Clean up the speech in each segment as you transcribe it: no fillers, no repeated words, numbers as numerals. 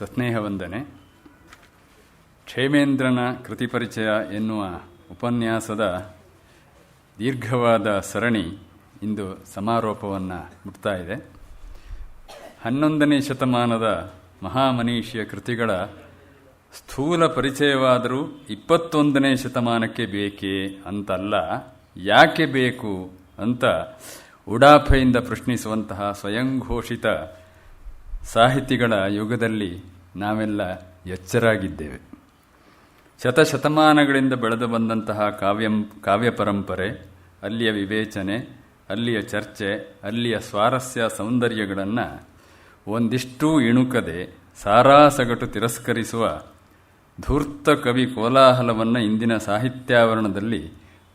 ಸಸ್ನೇಹ ವಂದನೆ. ಕ್ಷೇಮೇಂದ್ರನ ಕೃತಿಪರಿಚಯ ಎನ್ನುವ ಉಪನ್ಯಾಸದ ದೀರ್ಘವಾದ ಸರಣಿ ಇಂದು ಸಮಾರೋಪವನ್ನು ಮುಟ್ತಾ ಇದೆ. 11ನೇ ಶತಮಾನದ ಮಹಾಮನೀಷಿಯ ಕೃತಿಗಳ ಸ್ಥೂಲ ಪರಿಚಯವಾದರೂ 21ನೇ ಶತಮಾನಕ್ಕೆ ಬೇಕೇ ಅಂತಲ್ಲ, ಯಾಕೆ ಬೇಕು ಅಂತ ಉಡಾಫೆಯಿಂದ ಪ್ರಶ್ನಿಸುವಂತಹ ಸ್ವಯಂಘೋಷಿತ ಸಾಹಿತಿಗಳ ಯುಗದಲ್ಲಿ ನಾವೆಲ್ಲ ಎಚ್ಚರಾಗಿದ್ದೇವೆ. ಶತಶತಮಾನಗಳಿಂದ ಬೆಳೆದು ಬಂದಂತಹ ಕಾವ್ಯ ಪರಂಪರೆ, ಅಲ್ಲಿಯ ವಿವೇಚನೆ, ಅಲ್ಲಿಯ ಚರ್ಚೆ, ಅಲ್ಲಿಯ ಸ್ವಾರಸ್ಯ ಸೌಂದರ್ಯಗಳನ್ನು ಒಂದಿಷ್ಟೂ ಇಣುಕದೆ ಸಾರಾಸಗಟು ತಿರಸ್ಕರಿಸುವ ಧೂರ್ತ ಕವಿ ಕೋಲಾಹಲವನ್ನು ಇಂದಿನ ಸಾಹಿತ್ಯಾವರಣದಲ್ಲಿ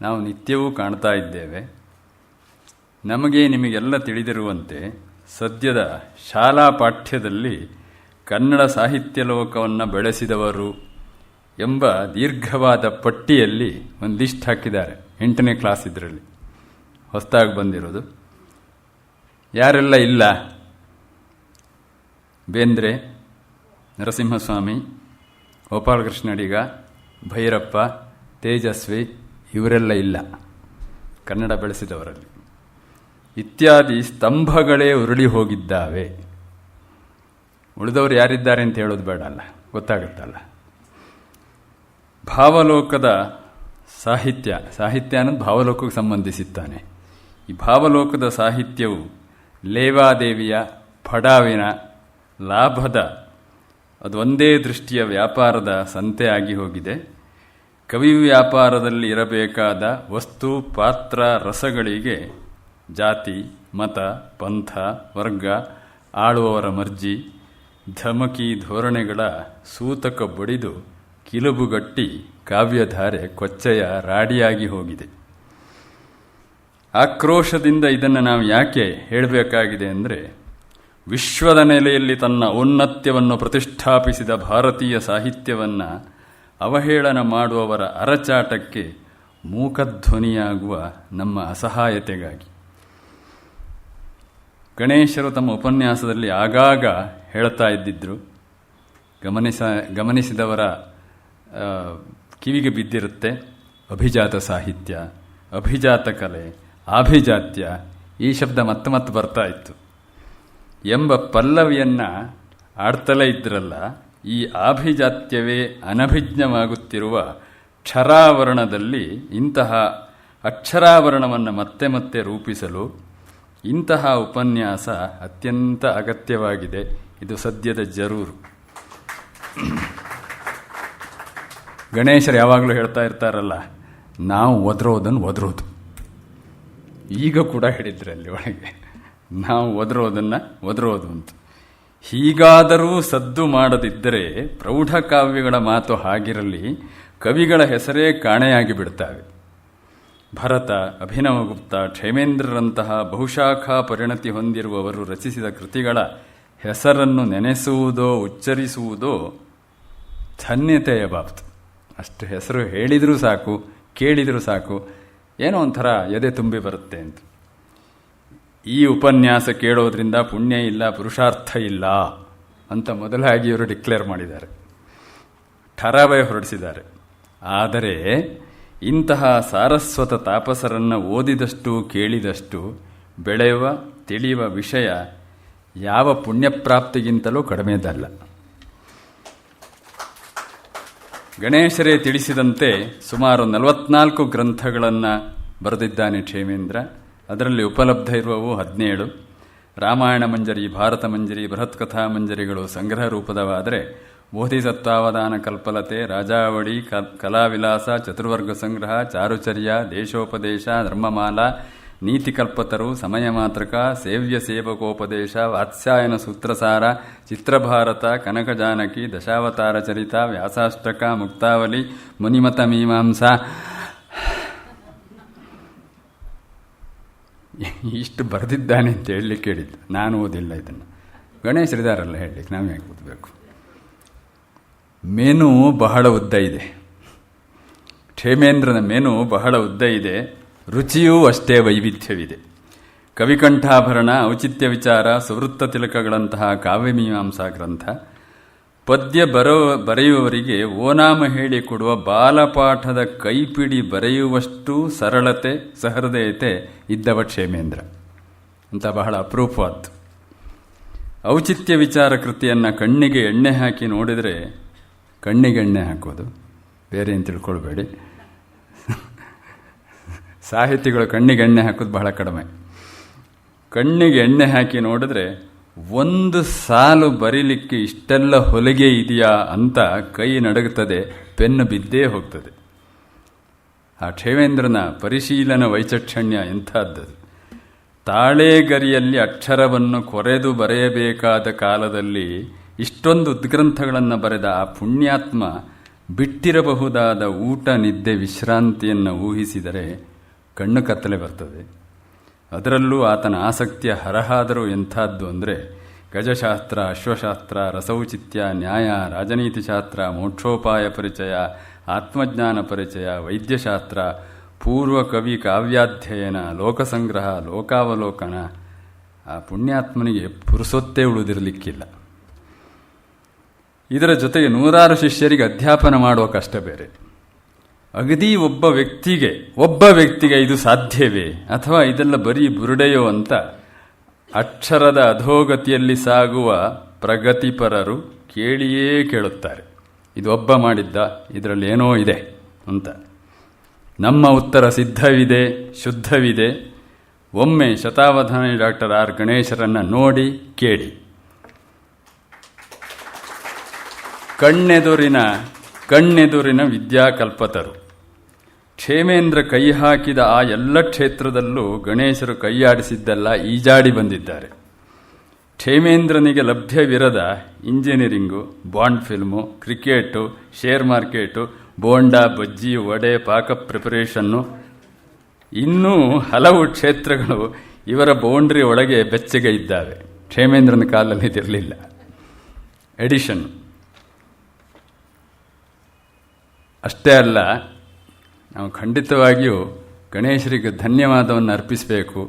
ನಾವು ನಿತ್ಯವೂ ಕಾಣ್ತಾ ಇದ್ದೇವೆ. ನಮಗೆ ನಿಮಗೆಲ್ಲ ತಿಳಿದಿರುವಂತೆ ಸದ್ಯದ ಶಾಲಾ ಪಾಠ್ಯದಲ್ಲಿ ಕನ್ನಡ ಸಾಹಿತ್ಯ ಲೋಕವನ್ನು ಬೆಳೆಸಿದವರು ಎಂಬ ದೀರ್ಘವಾದ ಪಟ್ಟಿಯಲ್ಲಿ ಒಂದು ಲಿಸ್ಟ್ ಹಾಕಿದ್ದಾರೆ. 8ನೇ ಕ್ಲಾಸ್ ಇದರಲ್ಲಿ ಹೊಸದಾಗಿ ಬಂದಿರೋದು. ಯಾರೆಲ್ಲ ಇಲ್ಲ? ಬೇಂದ್ರೆ, ನರಸಿಂಹಸ್ವಾಮಿ, ಗೋಪಾಲಕೃಷ್ಣ ಅಡಿಗ, ಭೈರಪ್ಪ, ತೇಜಸ್ವಿ ಇವರೆಲ್ಲ ಇಲ್ಲ ಕನ್ನಡ ಬೆಳೆಸಿದವರಲ್ಲಿ. ಇತ್ಯಾದಿ ಸ್ತಂಭಗಳೇ ಉರುಳಿ ಹೋಗಿದ್ದಾವೆ. ಉಳಿದವರು ಯಾರಿದ್ದಾರೆ ಅಂತ ಹೇಳೋದು ಬೇಡ ಅಲ್ಲ, ಗೊತ್ತಾಗುತ್ತಲ್ಲ. ಭಾವಲೋಕದ ಸಾಹಿತ್ಯ ಅನ್ನೋದು ಭಾವಲೋಕಕ್ಕೆ ಸಂಬಂಧಿಸಿದ್ದಾನೆ. ಈ ಭಾವಲೋಕದ ಸಾಹಿತ್ಯವು ಲೇವಾದೇವಿಯ, ಫಡಾವಿನ, ಲಾಭದ ಅದು ಒಂದೇ ದೃಷ್ಟಿಯ ವ್ಯಾಪಾರದ ಸಂತೆ ಆಗಿ ಹೋಗಿದೆ. ಕವಿ ವ್ಯಾಪಾರದಲ್ಲಿ ಇರಬೇಕಾದ ವಸ್ತು, ಪಾತ್ರ, ರಸಗಳಿಗೆ ಜಾತಿ, ಮತ, ಪಂಥ, ವರ್ಗ, ಆಳುವವರ ಮರ್ಜಿ, ಧಮಕಿ ಧೋರಣೆಗಳ ಸೂತಕ ಬಡಿದು ಕಿಲುಬುಗಟ್ಟಿ ಕಾವ್ಯಧಾರೆ ಕೊಚ್ಚೆಯ ರಾಡಿಯಾಗಿ ಹೋಗಿದೆ. ಆಕ್ರೋಶದಿಂದ ಇದನ್ನು ನಾವು ಯಾಕೆ ಹೇಳಬೇಕಾಗಿದೆ ಅಂದರೆ, ವಿಶ್ವದ ನೆಲೆಯಲ್ಲಿ ತನ್ನ ಔನ್ನತ್ಯವನ್ನು ಪ್ರತಿಷ್ಠಾಪಿಸಿದ ಭಾರತೀಯ ಸಾಹಿತ್ಯವನ್ನು ಅವಹೇಳನ ಮಾಡುವವರ ಅರಚಾಟಕ್ಕೆ ಮೂಕಧ್ವನಿಯಾಗುವ ನಮ್ಮ ಅಸಹಾಯತೆಗಾಗಿ. ಗಣೇಶರು ತಮ್ಮ ಉಪನ್ಯಾಸದಲ್ಲಿ ಆಗಾಗ ಹೇಳ್ತಾ ಇದ್ದಿದ್ರು, ಗಮನಿಸಿದವರ ಕಿವಿಗೆ ಬಿದ್ದಿರುತ್ತೆ, ಅಭಿಜಾತ ಸಾಹಿತ್ಯ, ಅಭಿಜಾತ ಕಲೆ, ಆಭಿಜಾತ್ಯ, ಈ ಶಬ್ದ ಮತ್ತೆ ಬರ್ತಾ ಇತ್ತು ಎಂಬ ಪಲ್ಲವಿಯನ್ನು ಆಡ್ತಲೇ ಇದ್ರಲ್ಲ. ಈ ಆಭಿಜಾತ್ಯವೇ ಅನಭಿಜ್ಞವಾಗುತ್ತಿರುವ ಕ್ಷರಾವರಣದಲ್ಲಿ ಇಂತಹ ಅಕ್ಷರಾವರಣವನ್ನು ಮತ್ತೆ ರೂಪಿಸಲು ಇಂತಹ ಉಪನ್ಯಾಸ ಅತ್ಯಂತ ಅಗತ್ಯವಾಗಿದೆ. ಇದು ಸದ್ಯದ ಜರೂರು. ಗಣೇಶರು ಯಾವಾಗಲೂ ಹೇಳ್ತಾ ಇರ್ತಾರಲ್ಲ, ನಾವು ಒದರೋದು. ಈಗ ಕೂಡ ಹೇಳಿದ್ರೆ ಅಲ್ಲಿ ಒಳಗೆ, ನಾವು ಒದರೋದು ಅಂತ. ಹೀಗಾದರೂ ಸದ್ದು ಮಾಡದಿದ್ದರೆ ಪ್ರೌಢಕಾವ್ಯಗಳ ಮಾತು ಹಾಗಿರಲಿ, ಕವಿಗಳ ಹೆಸರೇ ಕಾಣೆಯಾಗಿ ಬಿಡ್ತಾವೆ. ಭರತ, ಅಭಿನವಗುಪ್ತ, ಕ್ಷೇಮೇಂದ್ರರಂತಹ ಬಹುಶಾಖಾ ಪರಿಣತಿ ಹೊಂದಿರುವವರು ರಚಿಸಿದ ಕೃತಿಗಳ ಹೆಸರನ್ನು ನೆನೆಸುವುದೋ ಉಚ್ಚರಿಸುವುದೋ ಧನ್ಯತೆಯ ಬಾಬ್ತು. ಅಷ್ಟು ಹೆಸರು ಹೇಳಿದರೂ ಸಾಕು, ಕೇಳಿದರೂ ಸಾಕು, ಏನೋ ಒಂಥರ ಎದೆ ತುಂಬಿ ಬರುತ್ತೆ ಅಂತ. ಈ ಉಪನ್ಯಾಸ ಕೇಳೋದ್ರಿಂದ ಪುಣ್ಯ ಇಲ್ಲ, ಪುರುಷಾರ್ಥ ಇಲ್ಲ ಅಂತ ಮೊದಲಾಗಿ ಇವರು ಡಿಕ್ಲೇರ್ ಮಾಡಿದ್ದಾರೆ, ಠರಾವೇ ಹೊರಡಿಸಿದ್ದಾರೆ. ಆದರೆ ಇಂತಹ ಸಾರಸ್ವತ ತಾಪಸರನ್ನು ಓದಿದಷ್ಟು ಕೇಳಿದಷ್ಟು ಬೆಳೆಯುವ ತಿಳಿಯುವ ವಿಷಯ ಯಾವ ಪುಣ್ಯಪ್ರಾಪ್ತಿಗಿಂತಲೂ ಕಡಿಮೆದಲ್ಲ. ಗಣೇಶರೇ ತಿಳಿಸಿದಂತೆ ಸುಮಾರು 44 ಗ್ರಂಥಗಳನ್ನು ಬರೆದಿದ್ದಾನೆ ಕ್ಷೇಮೇಂದ್ರ. ಅದರಲ್ಲಿ ಉಪಲಬ್ಧ ಇರುವವು 17. ರಾಮಾಯಣ ಮಂಜರಿ, ಭಾರತ ಮಂಜರಿ, ಬೃಹತ್ ಕಥಾ ಮಂಜರಿಗಳು ಸಂಗ್ರಹ ರೂಪದವಾದರೆ, ಬೋಧಿಸತ್ವಾವಧಾನ ಕಲ್ಪಲತೆ, ರಾಜಾವಳಿ, ಕಲಾವಿಲಾಸ, ಚತುರ್ವರ್ಗ ಸಂಗ್ರಹ, ಚಾರುಚರ್ಯ, ದೇಶೋಪದೇಶ, ಧರ್ಮಮಾಲಾ, ನೀತಿಕಲ್ಪತರು, ಸಮಯ ಮಾತ್ರಕ, ಸೇವ್ಯ ಸೇವಕೋಪದೇಶ, ವಾತ್ಸ್ಯಾಯನ ಸೂತ್ರಸಾರ, ಚಿತ್ರಭಾರತ, ಕನಕ ಜಾನಕಿ, ದಶಾವತಾರ ಚರಿತ, ವ್ಯಾಸಾಷ್ಟಕ, ಮುಕ್ತಾವಲಿ, ಮುನಿಮತ ಮೀಮಾಂಸಾ, ಇಷ್ಟು ಬರೆದಿದ್ದಾನೆ ಅಂತ ಹೇಳಲಿಕ್ಕೆ ಹೇಳಿದ್ದು. ನಾನು ಓದಿಲ್ಲ ಇದನ್ನು. ಗಣೇಶರಿದಾರಲ್ಲ ಹೇಳಲಿಕ್ಕೆ, ನಾವು ಯಾಕೆ ಓದಬೇಕು? ಮೆನು ಬಹಳ ಉದ್ದ ಇದೆ. ಕ್ಷೇಮೇಂದ್ರನ ಮೆನು ಬಹಳ ಉದ್ದ ಇದೆ. ರುಚಿಯೂ ಅಷ್ಟೇ ವೈವಿಧ್ಯವಿದೆ. ಕವಿಕಂಠಾಭರಣ, ಔಚಿತ್ಯ ವಿಚಾರ, ಸುವೃತ್ತ ತಿಲಕಗಳಂತಹ ಕಾವ್ಯಮೀಮಾಂಸಾ ಗ್ರಂಥ, ಪದ್ಯ ಬರೆಯುವವರಿಗೆ ಓನಾಮ ಹೇಳಿಕೊಡುವ ಬಾಲಪಾಠದ ಕೈಪಿಡಿ ಬರೆಯುವಷ್ಟು ಸರಳತೆ ಸಹೃದಯತೆ ಇದ್ದವ ಕ್ಷೇಮೇಂದ್ರ ಅಂತ ಬಹಳ ಅಪರೂಪವಾದ್ದು. ಔಚಿತ್ಯ ವಿಚಾರ ಕೃತಿಯನ್ನು ಕಣ್ಣಿಗೆ ಎಣ್ಣೆ ಹಾಕಿ ನೋಡಿದರೆ, ಕಣ್ಣಿಗೆ ಎಣ್ಣೆ ಹಾಕೋದು ಬೇರೆ ಏನು ತಿಳ್ಕೊಳ್ಬೇಡಿ, ಸಾಹಿತಿಗಳು ಕಣ್ಣಿಗೆ ಎಣ್ಣೆ ಹಾಕೋದು ಬಹಳ ಕಡಿಮೆ. ಕಣ್ಣಿಗೆ ಎಣ್ಣೆ ಹಾಕಿ ನೋಡಿದ್ರೆ ಒಂದು ಸಾಲು ಬರೀಲಿಕ್ಕೆ ಇಷ್ಟೆಲ್ಲ ಹೊಲಿಗೆ ಇದೆಯಾ ಅಂತ ಕೈ ನಡುಗುತ್ತದೆ, ಪೆನ್ನು ಬಿದ್ದೇ ಹೋಗ್ತದೆ. ಆ ಕ್ಷೇಮೇಂದ್ರನ ಪರಿಶೀಲನ ವೈಚಕ್ಷಣ್ಯ ಎಂಥದ್ದದು. ತಾಳೆಗರಿಯಲ್ಲಿ ಅಕ್ಷರವನ್ನು ಕೊರೆದು ಬರೆಯಬೇಕಾದ ಕಾಲದಲ್ಲಿ ಇಷ್ಟೊಂದು ಉದ್ಗ್ರಂಥಗಳನ್ನು ಬರೆದ ಆ ಪುಣ್ಯಾತ್ಮ ಬಿಟ್ಟಿರಬಹುದಾದ ಊಟ ನಿದ್ದೆ ವಿಶ್ರಾಂತಿಯನ್ನು ಊಹಿಸಿದರೆ ಕಣ್ಣು ಕತ್ತಲೆ ಬರ್ತದೆ. ಅದರಲ್ಲೂ ಆತನ ಆಸಕ್ತಿಯ ಹರಹಾದರೂ ಎಂಥದ್ದು ಅಂದರೆ ಗಜಶಾಸ್ತ್ರ, ಅಶ್ವಶಾಸ್ತ್ರ, ರಸೌಚಿತ್ಯ, ನ್ಯಾಯ, ರಾಜನೀತಿಶಾಸ್ತ್ರ, ಮೋಕ್ಷೋಪಾಯ ಪರಿಚಯ, ಆತ್ಮಜ್ಞಾನ ಪರಿಚಯ, ವೈದ್ಯಶಾಸ್ತ್ರ, ಪೂರ್ವ ಕವಿ ಕಾವ್ಯಾಧ್ಯಯನ, ಲೋಕಸಂಗ್ರಹ, ಲೋಕಾವಲೋಕನ. ಆ ಪುಣ್ಯಾತ್ಮನಿಗೆ ಪುರುಸೊತ್ತೇ ಉಳಿದಿರಲಿಕ್ಕಿಲ್ಲ. ಇದರ ಜೊತೆಗೆ ನೂರಾರು ಶಿಷ್ಯರಿಗೆ ಅಧ್ಯಾಪನ ಮಾಡುವ ಕಷ್ಟ ಬೇರೆ. ಅಗದಿ ಒಬ್ಬ ವ್ಯಕ್ತಿಗೆ ಇದು ಸಾಧ್ಯವೇ ಅಥವಾ ಇದೆಲ್ಲ ಬರೀ ಬುರುಡೆಯೋ ಅಂತ ಅಕ್ಷರದ ಅಧೋಗತಿಯಲ್ಲಿ ಸಾಗುವ ಪ್ರಗತಿಪರರು ಕೇಳಿಯೇ ಕೇಳುತ್ತಾರೆ. ಇದು ಒಬ್ಬ ಮಾಡಿದ್ದ, ಇದರಲ್ಲಿ ಏನೋ ಇದೆ ಅಂತ. ನಮ್ಮ ಉತ್ತರ ಸಿದ್ಧವಿದೆ, ಶುದ್ಧವಿದೆ. ಒಮ್ಮೆ ಶತಾವಧಾನಿ ಡಾಕ್ಟರ್ ಆರ್ ಗಣೇಶರನ್ನ ನೋಡಿ ಕೇಳಿ. ಕಣ್ಣೆದುರಿನ ವಿದ್ಯಾಕಲ್ಪತರು. ಕ್ಷೇಮೇಂದ್ರ ಕೈ ಹಾಕಿದ ಆ ಎಲ್ಲ ಕ್ಷೇತ್ರದಲ್ಲೂ ಗಣೇಶರು ಕೈಯಾಡಿಸಿದ್ದೆಲ್ಲ ಈಜಾಡಿ ಬಂದಿದ್ದಾರೆ. ಕ್ಷೇಮೇಂದ್ರನಿಗೆ ಲಭ್ಯವಿರದ engineering, Bond film, cricket, share market, bonda, bajji, vada, ಪಾಕ ಪ್ರಿಪರೇಷನ್ನು, ಇನ್ನೂ ಹಲವು ಕ್ಷೇತ್ರಗಳು ಇವರ ಬೌಂಡ್ರಿ ಒಳಗೆ ಬೆಚ್ಚಗೆ ಇದ್ದಾವೆ. ಕ್ಷೇಮೇಂದ್ರನ ಕಾಲದಲ್ಲಿ ಇದಿರಲಿಲ್ಲ. ಎಡಿಷನ್ ಅಷ್ಟೇ ಅಲ್ಲ, ನಾವು ಖಂಡಿತವಾಗಿಯೂ ಗಣೇಶರಿಗೆ ಧನ್ಯವಾದವನ್ನು ಅರ್ಪಿಸಬೇಕು.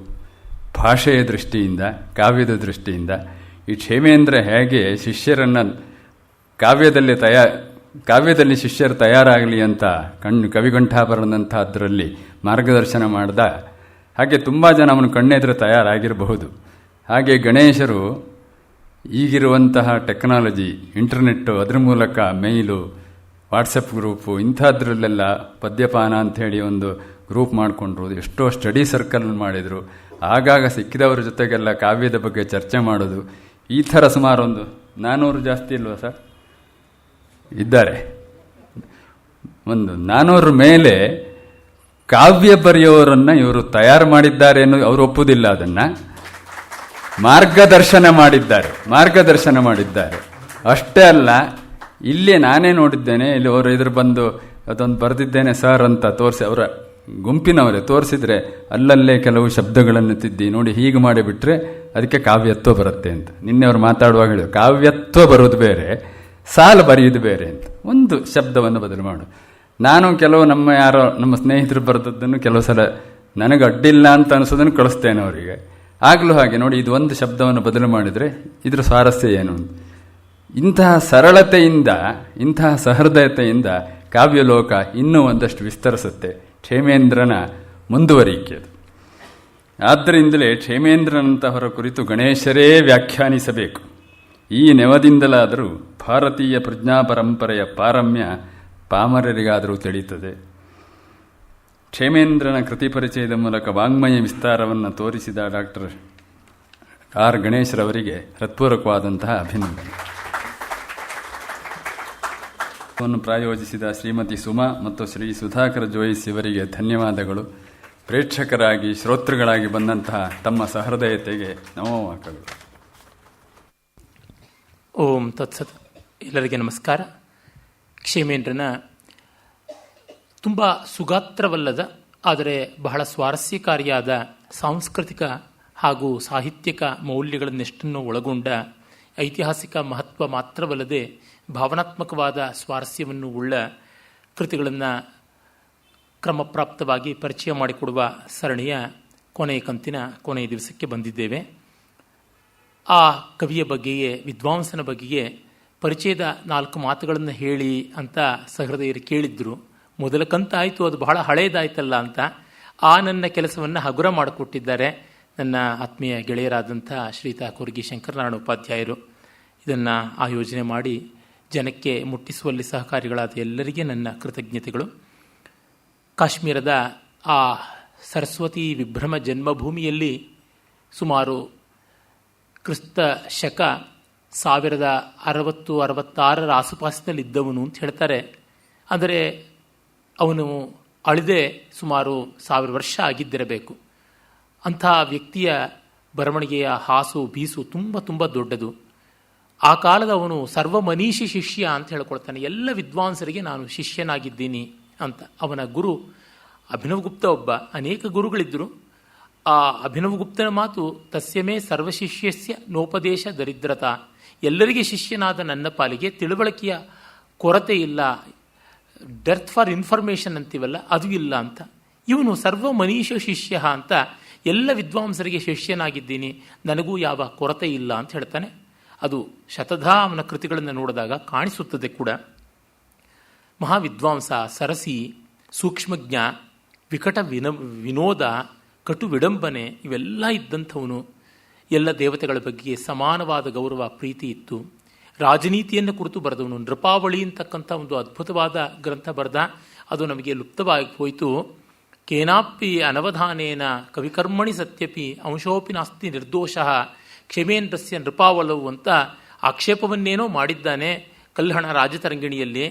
ಭಾಷೆಯ ದೃಷ್ಟಿಯಿಂದ, ಕಾವ್ಯದ ದೃಷ್ಟಿಯಿಂದ ಈ ಕ್ಷೇಮೇಂದ್ರ ಹೇಗೆ ಶಿಷ್ಯರನ್ನು ಕಾವ್ಯದಲ್ಲಿ ಶಿಷ್ಯರು ತಯಾರಾಗಲಿ ಅಂತ ಕವಿಗಂಠಾಭರಣದಂಥ ಅದರಲ್ಲಿ ಮಾರ್ಗದರ್ಶನ ಮಾಡ್ದ ಹಾಗೆ ತುಂಬ ಜನ ಅವನು ಕಣ್ಣೆದುರು ತಯಾರಾಗಿರಬಹುದು. ಹಾಗೆ ಗಣೇಶರು ಈಗಿರುವಂತಹ ಟೆಕ್ನಾಲಜಿ, ಇಂಟರ್ನೆಟ್ಟು, ಅದರ ಮೂಲಕ ಮೇಯ್ಲು, ವಾಟ್ಸಪ್ ಗ್ರೂಪು ಇಂಥದ್ರಲ್ಲೆಲ್ಲ ಪದ್ಯಪಾನ ಅಂಥೇಳಿ ಒಂದು ಗ್ರೂಪ್ ಮಾಡಿಕೊಂಡ್ರು. ಎಷ್ಟೋ ಸ್ಟಡಿ ಸರ್ಕಲ್ ಮಾಡಿದರು. ಆಗಾಗ ಸಿಕ್ಕಿದವರ ಜೊತೆಗೆಲ್ಲ ಕಾವ್ಯದ ಬಗ್ಗೆ ಚರ್ಚೆ ಮಾಡೋದು. ಈ ಥರ ಸುಮಾರು ಒಂದು 400 ಜಾಸ್ತಿ ಇಲ್ವಾ ಸರ್ ಇದ್ದಾರೆ. ಒಂದು 400 ಮೇಲೆ ಕಾವ್ಯ ಬರೆಯೋರನ್ನು ಇವರು ತಯಾರು ಮಾಡಿದ್ದಾರೆ ಅನ್ನೋದು ಅವರು ಒಪ್ಪುವುದಿಲ್ಲ. ಅದನ್ನು ಮಾರ್ಗದರ್ಶನ ಮಾಡಿದ್ದಾರೆ. ಅಷ್ಟೇ ಅಲ್ಲ, ಇಲ್ಲಿ ನಾನೇ ನೋಡಿದ್ದೇನೆ, ಇಲ್ಲಿ ಅವರು ಎದುರು ಬಂದು ಅದೊಂದು ಬರೆದಿದ್ದೇನೆ ಸರ್ ಅಂತ ತೋರಿಸಿ, ಅವರ ಗುಂಪಿನವರೇ ತೋರಿಸಿದ್ರೆ ಅಲ್ಲಲ್ಲೇ ಕೆಲವು ಶಬ್ದಗಳನ್ನು ತಿದ್ದಿ ನೋಡಿ ಹೀಗೆ ಮಾಡಿಬಿಟ್ರೆ ಅದಕ್ಕೆ ಕಾವ್ಯತ್ವ ಬರುತ್ತೆ ಅಂತ. ನಿನ್ನೆ ಅವರು ಮಾತಾಡುವಾಗ ಹೇಳಿದ್ರು, ಕಾವ್ಯತ್ವ ಬರೋದು ಬೇರೆ, ಸಾಲು ಬರೆಯೋದು ಬೇರೆ ಅಂತ. ಒಂದು ಶಬ್ದವನ್ನು ಬದಲು ಮಾಡು. ನಾನು ಕೆಲವು ನಮ್ಮ ಸ್ನೇಹಿತರು ಬರೆದದ್ದನ್ನು ಕೆಲವು ಸಲ ನನಗೆ ಅಡ್ಡಿಲ್ಲ ಅಂತ ಅನಿಸೋದನ್ನು ಕಳಿಸ್ತೇನೆ ಅವರಿಗೆ. ಆಗಲೂ ಹಾಗೆ ನೋಡಿ, ಇದು ಒಂದು ಶಬ್ದವನ್ನು ಬದಲು ಮಾಡಿದರೆ ಇದರ ಸ್ವಾರಸ್ಯ ಏನು. ಇಂತಹ ಸರಳತೆಯಿಂದ, ಇಂತಹ ಸಹೃದಯತೆಯಿಂದ ಕಾವ್ಯಲೋಕ ಇನ್ನೂ ಒಂದಷ್ಟು ವಿಸ್ತರಿಸುತ್ತೆ. ಕ್ಷೇಮೇಂದ್ರನ ಮುಂದುವರಿಕೆಯದು. ಆದ್ದರಿಂದಲೇ ಕ್ಷೇಮೇಂದ್ರನಂತಹವರ ಕುರಿತು ಗಣೇಶರೇ ವ್ಯಾಖ್ಯಾನಿಸಬೇಕು. ಈ ನೆವದಿಂದಲಾದರೂ ಭಾರತೀಯ ಪ್ರಜ್ಞಾ ಪರಂಪರೆಯ ಪಾರಮ್ಯ ಪಾಮರರಿಗಾದರೂ ತಿಳಿಯುತ್ತದೆ. ಕ್ಷೇಮೇಂದ್ರನ ಕೃತಿ ಪರಿಚಯದ ಮೂಲಕ ವಾಂಗ್ಮಯ ವಿಸ್ತಾರವನ್ನು ತೋರಿಸಿದ ಡಾಕ್ಟರ್ ಆರ್ ಗಣೇಶರವರಿಗೆ ಹೃತ್ಪೂರ್ವಕವಾದಂತಹ ಅಭಿನಂದನೆ. ಪ್ರಾಯೋಜಿಸಿದ ಶ್ರೀಮತಿ ಸುಮಾ ಮತ್ತು ಶ್ರೀ ಸುಧಾಕರ್ ಜೋಯಿಸ್ ಇವರಿಗೆ ಧನ್ಯವಾದಗಳು. ಪ್ರೇಕ್ಷಕರಾಗಿ, ಶ್ರೋತೃಗಳಾಗಿ ಬಂದಂತಹ ತಮ್ಮ ಸಹೃದಯತೆಗೆ ನಮೋವಾಕಗಳು. ಓಂ ತತ್ಸತ್. ಎಲ್ಲರಿಗೆ ನಮಸ್ಕಾರ. ಕ್ಷೇಮೇಂದ್ರನ ತುಂಬ ಸುಗಾತ್ರವಲ್ಲದ ಆದರೆ ಬಹಳ ಸ್ವಾರಸ್ಯಕಾರಿಯಾದ ಸಾಂಸ್ಕೃತಿಕ ಹಾಗೂ ಸಾಹಿತ್ಯಿಕ ಮೌಲ್ಯಗಳನ್ನೆಷ್ಟನ್ನು ಒಳಗೊಂಡ ಐತಿಹಾಸಿಕ ಮಹತ್ವ ಮಾತ್ರವಲ್ಲದೆ ಭಾವನಾತ್ಮಕವಾದ ಸ್ವಾರಸ್ಯವನ್ನು ಉಳ್ಳ ಕೃತಿಗಳನ್ನು ಕ್ರಮಪ್ರಾಪ್ತವಾಗಿ ಪರಿಚಯ ಮಾಡಿಕೊಡುವ ಸರಣಿಯ ಕೊನೆಯ ಕಂತಿನ ಕೊನೆಯ ದಿವಸಕ್ಕೆ ಬಂದಿದ್ದೇವೆ. ಆ ಕವಿಯ ಬಗ್ಗೆಯೇ, ವಿದ್ವಾಂಸನ ಬಗ್ಗೆಯೇ ಪರಿಚಯದ 4 ಮಾತುಗಳನ್ನು ಹೇಳಿ ಅಂತ ಸಹೃದಯರು ಕೇಳಿದ್ರು. ಮೊದಲ ಕಂತಾಯಿತು, ಅದು ಬಹಳ ಹಳೇದಾಯ್ತಲ್ಲ ಅಂತ ಆ ನನ್ನ ಕೆಲಸವನ್ನು ಹಗುರ ಮಾಡಿಕೊಟ್ಟಿದ್ದಾರೆ ನನ್ನ ಆತ್ಮೀಯ ಗೆಳೆಯರಾದಂಥ ಶ್ರೀತಾ ಕೊರ್ಗಿ ಶಂಕರನಾರಾಯಣ ಉಪಾಧ್ಯಾಯರು. ಇದನ್ನು ಆಯೋಜನೆ ಮಾಡಿ ಜನಕ್ಕೆ ಮುಟ್ಟಿಸುವಲ್ಲಿ ಸಹಕಾರಿಗಳಾದ ಎಲ್ಲರಿಗೆ ನನ್ನ ಕೃತಜ್ಞತೆಗಳು. ಕಾಶ್ಮೀರದ ಆ ಸರಸ್ವತಿ ವಿಭ್ರಮ ಜನ್ಮಭೂಮಿಯಲ್ಲಿ ಸುಮಾರು ಕ್ರಿಸ್ತ ಶಕ 1060-66 ಆಸುಪಾಸಿನಲ್ಲಿದ್ದವನು ಅಂತ ಹೇಳ್ತಾರೆ. ಆದರೆ ಅವನು ಅಳಿದೆ ಸುಮಾರು 1000 ವರ್ಷ ಆಗಿದ್ದಿರಬೇಕು. ಅಂಥ ವ್ಯಕ್ತಿಯ ಬರವಣಿಗೆಯ ಹಾಸು ಬೀಸು ತುಂಬ ತುಂಬ ದೊಡ್ಡದು. ಆ ಕಾಲದ ಅವನು ಸರ್ವಮನೀಷಿ ಶಿಷ್ಯ ಅಂತ ಹೇಳ್ಕೊಳ್ತಾನೆ. ಎಲ್ಲ ವಿದ್ವಾಂಸರಿಗೆ ನಾನು ಶಿಷ್ಯನಾಗಿದ್ದೀನಿ ಅಂತ. ಅವನ ಗುರು ಅಭಿನವಗುಪ್ತ ಒಬ್ಬ. ಅನೇಕ ಗುರುಗಳಿದ್ದರು. ಆ ಅಭಿನವಗುಪ್ತನ ಮಾತು ತಸ್ಯಮೇ ಸರ್ವಶಿಷ್ಯಸ್ಯ ನೋಪದೇಶ ದರಿದ್ರತಾ, ಎಲ್ಲರಿಗೆ ಶಿಷ್ಯನಾದ ನನ್ನ ಪಾಲಿಗೆ ತಿಳುವಳಿಕೆಯ ಕೊರತೆ ಇಲ್ಲ, ಡೆರ್ತ್ ಫಾರ್ ಇನ್ಫಾರ್ಮೇಷನ್ ಅಂತೀವಲ್ಲ ಅದು ಇಲ್ಲ ಅಂತ. ಇವನು ಸರ್ವಮನೀಷ ಶಿಷ್ಯ ಅಂತ ಎಲ್ಲ ವಿದ್ವಾಂಸರಿಗೆ ಶಿಷ್ಯನಾಗಿದ್ದೀನಿ, ನನಗೂ ಯಾವ ಕೊರತೆ ಇಲ್ಲ ಅಂತ ಹೇಳ್ತಾನೆ. ಅದು ಶತಧಾ ಅವನ ಕೃತಿಗಳನ್ನು ನೋಡಿದಾಗ ಕಾಣಿಸುತ್ತದೆ ಕೂಡ. ಮಹಾವಿದ್ವಾಂಸ, ಸರಸಿ, ಸೂಕ್ಷ್ಮಜ್ಞ, ವಿಕಟ ವಿನೋದ, ಕಟು ವಿಡಂಬನೆ ಇವೆಲ್ಲ ಇದ್ದಂಥವನು. ಎಲ್ಲ ದೇವತೆಗಳ ಬಗ್ಗೆ ಸಮಾನವಾದ ಗೌರವ ಪ್ರೀತಿ ಇತ್ತು. ರಾಜನೀತಿಯನ್ನು ಕುರಿತು ಬರೆದವನು. ನೃಪಾವಳಿ ಅಂತಕ್ಕಂಥ ಒಂದು ಅದ್ಭುತವಾದ ಗ್ರಂಥ ಬರೆದ. ಅದು ನಮಗೆ ಲುಪ್ತವಾಗಿ ಹೋಯಿತು. ಕೇನಾಪಿ ಅನವಧಾನೇನ ಕವಿಕರ್ಮಣಿ ಸತ್ಯಪಿ ಅಂಶೋಪಿ ನಾಸ್ತಿ ನಿರ್ದೋಷಃ ಕ್ಷಮೇಂದ್ರಸ್ಯ ನೃಪಾವಲವು ಅಂತ ಆಕ್ಷೇಪವನ್ನೇನೋ ಮಾಡಿದ್ದಾನೆ ಕಲ್ಹಣ ರಾಜತರಂಗಿಣಿಯಲ್ಲಿ.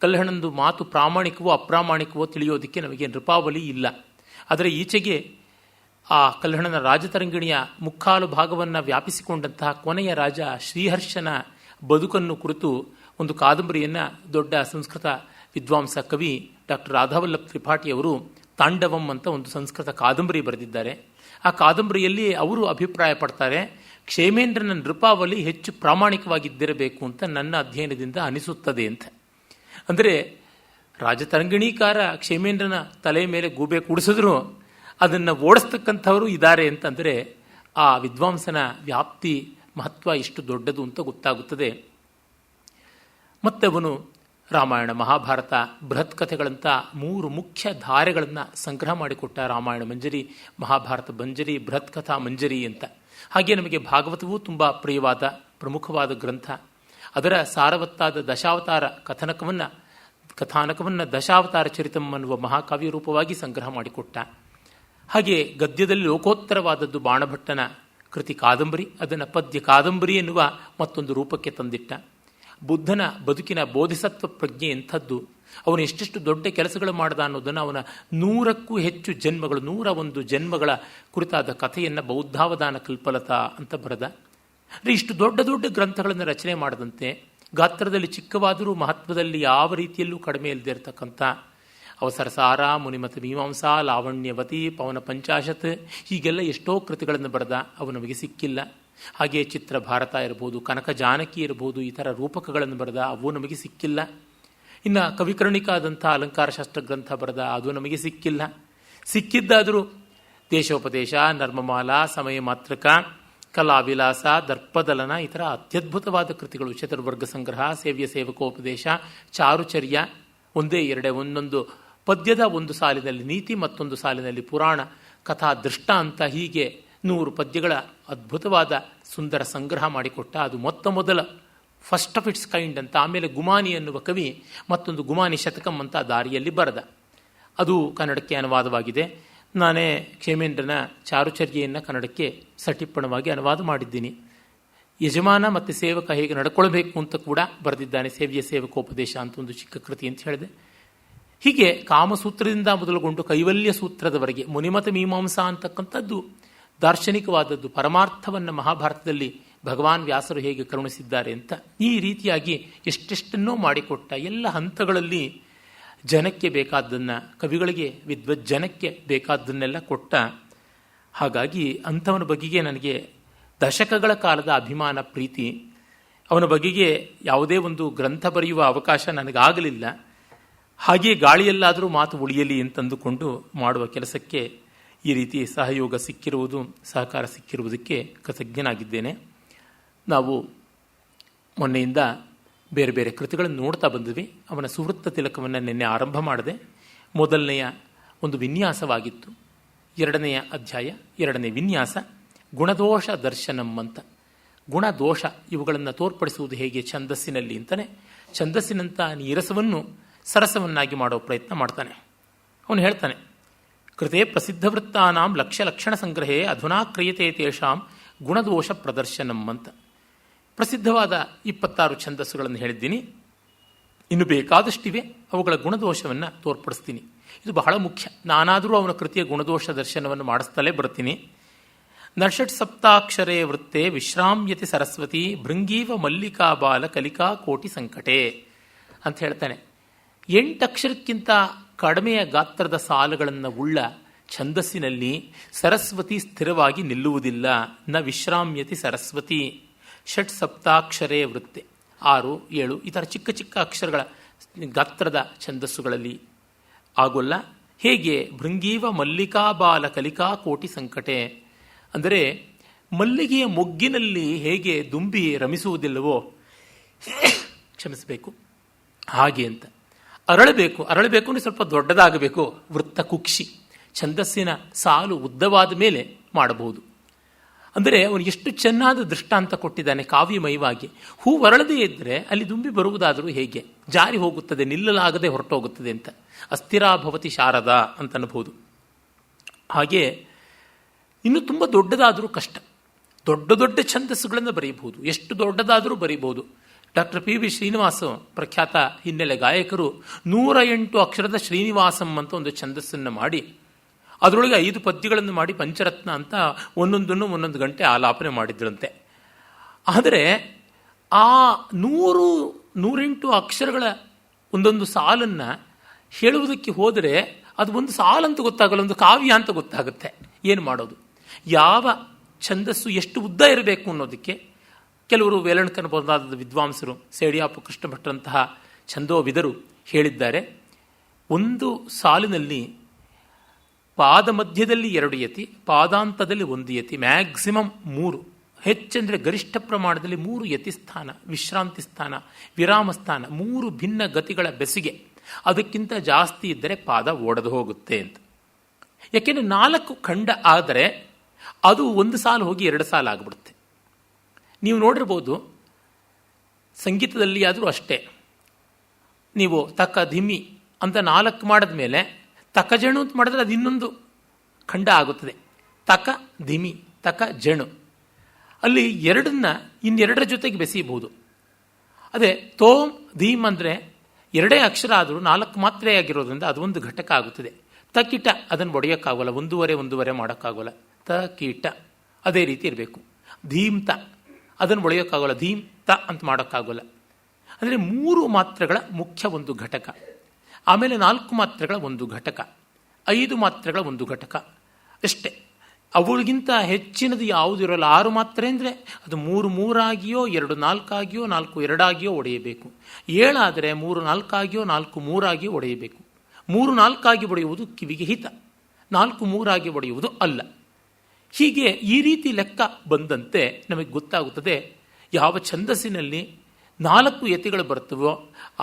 ಕಲ್ಹಣಂದು ಮಾತು ಪ್ರಾಮಾಣಿಕವೋ ಅಪ್ರಾಮಾಣಿಕವೋ ತಿಳಿಯೋದಕ್ಕೆ ನಮಗೆ ನೃಪಾವಲಿ ಇಲ್ಲ. ಆದರೆ ಈಚೆಗೆ ಆ ಕಲ್ಹಣನ ರಾಜತರಂಗಿಣಿಯ ಮುಕ್ಕಾಲು ಭಾಗವನ್ನು ವ್ಯಾಪಿಸಿಕೊಂಡಂತಹ ಕೊನೆಯ ರಾಜ ಶ್ರೀಹರ್ಷನ ಬದುಕನ್ನು ಕುರಿತು ಒಂದು ಕಾದಂಬರಿಯನ್ನು ದೊಡ್ಡ ಸಂಸ್ಕೃತ ವಿದ್ವಾಂಸ ಕವಿ ಡಾಕ್ಟರ್ ರಾಧಾವಲ್ಲಭ ತ್ರಿಪಾಠಿಯವರು ತಾಂಡವಂ ಅಂತ ಒಂದು ಸಂಸ್ಕೃತ ಕಾದಂಬರಿ ಬರೆದಿದ್ದಾರೆ. ಆ ಕಾದಂಬರಿಯಲ್ಲಿ ಅವರು ಅಭಿಪ್ರಾಯ ಪಡ್ತಾರೆ, ಕ್ಷೇಮೇಂದ್ರನ ನೃಪಾವಲಿ ಹೆಚ್ಚು ಪ್ರಾಮಾಣಿಕವಾಗಿದ್ದಿರಬೇಕು ಅಂತ ನನ್ನ ಅಧ್ಯಯನದಿಂದ ಅನಿಸುತ್ತದೆ ಅಂತ. ಅಂದರೆ ರಾಜತರಂಗಿಣೀಕಾರ ಕ್ಷೇಮೇಂದ್ರನ ತಲೆ ಮೇಲೆ ಗೂಬೆ ಕೂಡಿಸಿದ್ರು ಅದನ್ನು ಓಡಿಸ್ತಕ್ಕಂಥವರು ಇದ್ದಾರೆ ಅಂತಂದರೆ ಆ ವಿದ್ವಾಂಸನ ವ್ಯಾಪ್ತಿ ಮಹತ್ವ ಎಷ್ಟು ದೊಡ್ಡದು ಅಂತ ಗೊತ್ತಾಗುತ್ತದೆ. ಮತ್ತೆ ಅವನು ರಾಮಾಯಣ, ಮಹಾಭಾರತ, ಬೃಹತ್ ಕಥೆಗಳಂಥ 3 ಮುಖ್ಯ ಧಾರೆಗಳನ್ನು ಸಂಗ್ರಹ ಮಾಡಿಕೊಟ್ಟ. ರಾಮಾಯಣ ಮಂಜರಿ, ಮಹಾಭಾರತ ಮಂಜರಿ, ಬೃಹತ್ ಕಥಾ ಮಂಜರಿ ಅಂತ. ಹಾಗೆ ನಮಗೆ ಭಾಗವತವೂ ತುಂಬ ಪ್ರಿಯವಾದ ಪ್ರಮುಖವಾದ ಗ್ರಂಥ. ಅದರ ಸಾರವತ್ತಾದ ದಶಾವತಾರ ಕಥಾನಕವನ್ನು ದಶಾವತಾರ ಚರಿತಂ ಅನ್ನುವ ಮಹಾಕಾವ್ಯ ರೂಪವಾಗಿ ಸಂಗ್ರಹ ಮಾಡಿಕೊಟ್ಟ. ಹಾಗೆ ಗದ್ಯದಲ್ಲಿ ಲೋಕೋತ್ತರವಾದದ್ದು ಬಾಣಭಟ್ಟನ ಕೃತಿ ಕಾದಂಬರಿ, ಅದನ್ನು ಪದ್ಯ ಕಾದಂಬರಿ ಎನ್ನುವ ಮತ್ತೊಂದು ರೂಪಕ್ಕೆ ತಂದಿಟ್ಟ. ಬುದ್ಧನ ಬದುಕಿನ ಬೋಧಿಸತ್ವ ಪ್ರಜ್ಞೆ ಎಂಥದ್ದು, ಅವನು ಎಷ್ಟೆಷ್ಟು ದೊಡ್ಡ ಕೆಲಸಗಳು ಮಾಡ್ದ ಅನ್ನೋದನ್ನು ಅವನ 100ಕ್ಕೂ ಹೆಚ್ಚು ಜನ್ಮಗಳು, 101 ಜನ್ಮಗಳ ಕುರಿತಾದ ಕಥೆಯನ್ನು ಬೌದ್ಧಾವಧಾನ ಕಲ್ಪಲತಾ ಅಂತ ಬರೆದ. ಇಷ್ಟು ದೊಡ್ಡ ದೊಡ್ಡ ಗ್ರಂಥಗಳನ್ನು ರಚನೆ ಮಾಡದಂತೆ ಗಾತ್ರದಲ್ಲಿ ಚಿಕ್ಕವಾದರೂ ಮಹತ್ವದಲ್ಲಿ ಯಾವ ರೀತಿಯಲ್ಲೂ ಕಡಿಮೆ ಇಲ್ಲದೆ ಇರತಕ್ಕಂಥ ಅವಸರಸಾರ, ಮುನಿಮತ ಮೀಮಾಂಸಾ, ಲಾವಣ್ಯವತಿ, ಪವನ ಪಂಚಾಶತ್ ಹೀಗೆಲ್ಲ ಎಷ್ಟೋ ಕೃತಿಗಳನ್ನು ಬರೆದ. ಅವು ನಮಗೆ ಸಿಕ್ಕಿಲ್ಲ. ಹಾಗೆಯೇ ಚಿತ್ರ ಭಾರತ ಇರ್ಬೋದು, ಕನಕ ಜಾನಕಿ ಇರ್ಬೋದು, ಈ ಥರ ರೂಪಕಗಳನ್ನು ಬರೆದ. ಅವು ನಮಗೆ ಸಿಕ್ಕಿಲ್ಲ. ಇನ್ನು ಕವಿಕರ್ಣಿಕಾದಂಥ ಅಲಂಕಾರ ಶಾಸ್ತ್ರ ಗ್ರಂಥ ಬರೆದ. ಅದು ನಮಗೆ ಸಿಕ್ಕಿಲ್ಲ. ಸಿಕ್ಕಿದ್ದಾದರೂ ದೇಶೋಪದೇಶ, ನರ್ಮಮಾಲಾ, ಸಮಯ ಮಾತ್ರಕ, ಕಲಾವಿಲಾಸ, ದರ್ಪದಲನ ಈ ಥರ ಅತ್ಯದ್ಭುತವಾದ ಕೃತಿಗಳು. ಚತುರ್ವರ್ಗ ಸಂಗ್ರಹ, ಸೇವ್ಯ ಸೇವಕೋಪದೇಶ, ಚಾರುಚರ್ಯ, ಒಂದೇ ಎರಡೇ ಒಂದೊಂದು ಪದ್ಯದ ಒಂದು ಸಾಲಿನಲ್ಲಿ ನೀತಿ, ಮತ್ತೊಂದು ಸಾಲಿನಲ್ಲಿ ಪುರಾಣ ಕಥಾ ದೃಷ್ಟ ಅಂತ ಹೀಗೆ 100 ಪದ್ಯಗಳ ಅದ್ಭುತವಾದ ಸುಂದರ ಸಂಗ್ರಹ ಮಾಡಿಕೊಟ್ಟ. ಅದು ಮೊದಲ ಫಸ್ಟ್ ಆಫ್ ಇಟ್ಸ್ ಕೈಂಡ್ ಅಂತ. ಆಮೇಲೆ ಗುಮಾನಿ ಎನ್ನುವ ಕವಿ ಮತ್ತೊಂದು ಗುಮಾನಿ ಶತಕಂ ಅಂತ ದಾರಿಯಲ್ಲಿ ಬರೆದ. ಅದು ಕನ್ನಡಕ್ಕೆ ಅನುವಾದವಾಗಿದೆ. ನಾನೇ ಕ್ಷೇಮೇಂದ್ರನ ಚಾರುಚರ್ಯೆಯನ್ನು ಕನ್ನಡಕ್ಕೆ ಸಟಿಪ್ಪಣವಾಗಿ ಅನುವಾದ ಮಾಡಿದ್ದೀನಿ. ಯಜಮಾನ ಮತ್ತು ಸೇವಕ ಹೇಗೆ ನಡ್ಕೊಳ್ಬೇಕು ಅಂತ ಕೂಡ ಬರೆದಿದ್ದಾನೆ. ಸೇವ್ಯ ಸೇವಕೋಪದೇಶ ಅಂತ ಒಂದು ಚಿಕ್ಕ ಕೃತಿ ಅಂತ ಹೇಳಿದೆ. ಹೀಗೆ ಕಾಮಸೂತ್ರದಿಂದ ಮೊದಲುಗೊಂಡು ಕೈವಲ್ಯ ಸೂತ್ರದವರೆಗೆ ಮುನಿಮತ ಮೀಮಾಂಸಾ ಅಂತಕ್ಕಂಥದ್ದು ದಾರ್ಶನಿಕವಾದದ್ದು. ಪರಮಾರ್ಥವನ್ನು ಮಹಾಭಾರತದಲ್ಲಿ ಭಗವಾನ್ ವ್ಯಾಸರು ಹೇಗೆ ಕರುಣಿಸಿದ್ದಾರೆ ಅಂತ ಈ ರೀತಿಯಾಗಿ ಎಷ್ಟೆಷ್ಟನ್ನೋ ಮಾಡಿಕೊಟ್ಟ. ಎಲ್ಲ ಹಂತಗಳಲ್ಲಿ ಜನಕ್ಕೆ ಬೇಕಾದ್ದನ್ನು, ಕವಿಗಳಿಗೆ ವಿದ್ವಜ್ಜನಕ್ಕೆ ಬೇಕಾದ್ದನ್ನೆಲ್ಲ ಕೊಟ್ಟ. ಹಾಗಾಗಿ ಅಂಥವನ ಬಗೆಗೆ ನನಗೆ ದಶಕಗಳ ಕಾಲದ ಅಭಿಮಾನ, ಪ್ರೀತಿ. ಅವನ ಬಗೆಗೆ ಯಾವುದೇ ಒಂದು ಗ್ರಂಥ ಬರೆಯುವ ಅವಕಾಶ ನನಗಾಗಲಿಲ್ಲ. ಹಾಗೆಯೇ ಗಾಳಿಯಲ್ಲಾದರೂ ಮಾತು ಉಳಿಯಲಿ ಅಂತಂದುಕೊಂಡು ಮಾಡುವ ಕೆಲಸಕ್ಕೆ ಈ ರೀತಿ ಸಹಯೋಗ ಸಿಕ್ಕಿರುವುದು, ಸಹಕಾರ ಸಿಕ್ಕಿರುವುದಕ್ಕೆ ಕೃತಜ್ಞನಾಗಿದ್ದೇನೆ. ನಾವು ಮೊನ್ನೆಯಿಂದ ಬೇರೆ ಬೇರೆ ಕೃತಿಗಳನ್ನು ನೋಡ್ತಾ ಬಂದ್ವಿ. ಅವನ ಸುವೃತ್ತ ತಿಲಕವನ್ನು ನಿನ್ನೆ ಆರಂಭ ಮಾಡಿದೆ. ಮೊದಲನೆಯ ಒಂದು ವಿನ್ಯಾಸವಾಗಿತ್ತು. ಎರಡನೆಯ ಅಧ್ಯಾಯ, ಎರಡನೇ ವಿನ್ಯಾಸ ಗುಣದೋಷ ದರ್ಶನಂ ಅಂತ. ಗುಣದೋಷ ಇವುಗಳನ್ನು ತೋರ್ಪಡಿಸುವುದು ಹೇಗೆ ಛಂದಸ್ಸಿನಲ್ಲಿ ಅಂತಲೇ ಛಂದಸ್ಸಿನಂಥ ನೀರಸವನ್ನು ಸರಸವನ್ನಾಗಿ ಮಾಡೋ ಪ್ರಯತ್ನ ಮಾಡ್ತಾನೆ. ಅವನು ಹೇಳ್ತಾನೆ, ಕೃತೆ ಪ್ರಸಿದ್ಧವೃತ್ತಾನಾಂ ಲಕ್ಷ್ಯ ಲಕ್ಷಣ ಸಂಗ್ರಹೇ ಅಧುನಾ ಕ್ರಿಯತೆ ತೇಷಾಂ ಗುಣದೋಷ ಪ್ರದರ್ಶನಂ ಅಂತ. ಪ್ರಸಿದ್ಧವಾದ 26 ಛಂದಸ್ಸುಗಳನ್ನು ಹೇಳಿದ್ದೀನಿ. ಇನ್ನು ಬೇಕಾದಷ್ಟಿವೆ. ಅವುಗಳ ಗುಣದೋಷವನ್ನು ತೋರ್ಪಡಿಸ್ತೀನಿ. ಇದು ಬಹಳ ಮುಖ್ಯ. ನಾನಾದರೂ ಅವನ ಕೃತಿಯ ಗುಣದೋಷ ದರ್ಶನವನ್ನು ಮಾಡಿಸ್ತಲೇ ಬರ್ತೀನಿ. ನಷಟ್ ಸಪ್ತಾಕ್ಷರೇ ವೃತ್ತೆ ವಿಶ್ರಾಮ್ಯತಿ ಸರಸ್ವತಿ ಭೃಂಗೀವ ಮಲ್ಲಿಕಾ ಬಾಲ ಕಲಿಕಾ ಕೋಟಿ ಸಂಕಟೆ ಅಂತ ಹೇಳ್ತಾನೆ. 8 ಅಕ್ಷರಕ್ಕಿಂತ ಕಡಿಮೆಯ ಗಾತ್ರದ ಸಾಲುಗಳನ್ನು ಉಳ್ಳ ಛಂದಸ್ಸಿನಲ್ಲಿ ಸರಸ್ವತಿ ಸ್ಥಿರವಾಗಿ ನಿಲ್ಲುವುದಿಲ್ಲ. ನ ವಿಶ್ರಾಮ್ಯತಿ ಸರಸ್ವತಿ. ಷಟ್ ಸಪ್ತಾಕ್ಷರೇ ವೃತ್ತೆ 6, 7 ಈ ಥರ ಚಿಕ್ಕ ಚಿಕ್ಕ ಅಕ್ಷರಗಳ ಗಾತ್ರದ ಛಂದಸ್ಸುಗಳಲ್ಲಿ ಆಗೋಲ್ಲ. ಹೇಗೆ ಭೃಂಗೀವ ಮಲ್ಲಿಕಾ ಬಾಲ ಕಲಿಕಾ ಕೋಟಿ ಸಂಕಟೆ ಅಂದರೆ ಮಲ್ಲಿಗೆಯ ಮೊಗ್ಗಿನಲ್ಲಿ ಹೇಗೆ ದುಂಬಿ ರಮಿಸುವುದಿಲ್ಲವೋ, ಕ್ಷಮಿಸಬೇಕು, ಹಾಗೆ ಅಂತ. ಅರಳಬೇಕು ಅಂದರೆ ಸ್ವಲ್ಪ ದೊಡ್ಡದಾಗಬೇಕು. ವೃತ್ತ ಕುಕ್ಷಿ ಛಂದಸ್ಸಿನ ಸಾಲು ಉದ್ದವಾದ ಮೇಲೆ ಮಾಡಬಹುದು. ಅಂದರೆ ಅವನು ಎಷ್ಟು ಚೆನ್ನಾದ ದೃಷ್ಟಾಂತ ಕೊಟ್ಟಿದ್ದಾನೆ ಕಾವ್ಯಮಯವಾಗಿ. ಹೂ ಅರಳದೇ ಇದ್ದರೆ ಅಲ್ಲಿ ದುಂಬಿ ಬರುವುದಾದರೂ ಹೇಗೆ, ಜಾರಿ ಹೋಗುತ್ತದೆ, ನಿಲ್ಲಲಾಗದೆ ಹೊರಟೋಗುತ್ತದೆ ಅಂತ. ಅಸ್ಥಿರಾಭವತಿ ಶಾರದಾ ಅಂತ ಅನ್ಬೋದು. ಹಾಗೆ ಇನ್ನು ತುಂಬ ದೊಡ್ಡದಾದರೂ ಕಷ್ಟ. ದೊಡ್ಡ ದೊಡ್ಡ ಛಂದಸ್ಸುಗಳನ್ನು ಬರೀಬಹುದು, ಎಷ್ಟು ದೊಡ್ಡದಾದರೂ ಬರೀಬಹುದು. ಡಾಕ್ಟರ್ ಪಿ ವಿ ಶ್ರೀನಿವಾಸ ಪ್ರಖ್ಯಾತ ಹಿನ್ನೆಲೆ ಗಾಯಕರು 108 ಅಕ್ಷರದ ಶ್ರೀನಿವಾಸಂ ಅಂತ ಒಂದು ಛಂದಸ್ಸನ್ನು ಮಾಡಿ ಅದರೊಳಗೆ 5 ಪದ್ಯಗಳನ್ನು ಮಾಡಿ ಪಂಚರತ್ನ ಅಂತ ಒಂದೊಂದು ಗಂಟೆ ಆಲಾಪನೆ ಮಾಡಿದ್ರಂತೆ. ಆದರೆ ಆ 108 ಅಕ್ಷರಗಳ ಒಂದೊಂದು ಸಾಲನ್ನು ಹೇಳುವುದಕ್ಕೆ ಹೋದರೆ ಅದು ಒಂದು ಸಾಲಂತ ಗೊತ್ತಾಗಲ್ಲ, ಒಂದು ಕಾವ್ಯ ಅಂತ ಗೊತ್ತಾಗುತ್ತೆ. ಏನು ಮಾಡೋದು? ಯಾವ ಛಂದಸ್ಸು ಎಷ್ಟು ಉದ್ದ ಇರಬೇಕು ಅನ್ನೋದಕ್ಕೆ ಕೆಲವರು ವೇಲಣ್ಕನ ಬದಲಾದ ವಿದ್ವಾಂಸರು, ಸೇಡಿಯಾಪು ಕೃಷ್ಣ ಭಟ್ರಂತಹ ಛಂದೋವಿದರು ಹೇಳಿದ್ದಾರೆ. ಒಂದು ಸಾಲಿನಲ್ಲಿ ಪಾದ ಮಧ್ಯದಲ್ಲಿ 2 ಯತಿ, ಪಾದಾಂತದಲ್ಲಿ 1 ಯತಿ, ಮ್ಯಾಕ್ಸಿಮಮ್ 3, ಹೆಚ್ಚೆಂದರೆ ಗರಿಷ್ಠ ಪ್ರಮಾಣದಲ್ಲಿ 3 ಯತಿ ಸ್ಥಾನ, ವಿಶ್ರಾಂತಿ ಸ್ಥಾನ, ವಿರಾಮ ಸ್ಥಾನ, 3 ಭಿನ್ನ ಗತಿಗಳ ಬೆಸಿಗೆ. ಅದಕ್ಕಿಂತ ಜಾಸ್ತಿ ಇದ್ದರೆ ಪಾದ ಒಡೆದು ಹೋಗುತ್ತೆ ಅಂತ. ಯಾಕೆಂದರೆ 4 ಖಂಡ ಆದರೆ ಅದು ಒಂದು ಸಾಲು ಹೋಗಿ 2 ಸಾಲು ಆಗಿಬಿಡುತ್ತೆ. ನೀವು ನೋಡಿರ್ಬೋದು, ಸಂಗೀತದಲ್ಲಿ ಆದರೂ ಅಷ್ಟೇ. ನೀವು ತಕ್ಕ ಧಿಮ್ಮಿ ಅಂತ 4 ಮಾಡಿದ ಮೇಲೆ ತಕ ಜಣು ಅಂತ ಮಾಡಿದ್ರೆ ಅದು ಇನ್ನೊಂದು ಖಂಡ ಆಗುತ್ತದೆ. ತಕ ಧಿಮಿ, ತಕ ಜಣು, ಅಲ್ಲಿ 2ನ್ನ ಇನ್ನೆರಡರ ಜೊತೆಗೆ ಬೆಸೀಬಹುದು. ಅದೇ ತೋಮ್ ಧೀಮ್ ಅಂದರೆ 2 ಅಕ್ಷರ ಆದರೂ 4 ಮಾತ್ರೆ ಆಗಿರೋದ್ರಿಂದ ಅದು ಒಂದು ಘಟಕ ಆಗುತ್ತದೆ. ತಕೀಟ ಅದನ್ನು ಒಡೆಯೋಕ್ಕಾಗೋಲ್ಲ, ಒಂದೂವರೆ ಮಾಡೋಕ್ಕಾಗೋಲ್ಲ. ತಕೀಟ ಅದೇ ರೀತಿ ಇರಬೇಕು. ಧೀಮ್ತ ಅದನ್ನು ಒಡೆಯೋಕ್ಕಾಗೋಲ್ಲ, ಧೀಮ್ ತ ಅಂತ ಮಾಡೋಕ್ಕಾಗೋಲ್ಲ. ಅಂದರೆ 3 ಮಾತ್ರೆಗಳ ಮುಖ್ಯ ಒಂದು ಘಟಕ, ಆಮೇಲೆ 4 ಮಾತ್ರೆಗಳ ಒಂದು ಘಟಕ, 5 ಮಾತ್ರೆಗಳ ಒಂದು ಘಟಕ ಅಷ್ಟೇ. ಅವುಗಳಿಗಿಂತ ಹೆಚ್ಚಿನದು ಯಾವುದು ಇರೋಲ್ಲ. 6 ಮಾತ್ರೆ ಅಂದರೆ ಅದು 3 3 ಆಗಿಯೋ 2 4 ಆಗಿಯೋ 4 2 ಆಗಿಯೋ ಒಡೆಯಬೇಕು. 7 ಆದರೆ 3 4 ಆಗಿಯೋ 4 3 ಆಗಿಯೋ ಒಡೆಯಬೇಕು. 3 4 ಆಗಿ ಒಡೆಯುವುದು ಕಿವಿಗೆ ಹಿತ, 4 3 ಆಗಿ ಒಡೆಯುವುದು ಅಲ್ಲ. ಹೀಗೆ ಈ ರೀತಿ ಲೆಕ್ಕ ಬಂದಂತೆ ನಮಗೆ ಗೊತ್ತಾಗುತ್ತದೆ ಯಾವ ಛಂದಸ್ಸಿನಲ್ಲಿ 4 ಯತಿಗಳು ಬರ್ತವೋ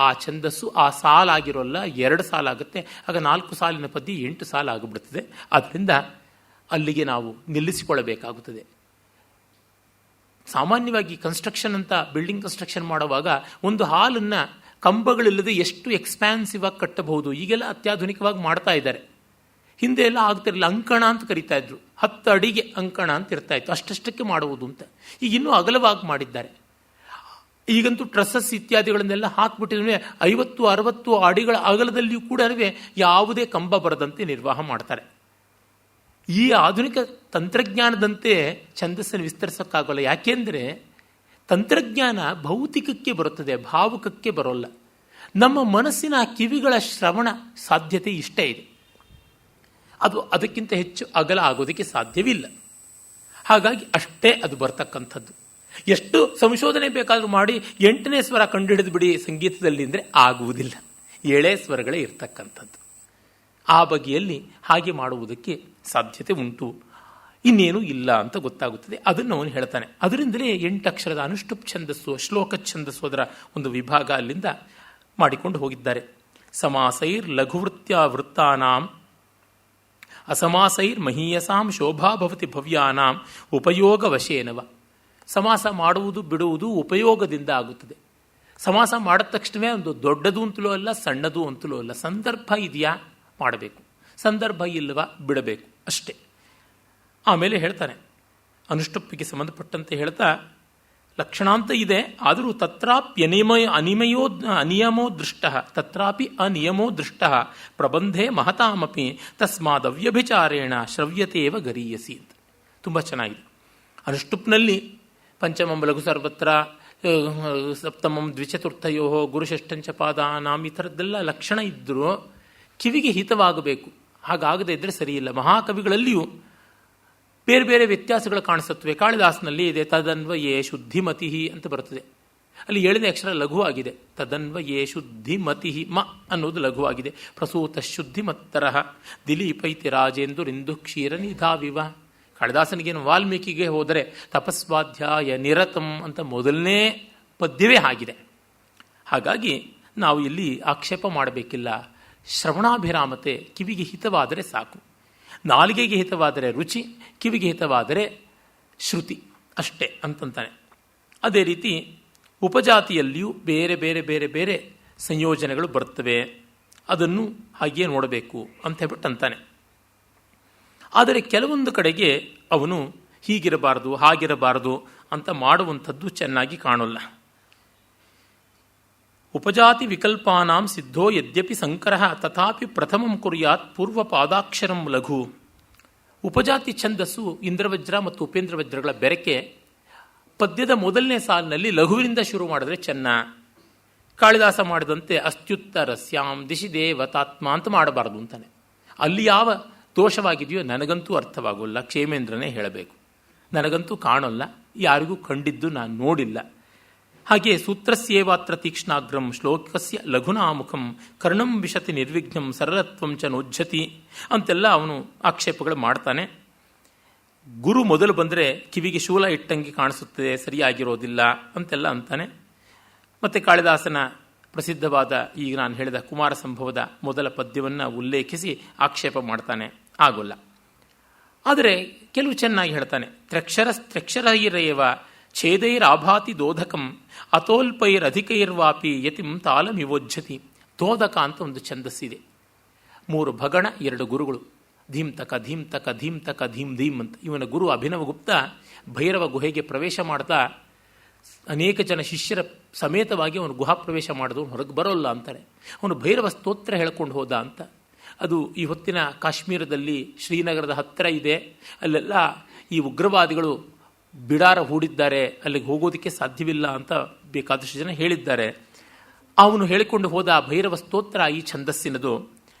ಆ ಛಂದಸ್ಸು ಆ ಸಾಲಾಗಿರೋಲ್ಲ, 2 ಸಾಲಾಗುತ್ತೆ. ಆಗ 4 ಸಾಲಿನ ಪದ್ಯ 8 ಸಾಲು ಆಗಿಬಿಡ್ತದೆ. ಆದ್ದರಿಂದ ಅಲ್ಲಿಗೆ ನಾವು ನಿಲ್ಲಿಸಿಕೊಳ್ಳಬೇಕಾಗುತ್ತದೆ. ಸಾಮಾನ್ಯವಾಗಿ ಕನ್ಸ್ಟ್ರಕ್ಷನ್ ಅಂತ ಬಿಲ್ಡಿಂಗ್ ಕನ್ಸ್ಟ್ರಕ್ಷನ್ ಮಾಡುವಾಗ ಒಂದು ಹಾಲನ್ನು ಕಂಬಗಳಿಲ್ಲದೆ ಎಷ್ಟು ಎಕ್ಸ್ಪ್ಯಾನ್ಸಿವ್ ಆಗಿ ಕಟ್ಟಬಹುದು. ಈಗೆಲ್ಲ ಅತ್ಯಾಧುನಿಕವಾಗಿ ಮಾಡ್ತಾ ಇದ್ದಾರೆ. ಹಿಂದೆ ಎಲ್ಲ ಆಗ್ತಿರಲಿಲ್ಲ, ಅಂಕಣ ಅಂತ ಕರಿತಾ ಇದ್ರು. 10 ಅಡಿಗೆ ಅಂಕಣ ಅಂತ ಇರ್ತಾ ಇತ್ತು, ಅಷ್ಟಕ್ಕೆ ಮಾಡುವುದು ಅಂತ. ಈಗ ಇನ್ನೂ ಅಗಲವಾಗಿ ಮಾಡಿದ್ದಾರೆ. ಈಗಂತೂ ಟ್ರಸ್ಸಸ್ ಇತ್ಯಾದಿಗಳನ್ನೆಲ್ಲ ಹಾಕಿಬಿಟ್ಟಿದ್ರೆ 50 60 ಅಡಿಗಳ ಅಗಲದಲ್ಲಿಯೂ ಕೂಡ ಯಾವುದೇ ಕಂಬ ಬರದಂತೆ ನಿರ್ವಾಹ ಮಾಡ್ತಾರೆ. ಈ ಆಧುನಿಕ ತಂತ್ರಜ್ಞಾನದಂತೆ ಛಂದಸ್ಸನ್ನು ವಿಸ್ತರಿಸೋಕ್ಕಾಗಲ್ಲ. ಯಾಕೆಂದರೆ ತಂತ್ರಜ್ಞಾನ ಭೌತಿಕಕ್ಕೆ ಬರುತ್ತದೆ, ಭಾವುಕಕ್ಕೆ ಬರೋಲ್ಲ. ನಮ್ಮ ಮನಸ್ಸಿನ ಕಿವಿಗಳ ಶ್ರವಣ ಸಾಧ್ಯತೆ ಇಷ್ಟೇ ಇದೆ, ಅದು ಅದಕ್ಕಿಂತ ಹೆಚ್ಚು ಅಗಲ ಆಗೋದಕ್ಕೆ ಸಾಧ್ಯವಿಲ್ಲ. ಹಾಗಾಗಿ ಅಷ್ಟೇ ಅದು ಬರ್ತಕ್ಕಂಥದ್ದು. ಎಷ್ಟು ಸಂಶೋಧನೆ ಬೇಕಾದರೂ ಮಾಡಿ 8ನೇ ಸ್ವರ ಕಂಡುಹಿಡಿದು ಬಿಡಿ ಸಂಗೀತದಲ್ಲಿ ಅಂದರೆ ಆಗುವುದಿಲ್ಲ. 7 ಸ್ವರಗಳೇ ಇರ್ತಕ್ಕಂಥದ್ದು. ಆ ಬಗೆಯಲ್ಲಿ ಹಾಗೆ ಮಾಡುವುದಕ್ಕೆ ಸಾಧ್ಯತೆ ಉಂಟು. ಇನ್ನೇನು ಇಲ್ಲ ಅಂತ ಗೊತ್ತಾಗುತ್ತದೆ. ಅದನ್ನು ಅವನು ಹೇಳ್ತಾನೆ. ಅದರಿಂದಲೇ 8 ಅಕ್ಷರದ ಅನುಷ್ಠುಪ್ ಛಂದಸ್ಸು, ಶ್ಲೋಕ ಛಂದಸ್ಸು ಅದರ ಒಂದು ವಿಭಾಗ ಅಲ್ಲಿಂದ ಮಾಡಿಕೊಂಡು ಹೋಗಿದ್ದಾರೆ. ಸಮಾಸೈರ್ ಲಘುವೃತ್ಯ ವೃತ್ತಾನಾಂ ಅಸಮಾಸೈರ್ ಮಹೀಯಸಾಂ ಶೋಭಾಭವತಿ ಭವ್ಯಾನಾಂ ಉಪಯೋಗ ವಶೇನವ. ಸಮಾಸ ಮಾಡುವುದು ಬಿಡುವುದು ಉಪಯೋಗದಿಂದ ಆಗುತ್ತದೆ. ಸಮಾಸ ಮಾಡಿದ ತಕ್ಷಣವೇ ಒಂದು ದೊಡ್ಡದು ಅಂತಲೂ ಅಲ್ಲ, ಸಣ್ಣದು ಅಂತಲೂ ಅಲ್ಲ. ಸಂದರ್ಭ ಇದೆಯಾ ಮಾಡಬೇಕು, ಸಂದರ್ಭ ಇಲ್ಲವಾ ಬಿಡಬೇಕು ಅಷ್ಟೇ. ಆಮೇಲೆ ಹೇಳ್ತಾನೆ, ಅನುಷ್ಠುಪ್ಪಿಗೆ ಸಂಬಂಧಪಟ್ಟಂತೆ ಹೇಳ್ತಾ, ಲಕ್ಷಣಾಂತ ಇದೆ, ಆದರೂ ಅನಿಯಮೋ ದೃಷ್ಟ ತತ್ರಾಪಿ ಅನಿಯಮೋ ದೃಷ್ಟ ಪ್ರಬಂಧೆ ಮಹತಾಮಪಿ ತಸ್ಮಾದವ್ಯಭಿಚಾರೇಣ ಶ್ರವ್ಯತೇವ ಗರೀಯಸಿ ಅಂತ. ತುಂಬ ಚೆನ್ನಾಗಿದೆ. ಅನುಷ್ಠುಪ್ನಲ್ಲಿ ಪಂಚಮಂ ಲಘು ಸರ್ವತ್ರ, ಸಪ್ತಮಂ ದ್ವಿಚತುರ್ಥಯೋ, ಗುರುಷಷ್ಠಂಚ ಪಾದಾನಾಂ, ಈ ಥರದ್ದೆಲ್ಲ ಲಕ್ಷಣ ಇದ್ದರೂ ಕಿವಿಗೆ ಹಿತವಾಗಬೇಕು. ಹಾಗಾಗದೇ ಇದ್ದರೆ ಸರಿಯಿಲ್ಲ. ಮಹಾಕವಿಗಳಲ್ಲಿಯೂ ಬೇರೆ ಬೇರೆ ವ್ಯತ್ಯಾಸಗಳು ಕಾಣಿಸುತ್ತವೆ. ಕಾಳಿದಾಸನಲ್ಲಿ ಇದೆ ತದನ್ವಯೇ ಶುದ್ಧಿಮತಿ ಅಂತ ಬರುತ್ತದೆ. ಅಲ್ಲಿ 7ನೇ ಅಕ್ಷರ ಲಘುವಾಗಿದೆ. ತದನ್ವಯೇ ಶುದ್ಧಿಮತಿ, ಮ ಅನ್ನೋದು ಲಘುವಾಗಿದೆ. ಪ್ರಸೂತ ಶುದ್ಧಿಮತ್ತರಃ ದಿಲೀಪೈತಿ ರಾಜೇಂದುರಿಂದು ಕ್ಷೀರನಿಧಾವಿವ. ಕಾಳಿದಾಸನಿಗೇನು ವಾಲ್ಮೀಕಿಗೆ ಹೋದರೆ ತಪಸ್ವಾಧ್ಯಾಯ ನಿರತಂ ಅಂತ ಮೊದಲನೇ ಪದ್ಯವೇ ಆಗಿದೆ. ಹಾಗಾಗಿ ನಾವು ಇಲ್ಲಿ ಆಕ್ಷೇಪ ಮಾಡಬೇಕಿಲ್ಲ. ಶ್ರವಣಾಭಿರಾಮತೆ, ಕಿವಿಗೆ ಹಿತವಾದರೆ ಸಾಕು. ನಾಲಿಗೆಗೆ ಹಿತವಾದರೆ ರುಚಿ, ಕಿವಿಗೆ ಹಿತವಾದರೆ ಶ್ರುತಿ ಅಷ್ಟೇ ಅಂತಂತಾನೆ. ಅದೇ ರೀತಿ ಉಪಜಾತಿಯಲ್ಲಿಯೂ ಬೇರೆ ಬೇರೆ ಬೇರೆ ಬೇರೆ ಸಂಯೋಜನೆಗಳು ಬರುತ್ತವೆ. ಅದನ್ನು ಹಾಗೆಯೇ ನೋಡಬೇಕು ಅಂತ ಹೇಳ್ಬಿಟ್ಟು ಅಂತಾನೆ. ಆದರೆ ಕೆಲವೊಂದು ಕಡೆಗೆ ಅವನು ಹೀಗಿರಬಾರದು ಹಾಗಿರಬಾರದು ಅಂತ ಮಾಡುವಂಥದ್ದು ಚೆನ್ನಾಗಿ ಕಾಣೋಲ್ಲ. ಉಪಜಾತಿ ವಿಕಲ್ಪಾನಾಂ ಸಿದ್ಧೋ ಯದ್ಯಪಿ ಸಂಕರಃ ತಥಾಪಿ ಪ್ರಥಮಂ ಕುರ್ಯಾತ್ ಪೂರ್ವ ಪಾದಾಕ್ಷರಂ ಲಘು. ಉಪಜಾತಿ ಛಂದಸ್ಸು ಇಂದ್ರವಜ್ರ ಮತ್ತು ಉಪೇಂದ್ರವಜ್ರಗಳ ಬೆರಕೆ ಪದ್ಯದ ಮೊದಲನೇ ಸಾಲಿನಲ್ಲಿ ಲಘುವಿನಿಂದ ಶುರು ಮಾಡಿದ್ರೆ ಚೆನ್ನ. ಕಾಳಿದಾಸ ಮಾಡಿದಂತೆ ಅಸ್ತ್ಯುತ್ತರಸ್ಯಾಂ ದಿಶಿ ದೇವತಾತ್ಮ ಅಂತ ಮಾಡಬಾರದು ಅಂತಾನೆ. ಅಲ್ಲಿ ಯಾವ ದೋಷವಾಗಿದೆಯೋ ನನಗಂತೂ ಅರ್ಥವಾಗೋಲ್ಲ, ಕ್ಷೇಮೇಂದ್ರನೇ ಹೇಳಬೇಕು. ನನಗಂತೂ ಕಾಣೋಲ್ಲ, ಯಾರಿಗೂ ಕಂಡಿದ್ದು ನಾನು ನೋಡಿಲ್ಲ. ಹಾಗೆ ಸೂತ್ರಸ್ಯೇವಾತ್ರ ತೀಕ್ಷ್ಣಾಗ್ರಂ ಶ್ಲೋಕಸ್ಯ ಲಘುನಾಮುಖಂ ಕರ್ಣಂ ವಿಶತಿ ನಿರ್ವಿಘ್ನಂ ಸರಳತ್ವಂ ಚ ನೋಜ್ಜತಿ ಅಂತೆಲ್ಲ ಅವನು ಆಕ್ಷೇಪಗಳು ಮಾಡ್ತಾನೆ. ಗುರು ಮೊದಲು ಬಂದರೆ ಕಿವಿಗೆ ಶೂಲ ಇಟ್ಟಂಗೆ ಕಾಣಿಸುತ್ತದೆ, ಸರಿಯಾಗಿರೋದಿಲ್ಲ ಅಂತೆಲ್ಲ ಅಂತಾನೆ. ಮತ್ತು ಕಾಳಿದಾಸನ ಪ್ರಸಿದ್ಧವಾದ ಈಗ ನಾನು ಹೇಳಿದ ಕುಮಾರ ಸಂಭವದ ಮೊದಲ ಪದ್ಯವನ್ನು ಉಲ್ಲೇಖಿಸಿ ಆಕ್ಷೇಪ ಮಾಡ್ತಾನೆ. ಆಗೋಲ್ಲ. ಆದರೆ ಕೆಲವು ಚೆನ್ನಾಗಿ ಹೇಳ್ತಾನೆ. ತ್ರ್ಯಕ್ಷರೈರೇವ ಛೇದೈರಾಭಾತಿ ದೋಧಕಂ ಅತೋಲ್ಪೈರಧಿಕೈರ್ವಾಪಿ ಯತಿಂ ತಾಲಮಿವೋಜ್ಜತಿ. ದೋಧಕ ಅಂತ ಒಂದು ಛಂದಸ್ಸಿದೆ. 3 ಭಗಣ 2 ಗುರುಗಳು, ಧೀಮ್ತಕ ಧೀಮ್ತಕ ಧೀಮ್ತಕ ಧೀಮ್ ಧೀಮ್ ಅಂತ. ಇವನ ಗುರು ಅಭಿನವಗುಪ್ತ ಭೈರವ ಗುಹೆಗೆ ಪ್ರವೇಶ ಮಾಡ್ತಾ ಅನೇಕ ಜನ ಶಿಷ್ಯರ ಸಮೇತವಾಗಿ ಅವನು ಗುಹಾ ಪ್ರವೇಶ ಮಾಡಿದವನು ಹೊರಗೆ ಬರೋಲ್ಲ ಅಂತಾರೆ. ಅವನು ಭೈರವ ಸ್ತೋತ್ರ ಹೇಳ್ಕೊಂಡು ಹೋದ ಅಂತ. ಅದು ಈ ಹೊತ್ತಿನ ಕಾಶ್ಮೀರದಲ್ಲಿ ಶ್ರೀನಗರದ ಹತ್ತಿರ ಇದೆ. ಅಲ್ಲೆಲ್ಲ ಈ ಉಗ್ರವಾದಿಗಳು ಬಿಡಾರ ಹೂಡಿದ್ದಾರೆ, ಅಲ್ಲಿಗೆ ಹೋಗೋದಕ್ಕೆ ಸಾಧ್ಯವಿಲ್ಲ ಅಂತ ಬೇಕಾದಷ್ಟು ಜನ ಹೇಳಿದ್ದಾರೆ. ಅವನು ಹೇಳಿಕೊಂಡು ಹೋದ ಭೈರವ ಸ್ತೋತ್ರ ಈ ಛಂದಸ್ಸಿನದು.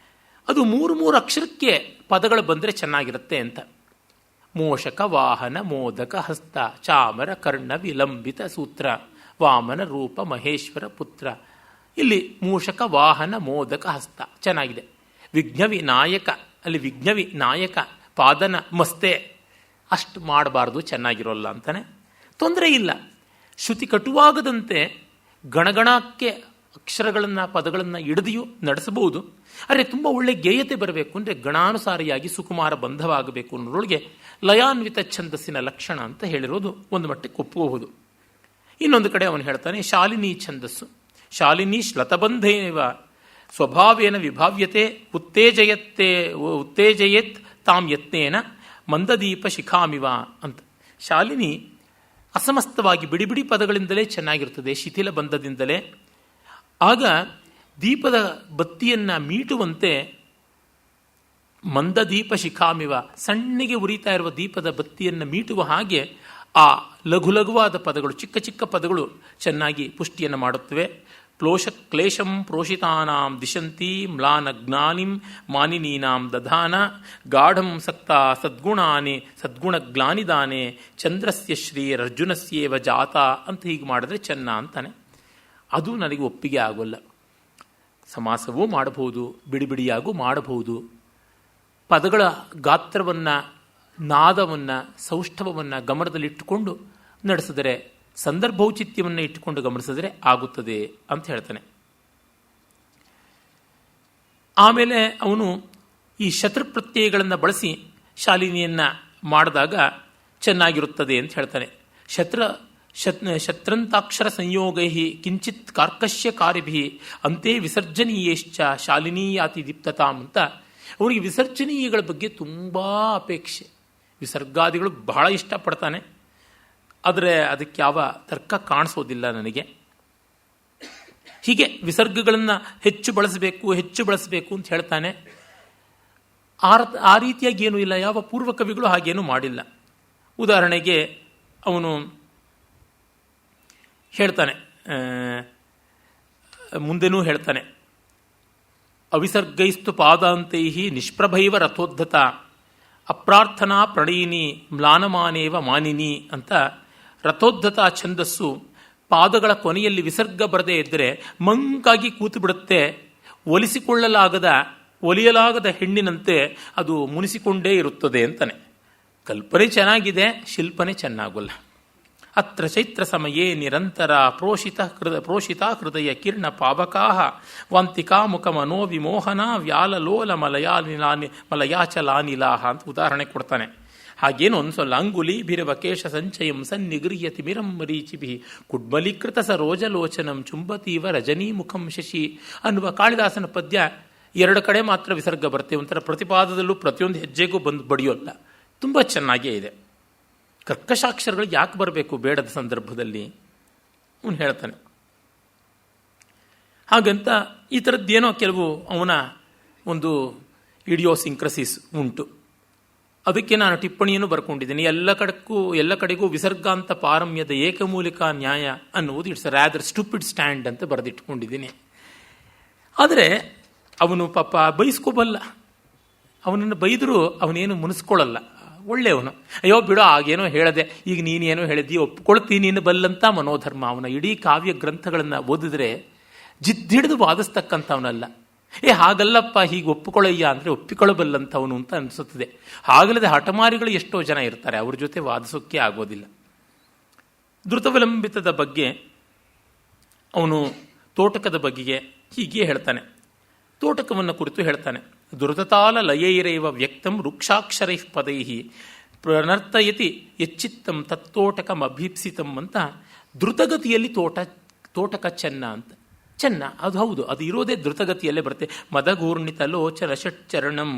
ಅದು 3 ಅಕ್ಷರಕ್ಕೆ ಪದಗಳು ಬಂದರೆ ಚೆನ್ನಾಗಿರುತ್ತೆ ಅಂತ. ಮೋಷಕ ವಾಹನ ಮೋದಕ ಹಸ್ತ ಚಾಮರ ಕರ್ಣ ವಿಲಂಬಿತ ಸೂತ್ರ ವಾಮನ ರೂಪ ಮಹೇಶ್ವರ ಪುತ್ರ. ಇಲ್ಲಿ ಮೂಷಕ ವಾಹನ ಮೋದಕ ಹಸ್ತ ಚೆನ್ನಾಗಿದೆ. ವಿಘ್ನವಿ ನಾಯಕ, ಅಲ್ಲಿ ವಿಘ್ನವಿ ನಾಯಕ ಪಾದನ ಮಸ್ತೆ ಅಷ್ಟು ಮಾಡಬಾರ್ದು, ಚೆನ್ನಾಗಿರೋಲ್ಲ ಅಂತಾನೆ. ತೊಂದರೆ ಇಲ್ಲ, ಶ್ರುತಿ ಕಟುವಾಗದಂತೆ ಗಣಗಣಕ್ಕೆ ಅಕ್ಷರಗಳನ್ನು ಪದಗಳನ್ನು ಹಿಡಿದಿಯೂ ನಡೆಸಬಹುದು. ಆದರೆ ತುಂಬ ಒಳ್ಳೆ ಗೇಯತೆ ಬರಬೇಕು ಅಂದರೆ ಗಣಾನುಸಾರಿಯಾಗಿ ಸುಕುಮಾರ ಬಂಧವಾಗಬೇಕು ಅನ್ನೋದ್ರೊಳಗೆ ಲಯಾನ್ವಿತ ಛಂದಸ್ಸಿನ ಲಕ್ಷಣ ಅಂತ ಹೇಳಿರೋದು ಒಂದು ಮಟ್ಟಕ್ಕೆ ಒಪ್ಪಬಹುದು. ಇನ್ನೊಂದು ಕಡೆ ಅವನು ಹೇಳ್ತಾನೆ ಶಾಲಿನಿ ಛಂದಸ್ಸು. ಶಾಲಿನಿ ಶ್ಲತಬಂಧೇವ ಸ್ವಭಾವೇನ ವಿಭಾವ್ಯತೆ ಉತ್ತೇಜಯೇತ್ ತಾಂ ಯತ್ನೇನ ಮಂದದೀಪ ಶಿಖಾಮಿವ ಅಂತ. ಶಾಲಿನಿ ಅಸಮಸ್ತವಾಗಿ ಬಿಡಿ ಬಿಡಿ ಪದಗಳಿಂದಲೇ ಚೆನ್ನಾಗಿರ್ತದೆ, ಶಿಥಿಲ ಬಂಧದಿಂದಲೇ. ಆಗ ದೀಪದ ಬತ್ತಿಯನ್ನು ಮೀಟುವಂತೆ ಮಂದದೀಪ ಶಿಖಾಮಿವ, ಸಣ್ಣಗೆ ಉರಿತಾ ಇರುವ ದೀಪದ ಬತ್ತಿಯನ್ನು ಮೀಟುವ ಹಾಗೆ ಆ ಲಘು ಲಘುವಾದ ಪದಗಳು, ಚಿಕ್ಕ ಚಿಕ್ಕ ಪದಗಳು ಚೆನ್ನಾಗಿ ಪುಷ್ಟಿಯನ್ನು ಮಾಡುತ್ತವೆ. ಕ್ಲೇಶಂ ಪ್ರೋಷಿತಾನಾಂ ದಿಶಂತಿ ಮ್ಲಾನ ಜ್ಞಾನಿಂ ಮಾನಿನೀನಾಂ ದಧಾನ ಗಾಢಂ ಸಕ್ತ ಸದ್ಗುಣಾನೆ ಸದ್ಗುಣಗ್ಲಾನಿದಾನೆ ಚಂದ್ರಸ್ಯ ಶ್ರೀರರ್ಜುನಸ್ಯೇವ ಜಾತ ಅಂತ ಹೀಗೆ ಮಾಡಿದ್ರೆ ಚೆನ್ನ ಅಂತಾನೆ. ಅದು ನನಗೆ ಒಪ್ಪಿಗೆ ಆಗೋಲ್ಲ. ಸಮಾಸವೂ ಮಾಡಬಹುದು, ಬಿಡಿ ಬಿಡಿಯಾಗೂ ಮಾಡಬಹುದು. ಪದಗಳ ಗಾತ್ರವನ್ನು ನಾದವನ್ನು, ಸೌಷ್ಠವವನ್ನು ಗಮನದಲ್ಲಿಟ್ಟುಕೊಂಡು ನಡೆಸಿದರೆ, ಸಂದರ್ಭೌಚಿತ್ಯವನ್ನು ಇಟ್ಟುಕೊಂಡು ಗಮನಿಸಿದರೆ ಆಗುತ್ತದೆ ಅಂತ ಹೇಳ್ತಾನೆ. ಆಮೇಲೆ ಅವನು ಈ ಶತ್ರುಪ್ರತ್ಯಯಗಳನ್ನು ಬಳಸಿ ಶಾಲಿನಿಯನ್ನು ಮಾಡಿದಾಗ ಚೆನ್ನಾಗಿರುತ್ತದೆ ಅಂತ ಹೇಳ್ತಾನೆ. ಶತ್ರಂತಾಕ್ಷರ ಸಂಯೋಗೈ ಕಿಂಚಿತ್ ಕಾರ್ಕಶ್ಯ ಕಾರ್ಯಭಿ ಅಂತೆ ವಿಸರ್ಜನೀಯಶ್ಚ ಶಾಲಿನೀಯಾತಿ ದೀಪ್ತತಾಂ ಅಂತ ಅವನಿಗೆ ವಿಸರ್ಜನೀಯಗಳ ಬಗ್ಗೆ ತುಂಬ ಅಪೇಕ್ಷೆ. ವಿಸರ್ಗಾದಿಗಳು ಬಹಳ ಇಷ್ಟಪಡ್ತಾನೆ. ಆದರೆ ಅದಕ್ಕೆ ಯಾವ ತರ್ಕ ಕಾಣಿಸೋದಿಲ್ಲ ನನಗೆ. ಹೀಗೆ ವಿಸರ್ಗಗಳನ್ನು ಹೆಚ್ಚು ಬಳಸಬೇಕು ಅಂತ ಹೇಳ್ತಾನೆ. ಆ ರೀತಿಯಾಗಿ ಏನೂ ಇಲ್ಲ, ಯಾವ ಪೂರ್ವ ಕವಿಗಳು ಹಾಗೇನೂ ಮಾಡಿಲ್ಲ. ಉದಾಹರಣೆಗೆ ಅವನು ಹೇಳ್ತಾನೆ, ಮುಂದೆನೂ ಹೇಳ್ತಾನೆ, ಅವಿಸರ್ಗೈಸ್ತು ಪಾದಾಂತೈ ನಿಷ್ಪ್ರಭೈವ ರಥೋದ್ಧತ ಅಪ್ರಾರ್ಥನಾ ಪ್ರಣಯಿನಿ ಮ್ಲಾನಮಾನೇವ ಮಾನಿನಿ ಅಂತ. ರಥೋದ್ಧತ ಛಂದಸ್ಸು ಪಾದಗಳ ಕೊನೆಯಲ್ಲಿ ವಿಸರ್ಗ ಬರದೇ ಇದ್ದರೆ ಮಂಕಾಗಿ ಕೂತು ಬಿಡುತ್ತೆ. ಒಲಿಯಲಾಗದ ಹೆಣ್ಣಿನಂತೆ ಅದು ಮುನಿಸಿಕೊಂಡೇ ಇರುತ್ತದೆ ಅಂತಾನೆ. ಕಲ್ಪನೆ ಚೆನ್ನಾಗಿದೆ, ಶಿಲ್ಪನೆ ಚೆನ್ನಾಗೋಲ್ಲ. ಅತ್ರ ಚೈತ್ರ ಸಮಯೇ ನಿರಂತರ ಪ್ರೋಷಿತಾ ಹೃದಯ ಕಿರಣ ಪಾವಕಾ ವಾಂತಿಕಾ ಮುಖ ಮನೋವಿಮೋಹನ ವ್ಯಾಲಲೋಲ ಮಲಯಾಚಲಾನಿಲಾಹ ಅಂತ ಉದಾಹರಣೆ ಕೊಡ್ತಾನೆ. ಹಾಗೇನು ಅನ್ಸೋಲ್ಲ. ಅಂಗುಲಿ ಭಿರವ ಕೇಶ ಸಂಚಯಂ ಸನ್ನಿಗೃಹ್ಯ ತಿಮಿರಂ ಮರೀಚಿಭಿ ಕುಡ್ಮಲೀಕೃತ ಸರೋಜಲೋಚನಂ ಚುಂಬತೀವ ರಜನೀ ಮುಖಂ ಶಶಿ ಅನ್ನುವ ಕಾಳಿದಾಸನ ಪದ್ಯ 2 ಕಡೆ ಮಾತ್ರ ವಿಸರ್ಗ ಬರ್ತೇವೆ. ಒಂಥರ ಪ್ರತಿಪಾದದಲ್ಲೂ ಪ್ರತಿಯೊಂದು ಹೆಜ್ಜೆಗೂ ಬಂದು ಬಡಿಯೋಲ್ಲ. ತುಂಬ ಚೆನ್ನಾಗೇ ಇದೆ. ಕರ್ಕಶಾಕ್ಷರಗಳು ಯಾಕೆ ಬರಬೇಕು ಬೇಡದ ಸಂದರ್ಭದಲ್ಲಿ ಅವನು ಹೇಳ್ತಾನೆ. ಹಾಗಂತ ಈ ಥರದ್ದೇನೋ ಕೆಲವು ಅವನ ಒಂದು ಇಡಿಯೋಸಿಂಕ್ರಸಿಸ್ ಉಂಟು. ಅದಕ್ಕೆ ನಾನು ಟಿಪ್ಪಣಿಯನ್ನು ಬರ್ಕೊಂಡಿದ್ದೀನಿ. ಎಲ್ಲ ಕಡೆಗೂ ವಿಸರ್ಗಾಂತ ಪಾರಮ್ಯದ ಏಕಮೂಲಿಕಾ ನ್ಯಾಯ ಅನ್ನುವುದು ಇಟ್ಸ್ ರಾದರ್ ಸ್ಟುಪಿಡ್ ಸ್ಟ್ಯಾಂಡ್ ಅಂತ ಬರೆದಿಟ್ಕೊಂಡಿದ್ದೀನಿ. ಆದರೆ ಅವನು ಪಾಪ ಬೈಸ್ಕೋಬಲ್ಲ. ಅವನನ್ನು ಬೈದರೂ ಅವನೇನು ಮುನಿಸ್ಕೊಳ್ಳಲ್ಲ, ಒಳ್ಳೆಯವನು. ಅಯ್ಯೋ ಬಿಡೋ ಆಗೇನೋ ಹೇಳದೆ, ಈಗ ನೀನೇನೋ ಹೇಳಿದ್ದೀ ಒಪ್ಕೊಳ್ತೀನಿ ನೀನು ಬಲ್ಲಂತ ಮನೋಧರ್ಮ. ಅವನ ಇಡೀ ಕಾವ್ಯ ಗ್ರಂಥಗಳನ್ನು ಓದಿದ್ರೆ ಜಿದ್ದಿಡಿದು ವಾದಿಸ್ತಕ್ಕಂಥವನಲ್ಲ. ಹಾಗಲ್ಲಪ್ಪ ಹೀಗೆ ಒಪ್ಪಿಕೊಳ್ಳಯ್ಯ ಅಂದರೆ ಒಪ್ಪಿಕೊಳ್ಳಬಲ್ಲಂಥವನು ಅಂತ ಅನಿಸುತ್ತದೆ. ಹಾಗಲ್ಲದೆ ಹಠಮಾರಿಗಳು ಎಷ್ಟೋ ಜನ ಇರ್ತಾರೆ, ಅವ್ರ ಜೊತೆ ವಾದಿಸೋಕ್ಕೆ ಆಗೋದಿಲ್ಲ. ಧೃತವಿಲಂಬಿತದ ಬಗ್ಗೆ ಅವನು ತೋಟಕದ ಬಗೆಗೆ ಹೀಗೆ ಹೇಳ್ತಾನೆ. ತೋಟಕವನ್ನು ಕುರಿತು ಹೇಳ್ತಾನೆ. ಧೃತತಾಲ ಲಯೈರೇವ ವ್ಯಕ್ತಂ ವೃಕ್ಷಾಕ್ಷರೈ ಪದೈ ಪ್ರಣರ್ತಯತಿ ಯಚ್ಚಿತ್ತಂ ತತ್ತೋಟಕಂ ಅಭೀಪ್ಸಿತಂ ಅಂತ. ಧೃತಗತಿಯಲ್ಲಿ ತೋಟಕ ಚೆನ್ನ ಅದು ಹೌದು, ಅದು ಇರೋದೇ ಧೃತಗತಿಯಲ್ಲೇ ಬರುತ್ತೆ. ಮದಗೂರ್ಣಿತ ಲೋಚನ ಷಟ್ಚರಣಂ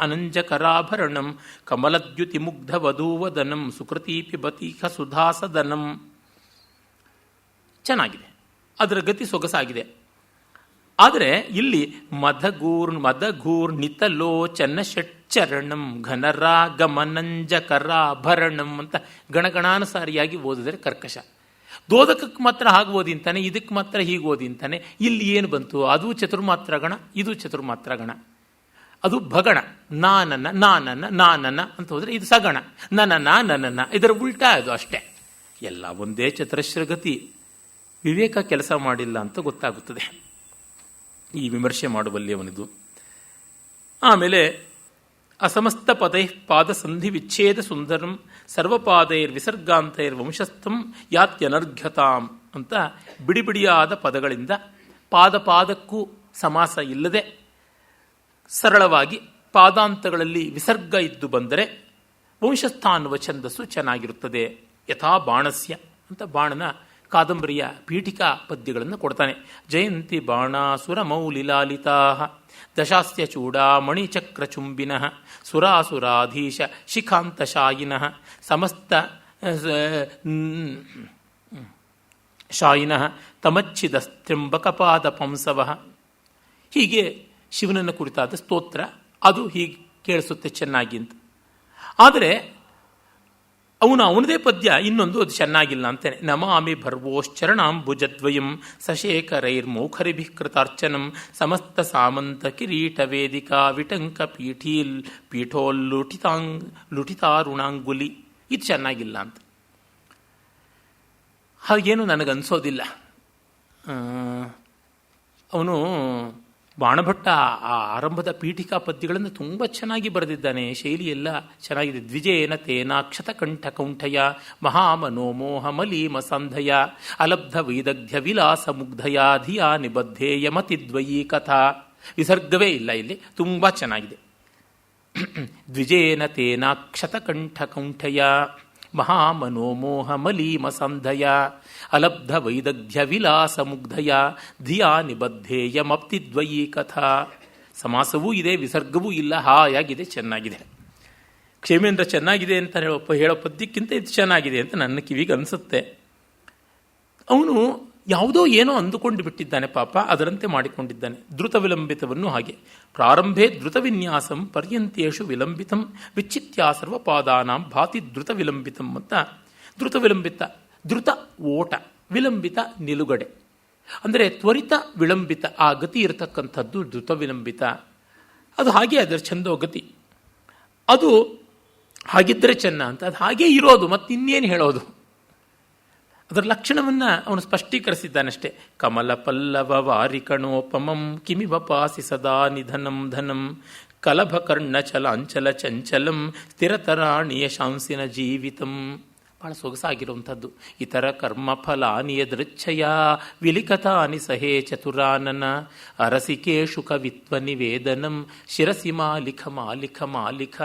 ಅನಂಜಕರಾಭರಣಂ ಕಮಲದ್ಯುತಿ ಮುಗ್ಧ ವಧೂವದನಂ ಸುಕೃತೀಪಿ ಬತೀಖ ಸುಧಾಸದನಂ. ಚೆನ್ನಾಗಿದೆ, ಅದರ ಗತಿ ಸೊಗಸಾಗಿದೆ. ಆದರೆ ಇಲ್ಲಿ ಮದಘೂರ್ಣಿತಲೋಚನ ಷಟ್ಚರಣಂ ಘನರಾಗಮನಂಜಕರಾಭರಣಂ ಅಂತ ಗಣಗಣಾನುಸಾರಿಯಾಗಿ ಓದಿದರೆ ಕರ್ಕಶ. ದೋದಕಕ್ಕೆ ಮಾತ್ರ ಹಾಗೆ ಓದಿಂತಾನೆ, ಇದಕ್ಕೆ ಮಾತ್ರ ಹೀಗೆ ಓದಿಂತಾನೆ. ಇಲ್ಲಿ ಏನು ಬಂತು? ಅದು ಚತುರ್ಮಾತ್ರ ಗಣ, ಇದು ಚತುರ್ಮಾತ್ರ ಗಣ. ಅದು ಭಗಣ. ನಾನನ್ನ ಅಂತ ಹೋದರೆ ಇದು ಸಗಣ. ನನ್ನನ್ನ ಇದರ ಉಲ್ಟಾ ಅದು ಅಷ್ಟೇ. ಎಲ್ಲ ಒಂದೇ ಚತುರಶ್ರಗತಿ. ವಿವೇಕ ಕೆಲಸ ಮಾಡಿಲ್ಲ ಅಂತ ಗೊತ್ತಾಗುತ್ತದೆ ಈ ವಿಮರ್ಶೆ ಮಾಡುವಲ್ಲಿ ಅವನಿದು. ಆಮೇಲೆ ಅಸಮಸ್ತ ಪದೈ ಪಾದ ಸಂಧಿ ವಿಚ್ಛೇದ ಸುಂದರಂ ಸರ್ವಪಾದೈರ್ ವಿಸರ್ಗಾಂತೈರ್ ವಂಶಸ್ಥಂ ಯಾತ್ಯನರ್ಘ್ಯತಾಂ ಅಂತ ಬಿಡಿಬಿಡಿಯಾದ ಪದಗಳಿಂದ ಪಾದಕ್ಕೂ ಸಮಾಸ ಇಲ್ಲದೆ ಸರಳವಾಗಿ ಪಾದಾಂತಗಳಲ್ಲಿ ವಿಸರ್ಗ ಇದ್ದು ಬಂದರೆ ವಂಶಸ್ಥ ಅನ್ನುವ ಛಂದಸ್ಸು ಚೆನ್ನಾಗಿರುತ್ತದೆ. ಯಥಾ ಬಾಣಸ್ಯ ಅಂತ ಬಾಣನ ಕಾದಂಬರಿಯ ಪೀಠಿಕಾ ಪದ್ಯಗಳನ್ನು ಕೊಡ್ತಾನೆ. ಜಯಂತಿ ಬಾಣಾಸುರ ಮೌಲಿಲಾಲಿತಾ ದಶಾಸ್ಯ ಚೂಡಾಮಣಿ ಚಕ್ರಚುಂಬಿನಃ ಸುರಾಸುರಾಧೀಶ ಶಿಖಾಂತಶಾಯಿನಃ ಸಮಸ್ತ ಶಾಯಿನಃ ತಮಚ್ಛಿದಸ್ತ್ರಿಂಬಕಪಾದ ಪಂಸವಃ. ಹೀಗೆ ಶಿವನನ್ನು ಕುರಿತಾದ ಸ್ತೋತ್ರ. ಅದು ಹೀಗೆ ಕೇಳಿಸುತ್ತೆ ಚೆನ್ನಾಗಿ ಅಂತ. ಆದರೆ ಅವನದೇ ಪದ್ಯ ಇನ್ನೊಂದು ಅದು ಚೆನ್ನಾಗಿಲ್ಲ ಅಂತೇನೆ. ನಮಾಮಿ ಭರ್ವೋಶ್ಚರಣಾಂಬುಜದ್ವಯಂ ಸಶೇಖರೈರ್ಮೌಖರಿಭಿಃ ಕೃತಾರ್ಚನಂ ಸಮಸ್ತ ಸಾಮಂತ ಕಿರೀಟ ವೇದಿಕಾ ವಿಟಂಕ ಪೀಠೋಲ್ಲುಟಿತಾರುಣಾಂಗುಲಿ. ಇದು ಚೆನ್ನಾಗಿಲ್ಲ ಅಂತ. ಹಾಗೇನು ನನಗನ್ಸೋದಿಲ್ಲ. ಅವನು ಬಾಣಭಟ್ಟ ಆ ಆರಂಭದ ಪೀಠಿಕಾ ಪದ್ಯಗಳನ್ನು ತುಂಬ ಚೆನ್ನಾಗಿ ಬರೆದಿದ್ದಾನೆ. ಶೈಲಿ ಎಲ್ಲ ಚೆನ್ನಾಗಿದೆ. ದ್ವಿಜೇನ ತೇನಾಕ್ಷತ ಕಂಠ ಕೌಂಠಯ ಮಹಾಮನೋಮೋಹ ಮಲೀಮ ಸಂಧಯ ಅಲಬ್ಧ ವೈದಗ್ಧ್ಯ ವಿಲಾಸ ಮುಗ್ಧಯ ಧಿಯಾ ನಿಬದ್ಧೇಯ ಮತಿದ್ವಯೀ ಕಥಾ. ವಿಸರ್ಗವೇ ಇಲ್ಲ ಇಲ್ಲಿ, ತುಂಬ ಚೆನ್ನಾಗಿದೆ. ದ್ವಿಜೇನ ತೇನಾಕ್ಷತ ಕಂಠ ಕೌಂಠಯ ಮಹಾಮನೋಮೋಹ ಮಲೀಮ ಸಂಧಯ ಅಲಬ್ಧ ವೈದಗ್ಧ್ಯ ವಿಲಾಸ ಮುಗ್ಧಯ ಧಿಯಾ ನಿಬದ್ಧೇಯ ಮಪ್ತಿದ್ವಯೀ ಕಥಾ. ಸಮಾಸವೂ ಇದೆ, ವಿಸರ್ಗವೂ ಇಲ್ಲ, ಹಾಯಾಗಿದೆ, ಚೆನ್ನಾಗಿದೆ. ಕ್ಷೇಮೇಂದ್ರ ಚೆನ್ನಾಗಿದೆ ಅಂತ ಹೇಳೋ ಪದ್ಯಕ್ಕಿಂತ ಇದು ಚೆನ್ನಾಗಿದೆ ಅಂತ ನನ್ನ ಕಿವಿಗೆ ಅನಿಸುತ್ತೆ. ಅವನು ಯಾವುದೋ ಏನೋ ಅಂದುಕೊಂಡು ಬಿಟ್ಟಿದ್ದಾನೆ ಪಾಪ, ಅದರಂತೆ ಮಾಡಿಕೊಂಡಿದ್ದಾನೆ. ದ್ರುತ ವಿಲಂಬಿತವನ್ನು ಹಾಗೆ ಪ್ರಾರಂಭೆ ದ್ರುತ ವಿನ್ಯಾಸಂ ಪರ್ಯಂತೇಶು ವಿಲಂಬಿತಂ ವಿಚ್ಚಿತ್ಯ ಸರ್ವಪಾದಾನಾಂ ಭಾತಿ ದ್ರುತ ವಿಲಂಬಿತಂ ಅಂತ. ದ್ರುತ ವಿಲಂಬಿತ, ದ್ರುತ ಓಟ, ವಿಲಂಬಿತ ನಿಲುಗಡೆ, ಅಂದರೆ ತ್ವರಿತ ವಿಳಂಬಿತ ಆ ಗತಿ ಇರತಕ್ಕಂಥದ್ದು ದ್ರುತ ವಿಲಂಬಿತ. ಅದು ಹಾಗೆ ಅದರ ಛಂದೋಗತಿ, ಅದು ಹಾಗಿದ್ದರೆ ಚೆನ್ನ ಅಂತ. ಅದು ಹಾಗೇ ಇರೋದು, ಮತ್ತಿನ್ನೇನು ಹೇಳೋದು. ಅದರ ಲಕ್ಷಣವನ್ನು ಅವನು ಸ್ಪಷ್ಟೀಕರಿಸಿದ್ದಾನಷ್ಟೇ. ಕಮಲ ಪಲ್ಲವ ವಾರಿಕಣೋಪಮಂ ಕಿಮಿವ ಪಾಸಿ ಸದಾ ನಿಧನಂ ಧನಂ ಕಲಭ ಕರ್ಣ ಚಲಾಂಚಲ ಚಂಚಲಂ ಸ್ಥಿರತರಾಣಿಯ ಶಾಂಸಿನ ಜೀವಿತಂ. ಬಹಳ ಸೊಗಸಾಗಿರುವಂಥದ್ದು. ಇತರ ಕರ್ಮ ಫಲಾನಿಯ ದೃಚ್ಛಯ ವಿಲಿಖತಾನಿ ಸಹೇ ಚತುರಾನನ ಅರಸಿಕೇಶು ಕವಿತ್ವ ನಿವೇದನಂ ಶಿರಸಿ ಮಾಲಿಖ ಮಾಲಿಖ ಮಾಲಿಖ.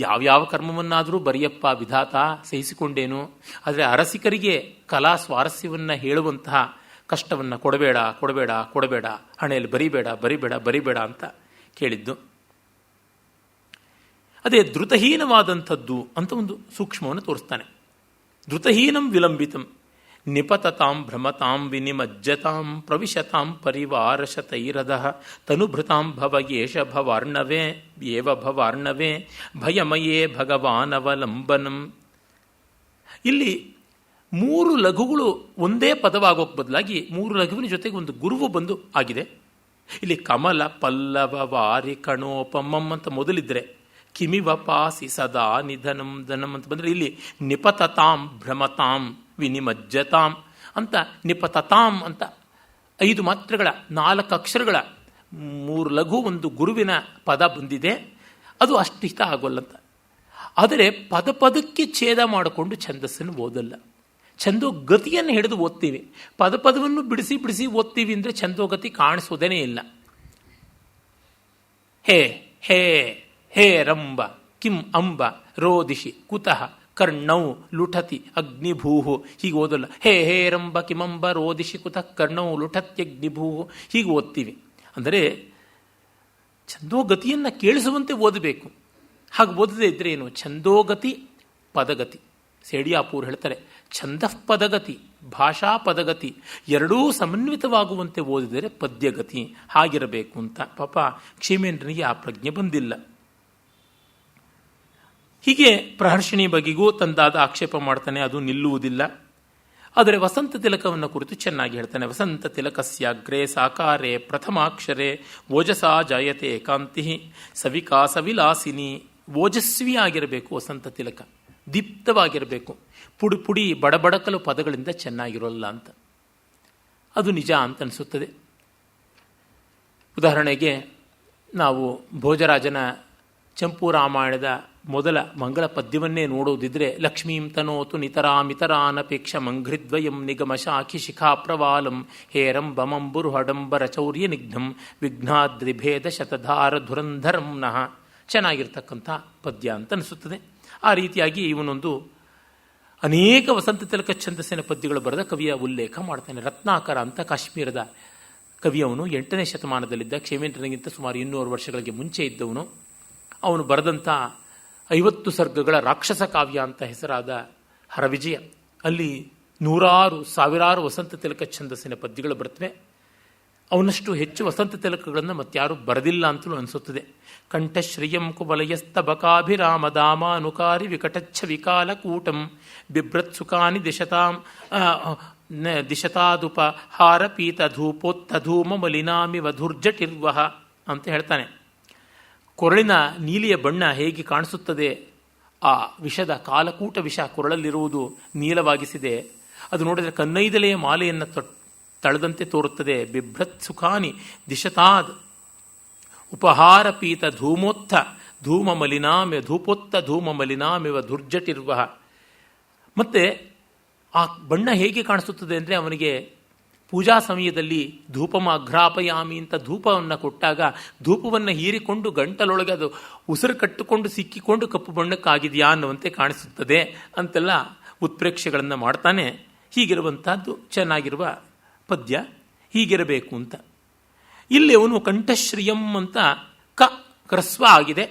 ಯಾವ್ಯಾವ ಕರ್ಮವನ್ನಾದರೂ ಬರೆಯಪ್ಪ ವಿಧಾತ, ಸಹಿಸಿಕೊಂಡೇನು, ಆದರೆ ಅರಸಿಕರಿಗೆ ಕಲಾ ಸ್ವಾರಸ್ಯವನ್ನು ಹೇಳುವಂತಹ ಕಷ್ಟವನ್ನು ಕೊಡಬೇಡ ಕೊಡಬೇಡ ಕೊಡಬೇಡ, ಹಣೆಯಲ್ಲಿ ಬರಿಬೇಡ ಬರಿಬೇಡ ಬರಿಬೇಡ ಅಂತ ಕೇಳಿದ್ದು. ಅದೇ ಧೃತಹೀನವಾದಂಥದ್ದು ಅಂತ ಒಂದು ಸೂಕ್ಷ್ಮವನ್ನು ತೋರಿಸ್ತಾನೆ. ಧೃತಹೀನಂ ವಿಲಂಬಿತಂ ನಿಪತತಾಂ ಭ್ರಮತಾಂ ವಿನಿಮಜ್ಜತಾಂ ಪ್ರವಿಶತಾಂ ಪರಿವಾರಶತೈರದಃ ತನುಭೃತಾಂ ಭವಯೇಷ ಭವಾರ್ಣವೇ ಏವ ಭವಾರ್ಣವೇ ಭಯಮಯೇ ಭಗವಾನವಲಂಬನಂ. ಇಲ್ಲಿ 3 ಲಘುಗಳು ಒಂದೇ ಪದವಾಗೋಕ್ಕೆ ಬದಲಾಗಿ 3 ಲಘುವಿನ ಜೊತೆಗೆ ಒಂದು ಗುರುವು ಬಂದು ಆಗಿದೆ. ಇಲ್ಲಿ ಕಮಲ ಪಲ್ಲವ ವಾರಿ ಕಣೋಪಮಂ ಅಂತ ಮೊದಲಿದ್ರೆ ಕಿಮಿವ ಪಾಸಿ ಸದಾ ನಿಧನಂ ಧನಂ ಅಂತ ಬಂದರೆ ಇಲ್ಲಿ ನಿಪತತಾಂ ಭ್ರಮತಾಂ ವಿನಿಮಜ್ಜತಾಂ ಅಂತ ನಿಪತತಾಂ ಅಂತ 5 ಮಾತ್ರೆಗಳ 4 ಅಕ್ಷರಗಳ 3 ಲಘು ಒಂದು ಗುರುವಿನ ಪದ ಬಂದಿದೆ. ಅದು ಅಷ್ಟು ಇಷ್ಟ ಆಗೋಲ್ಲಂತ. ಆದರೆ ಪದಕ್ಕೆ ಛೇದ ಮಾಡಿಕೊಂಡು ಛಂದಸ್ಸನ್ನು ಓದಲ್ಲ. ಛಂದೋಗತಿಯನ್ನು ಹಿಡಿದು ಓದ್ತೀವಿ, ಪದವನ್ನು ಬಿಡಿಸಿ ಬಿಡಿಸಿ ಓದ್ತೀವಿ ಅಂದರೆ ಛಂದೋಗತಿ ಕಾಣಿಸೋದೇನೇ ಇಲ್ಲ. ಹೇ ಹೇ ಹೇ ರಂಬ ಕಿಂ ಅಂಬ ರೋದಿಷಿ ಕುತಃ ಕರ್ಣೌ ಲುಠತಿ ಅಗ್ನಿಭೂಹು ಹೀಗೆ ಓದಲ್ಲ. ಹೇ ಹೇ ರಂಬ ಕಿಮಂಬ ರೋದಿಷಿ ಕುತಃ ಕರ್ಣೌ ಲುಠತ್ಯಗ್ನಿಭೂಹು ಹೀಗೆ ಓದ್ತೀವಿ. ಅಂದರೆ ಛಂದೋಗತಿಯನ್ನು ಕೇಳಿಸುವಂತೆ ಓದಬೇಕು. ಹಾಗೆ ಓದದೇ ಇದ್ದರೆ ಏನು? ಛಂದೋಗತಿ ಪದಗತಿ. ಸೇಡಿಯಾಪೂರ್ ಹೇಳ್ತಾರೆ, ಛಂದಃ ಪದಗತಿ ಭಾಷಾ ಪದಗತಿ ಎರಡೂ ಸಮನ್ವಿತವಾಗುವಂತೆ ಓದಿದರೆ ಪದ್ಯಗತಿ ಹಾಗಿರಬೇಕು ಅಂತ. ಪಾಪ ಕ್ಷೇಮೇಂದ್ರನಿಗೆ ಆ ಪ್ರಜ್ಞೆ ಬಂದಿಲ್ಲ. ಹೀಗೆ ಪ್ರಹರ್ಷಿಣಿ ಬಗೆಗೂ ತಂದಾದ ಆಕ್ಷೇಪ ಮಾಡ್ತಾನೆ, ಅದು ನಿಲ್ಲುವುದಿಲ್ಲ. ಆದರೆ ವಸಂತ ತಿಲಕವನ್ನು ಕುರಿತು ಚೆನ್ನಾಗಿ ಹೇಳ್ತಾನೆ. ವಸಂತ ತಿಲಕಸ್ಯಾಗ್ರೇ ಸಾಕಾರೇ ಪ್ರಥಮಾಕ್ಷರೇ ಓಜಸಾ ಜಾಯತೆ ಏಕಾಂತಿ ಸವಿಕಾಸ ವಿಲಾಸಿನಿ. ಓಜಸ್ವಿ ಆಗಿರಬೇಕು ವಸಂತ ತಿಲಕ, ದೀಪ್ತವಾಗಿರಬೇಕು. ಪುಡಿ ಪುಡಿ ಬಡಬಡಕಲು ಪದಗಳಿಂದ ಚೆನ್ನಾಗಿರೋಲ್ಲ ಅಂತ. ಅದು ನಿಜ ಅಂತ ಅನಿಸುತ್ತದೆ. ಉದಾಹರಣೆಗೆ ನಾವು ಭೋಜರಾಜನ ಚಂಪು ರಾಮಾಯಣದ ಮೊದಲ ಮಂಗಳ ಪದ್ಯವನ್ನೇ ನೋಡುವುದಿದ್ರೆ, ಲಕ್ಷ್ಮೀಂ ತನೋತು ನಿತರಾಮಿತರಾನಪೇಕ್ಷ ಮಂಘ್ರಿದ್ವಯಂ ನಿಗಮ ಶಾಖಿ ಶಿಖಾ ಪ್ರವಾಲಂ ಹೇರಂ ಬಮಂಬುರು ಹಡಂಬರ ಚೌರ್ಯ ನಿಘ್ನಂ ವಿಘ್ನಾದ್ರಿಭೇದ ಶತಧಾರ ಧುರಂಧರಂ ನಃ. ಚೆನ್ನಾಗಿರ್ತಕ್ಕಂಥ ಪದ್ಯ ಅಂತ ಅನಿಸುತ್ತದೆ. ಆ ರೀತಿಯಾಗಿ ಇವನೊಂದು ಅನೇಕ ವಸಂತ ತಿಲಕ ಛಂದಸ್ಸಿನ ಪದ್ಯಗಳು ಬರೆದ ಕವಿಯ ಉಲ್ಲೇಖ ಮಾಡ್ತಾನೆ. ರತ್ನಾಕರ ಅಂತ ಕಾಶ್ಮೀರದ ಕವಿಯವನು 8ನೇ ಶತಮಾನದಲ್ಲಿದ್ದ, ಕ್ಷೇಮೇಂದ್ರನಿಗಿಂತ ಸುಮಾರು 200 ವರ್ಷಗಳಿಗೆ ಮುಂಚೆ ಇದ್ದವನು. ಅವನು ಬರೆದಂಥ 50 ಸರ್ಗಗಳ ರಾಕ್ಷಸ ಕಾವ್ಯ ಅಂತ ಹೆಸರಾದ ಹರವಿಜಯ, ಅಲ್ಲಿ 100 ಸಾವಿರಾರು ವಸಂತ ತಿಲಕ ಛಂದಸ್ಸಿನ ಪದ್ಯಗಳು ಬರ್ತವೆ. ಅವನಷ್ಟು ಹೆಚ್ಚು ವಸಂತ ತಿಲಕಗಳನ್ನು ಮತ್ತಾರು ಬರೆದಿಲ್ಲ ಅಂತಲೂ ಅನಿಸುತ್ತದೆ. ಕಂಠಶ್ರಿಯಂ ಕುವಲಯಸ್ತಬಕಾಭಿರಾಮ ದಾಮಾನುಕಾರಿ ವಿಕಟಚ್ಛ ವಿಕಾಲಕೂಟಂ ಬಿಭ್ರತ್ಸುಕಾನಿ ದಿಶತಾದುಪ ಹಾರಪೀತ ಧೂಪೋತ್ತಧೂಮ ಮಲಿನಾಮಿವ ಧುರ್ಜಟಿರ್ವಹ ಅಂತ ಹೇಳ್ತಾನೆ. ಕೊರಳಿನ ನೀಲಿಯ ಬಣ್ಣ ಹೇಗೆ ಕಾಣಿಸುತ್ತದೆ, ಆ ವಿಷದ ಕಾಲಕೂಟ ವಿಷ ಕೊರಳಲ್ಲಿರುವುದು ನೀಲವಾಗಿಸಿದೆ. ಅದು ನೋಡಿದರೆ ಕನ್ನೈದಲೆಯ ಮಾಲೆಯನ್ನು ತಳೆದಂತೆ ತೋರುತ್ತದೆ. ಬಿಭ್ರತ್ ಸುಖಾನಿ ದಿಶತಾದ್ ಉಪಹಾರ ಪೀತ ಧೂಮೋತ್ಥ ಧೂಮ ಮಲಿನಾಮೆ ಧೂಪೋತ್ತ ಧೂಮ ಮಲಿನಾಮಿವ ದುರ್ಜಟಿರ್ವ. ಮತ್ತೆ ಆ ಬಣ್ಣ ಹೇಗೆ ಕಾಣಿಸುತ್ತದೆ ಅಂದರೆ, ಅವನಿಗೆ ಪೂಜಾ ಸಮಯದಲ್ಲಿ ಧೂಪಮ ಅಘ್ರಾಪಯಾಮಿ ಅಂತ ಧೂಪವನ್ನು ಕೊಟ್ಟಾಗ ಧೂಪವನ್ನು ಹೀರಿಕೊಂಡು ಗಂಟಲೊಳಗೆ ಅದು ಉಸಿರು ಕಟ್ಟಿಕೊಂಡು ಸಿಕ್ಕಿಕೊಂಡು ಕಪ್ಪು ಬಣ್ಣಕ್ಕಾಗಿದೆಯಾ ಅನ್ನುವಂತೆ ಕಾಣಿಸುತ್ತದೆ ಅಂತೆಲ್ಲ ಉತ್ಪ್ರೇಕ್ಷೆಗಳನ್ನು ಮಾಡ್ತಾನೆ. ಹೀಗಿರುವಂಥದ್ದು ಚೆನ್ನಾಗಿರುವ ಪದ್ಯ, ಹೀಗಿರಬೇಕು ಅಂತ. ಇಲ್ಲಿ ಅವನು ಕಂಠಶ್ರಿಯಂ ಅಂತ ಕ್ರಸ್ವ ಆಗಿದೆ,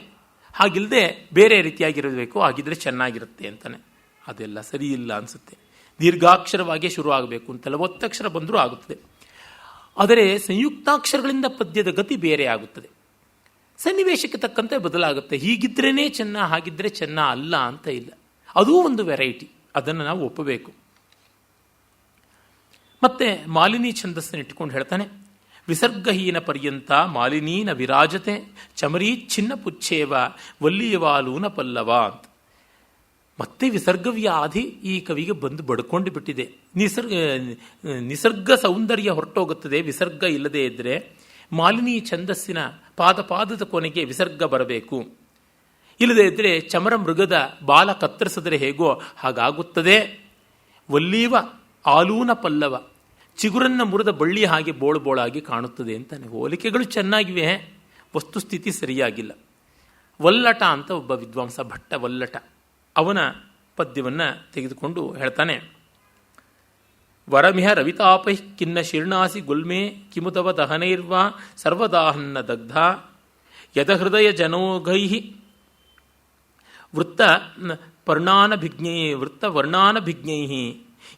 ಹಾಗಿಲ್ಲದೆ ಬೇರೆ ರೀತಿಯಾಗಿರಬೇಕು, ಹಾಗಿದ್ರೆ ಚೆನ್ನಾಗಿರುತ್ತೆ ಅಂತಾನೆ. ಅದೆಲ್ಲ ಸರಿ ಇಲ್ಲ ಅನಿಸುತ್ತೆ. ದೀರ್ಘಾಕ್ಷರವಾಗಿ ಶುರು ಆಗಬೇಕು ಅಂತಲ್ಲ, ಒತ್ತಕ್ಷರ ಬಂದರೂ ಆಗುತ್ತದೆ. ಆದರೆ ಸಂಯುಕ್ತಾಕ್ಷರಗಳಿಂದ ಪದ್ಯದ ಗತಿ ಬೇರೆ ಆಗುತ್ತದೆ, ಸನ್ನಿವೇಶಕ್ಕೆ ತಕ್ಕಂತೆ ಬದಲಾಗುತ್ತೆ. ಹೀಗಿದ್ರೇ ಚೆನ್ನ, ಹಾಗಿದ್ರೆ ಚೆನ್ನ ಅಲ್ಲ ಅಂತ ಇಲ್ಲ. ಅದೂ ಒಂದು ವೆರೈಟಿ, ಅದನ್ನು ನಾವು ಒಪ್ಪಬೇಕು. ಮತ್ತೆ ಮಾಲಿನಿ ಛಂದಸ್ಸನ್ನು ಇಟ್ಟುಕೊಂಡು ಹೇಳ್ತಾನೆ, ವಿಸರ್ಗಹೀನ ಪರ್ಯಂತ ಮಾಲಿನೀನ ವಿರಾಜತೆ ಚಮರೀಚ್ಛಿನ್ನ ಪುಚ್ಛೇವ ವಲ್ಲಿಯವಾಲೂನ ಪಲ್ಲವ ಅಂತ. ಮತ್ತೆ ವಿಸರ್ಗವ್ಯಾಧಿ ಈ ಕವಿಗೆ ಬಂದು ಬಡ್ಕೊಂಡು ಬಿಟ್ಟಿದೆ. ನಿಸರ್ಗ ಸೌಂದರ್ಯ ಹೊರಟೋಗುತ್ತದೆ ವಿಸರ್ಗ ಇಲ್ಲದೆ ಇದ್ದರೆ. ಮಾಲಿನಿ ಛಂದಸ್ಸಿನ ಪಾದದ ಕೊನೆಗೆ ವಿಸರ್ಗ ಬರಬೇಕು, ಇಲ್ಲದೇ ಇದ್ದರೆ ಚಮರ ಮೃಗದ ಬಾಲ ಕತ್ತರಿಸಿದ್ರೆ ಹೇಗೋ ಹಾಗಾಗುತ್ತದೆ. ವಲ್ಲೀವ ಆಲೂನ ಪಲ್ಲವ, ಚಿಗುರನ್ನ ಮುರಿದ ಬಳ್ಳಿ ಹಾಗೆ ಬೋಳಾಗಿ ಕಾಣುತ್ತದೆ ಅಂತಾನೆ. ಹೋಲಿಕೆಗಳು ಚೆನ್ನಾಗಿವೆ, ವಸ್ತುಸ್ಥಿತಿ ಸರಿಯಾಗಿಲ್ಲ. ವಲ್ಲಟ ಅಂತ ಒಬ್ಬ ವಿದ್ವಾಂಸ, ಭಟ್ಟ ವಲ್ಲಟ, ಅವನ ಪದ್ಯವನ್ನು ತೆಗೆದುಕೊಂಡು ಹೇಳ್ತಾನೆ, ವರಮಿಹ ರವಿತಾಪೈ ಕಿನ್ನ ಶೀರ್ಣಾಸಿ ಗುಲ್ಮೆ ಕಿಮುತವ ದಹನೈರ್ವಾ ಸರ್ವದಾಹನ್ನ ದಗ್ಧ ಯದಹೃದಯ ಜನೋಘೈ ವೃತ್ತ ವರ್ಣಾನಭಿಜ್ಞೈ